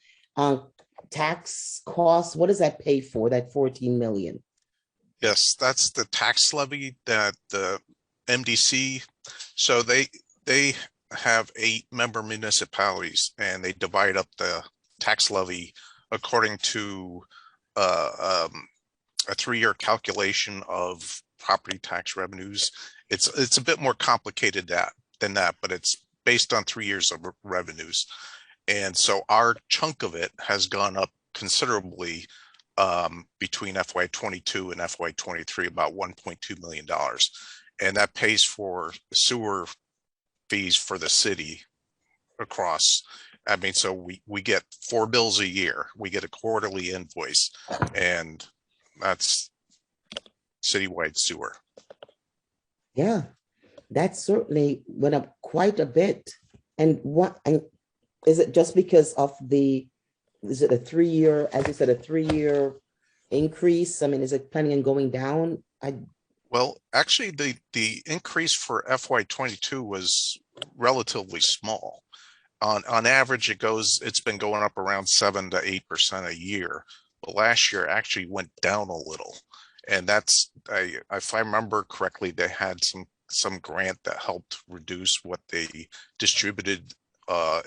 tax cost? What does that pay for, that 14 million? Yes, that's the tax levy that the MDC, so they have 8 member municipalities and they divide up the tax levy according to a 3-year calculation of property tax revenues. It's a bit more complicated than that, but it's based on 3 years of revenues. And so our chunk of it has gone up considerably between FY22 and FY23, about $1.2 million. And that pays for sewer fees for the city across. I mean, so we get 4 bills a year. We get a quarterly invoice, and that's citywide sewer. Yeah, that certainly went up quite a bit. And is it just because of is it a 3-year, as you said, a 3-year increase? I mean, is it planning on going down? Well, actually, the increase for FY22 was relatively small. On average, it's been going up around 7 to 8% a year. But last year actually went down a little, and that's if I remember correctly, they had some grant that helped reduce what they distributed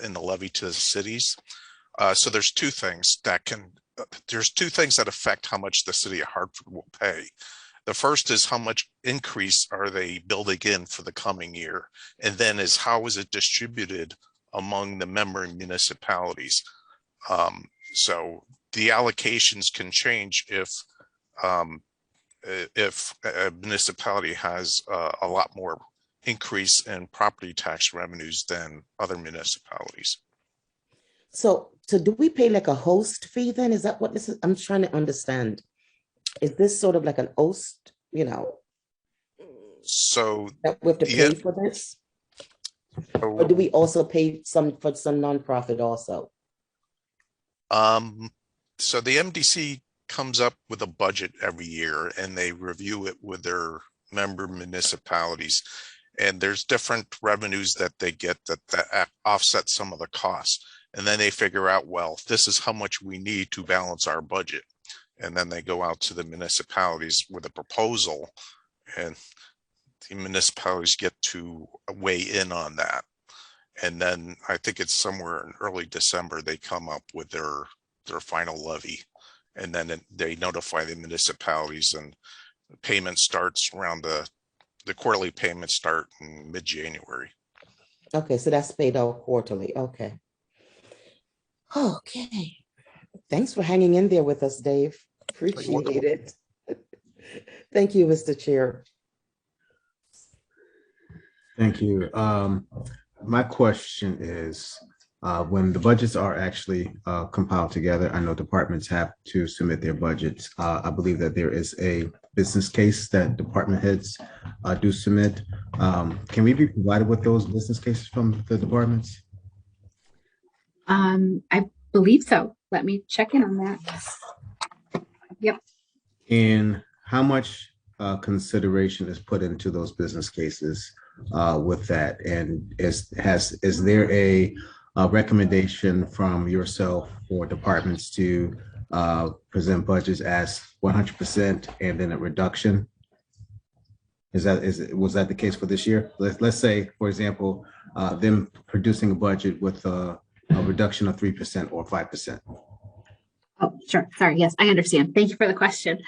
in the levy to the cities. So there's two things that affect how much the city of Hartford will pay. The first is how much increase are they building in for the coming year, and then is how is it distributed among the member municipalities. So the allocations can change if a municipality has a lot more increase in property tax revenues than other municipalities. So do we pay like a host fee then? Is that what this is? I'm trying to understand. Is this sort of like an host, so that we have to pay for this? Or do we also pay for some nonprofit also? So the MDC comes up with a budget every year and they review it with their member municipalities. And there's different revenues that they get that offset some of the costs. And then they figure out, well, this is how much we need to balance our budget. And then they go out to the municipalities with a proposal, and the municipalities get to weigh in on that. And then I think it's somewhere in early December, they come up with their final levy. And then they notify the municipalities, and the payment starts around the the quarterly payments start in mid-January. Okay, so that's paid out quarterly. Okay. Okay. Thanks for hanging in there with us, Dave. Appreciate it. Thank you, Mr. Chair. Thank you. My question is, when the budgets are actually compiled together, I know departments have to submit their budgets. I believe that there is a business case that department heads do submit. Can we be provided with those business cases from the departments? I believe so. Let me check in on that. Yep. And how much consideration is put into those business cases with that? And is there a recommendation from yourself for departments to present budgets as 100% and then a reduction? Was that the case for this year? Let's say, for example, them producing a budget with a reduction of 3% or 5%. Oh, sure. Sorry. Yes, I understand. Thank you for the question.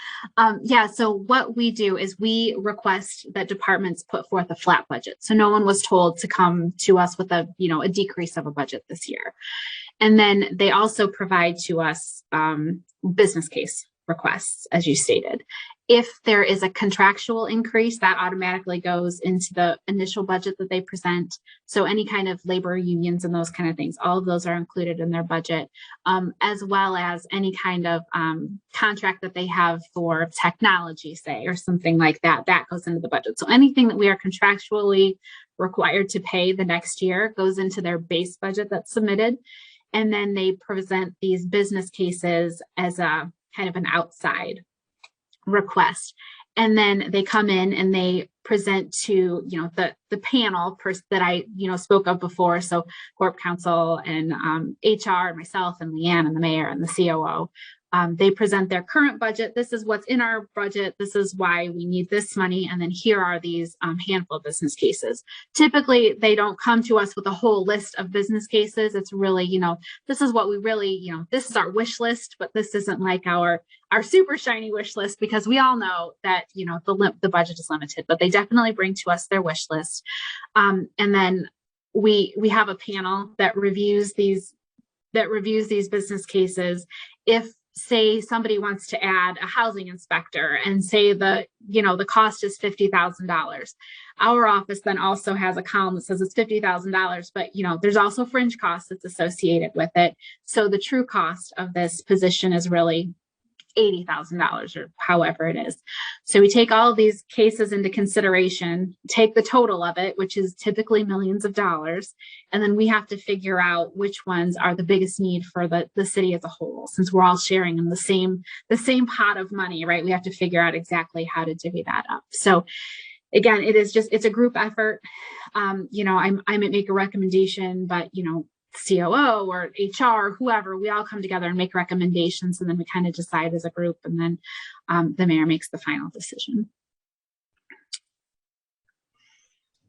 Yeah, so what we do is we request that departments put forth a flat budget. So no one was told to come to us with a decrease of a budget this year. And then they also provide to us business case requests, as you stated. If there is a contractual increase, that automatically goes into the initial budget that they present. So any kind of labor unions and those kind of things, all of those are included in their budget, as well as any kind of contract that they have for technology, say, or something like that, that goes into the budget. So anything that we are contractually required to pay the next year goes into their base budget that's submitted. And then they present these business cases as a kind of an outside request, and then they come in and they present to the panel that I spoke of before, so Corp Counsel and HR and myself and Leanne and the mayor and the COO. They present their current budget. This is what's in our budget. This is why we need this money. And then here are these handful of business cases. Typically, they don't come to us with a whole list of business cases. It's really, this is what we really, this is our wish list, but this isn't like our super shiny wish list, because we all know that, the budget is limited, but they definitely bring to us their wish list. And then we have a panel that reviews these business cases. If, say, somebody wants to add a housing inspector and say the cost is $50,000. Our office then also has a column that says it's $50,000, but there's also fringe costs that's associated with it. So the true cost of this position is really $80,000 or however it is. So we take all of these cases into consideration, take the total of it, which is typically millions of dollars, and then we have to figure out which ones are the biggest need for the city as a whole. Since we're all sharing in the same pot of money, right? We have to figure out exactly how to divvy that up. So again, it's a group effort. I might make a recommendation, but COO or HR, whoever, we all come together and make recommendations, and then we kind of decide as a group, and then the mayor makes the final decision.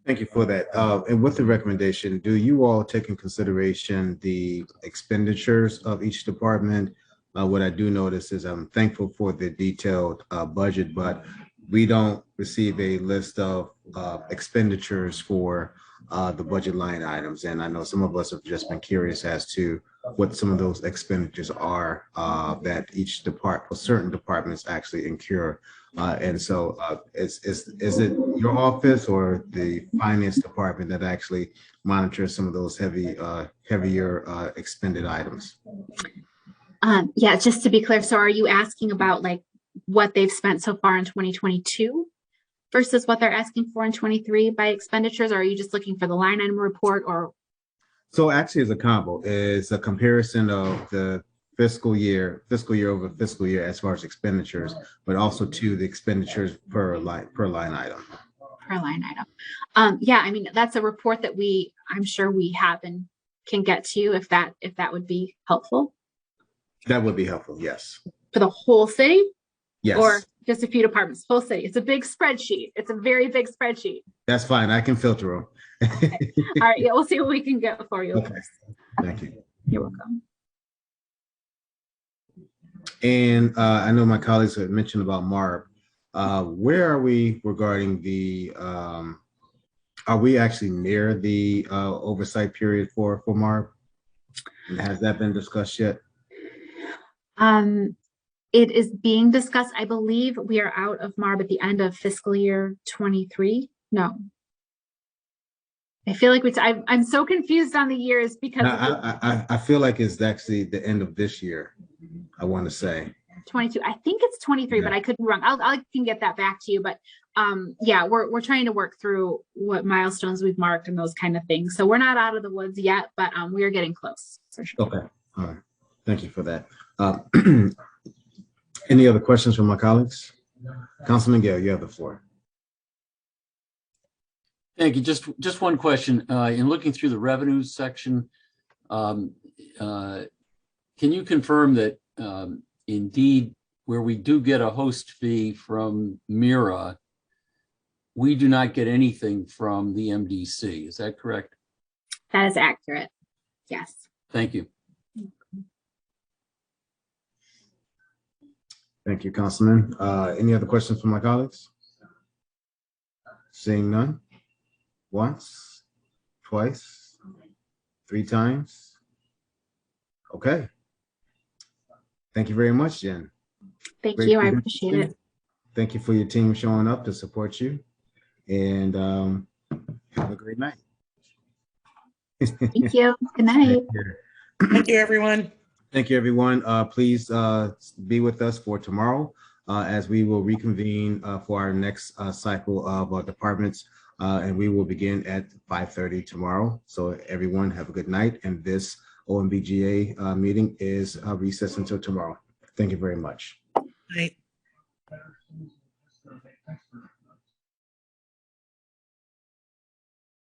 Thank you for that. And with the recommendation, do you all take in consideration the expenditures of each department? What I do notice is I'm thankful for the detailed budget, but we don't receive a list of expenditures for the budget line items. And I know some of us have just been curious as to what some of those expenditures are that certain departments actually incur. And so is it your office or the finance department that actually monitors some of those heavier expended items? Yeah, just to be clear, so are you asking about like what they've spent so far in 2022 versus what they're asking for in 23 by expenditures? Or are you just looking for the line item report? Or so actually it's a combo. It's a comparison of the fiscal year over fiscal year as far as expenditures, but also to the expenditures per line item. Per line item. Yeah, I mean, that's a report that I'm sure we have and can get to you if that would be helpful. That would be helpful, yes. For the whole city? Yes. Or just a few departments, whole city? It's a big spreadsheet. It's a very big spreadsheet. That's fine. I can filter them. Okay. All right. Yeah, we'll see what we can get for you. Okay. Thank you. You're welcome. And I know my colleagues had mentioned about MARP. Where are we regarding the, are we actually near the oversight period for MARB? And has that been discussed yet? It is being discussed. I believe we are out of MARB at the end of fiscal year 23. No. I feel like I'm so confused on the years because I feel like it's actually the end of this year, I want to say. 22. I think it's 23, Yeah. but I could be wrong. I can get that back to you. But yeah, we're trying to work through what milestones we've marked and those kind of things. So we're not out of the woods yet, but we are getting close for sure. Okay. All right. Thank you for that. Any other questions from my colleagues? Councilman Gale, you have the floor. Thank you. Just one question. In looking through the revenues section, can you confirm that indeed, where we do get a host fee from MIRA, we do not get anything from the MDC? Is that correct? That is accurate. Yes. Thank you. Thank you, Councilman. Any other questions from my colleagues? Seeing none. Once, twice, 3 times. Okay. Thank you very much, Jen. Thank Great you. I presentation. appreciate it. Thank you for your team showing up to support you. And have a great night. Thank you. Good night. Thank you, everyone. Thank you, everyone. Please be with us for tomorrow as we will reconvene for our next cycle of departments, and we will begin at 5:30 tomorrow. So everyone have a good night, and this OMBGA meeting is recessed until tomorrow. Thank you very much. Night.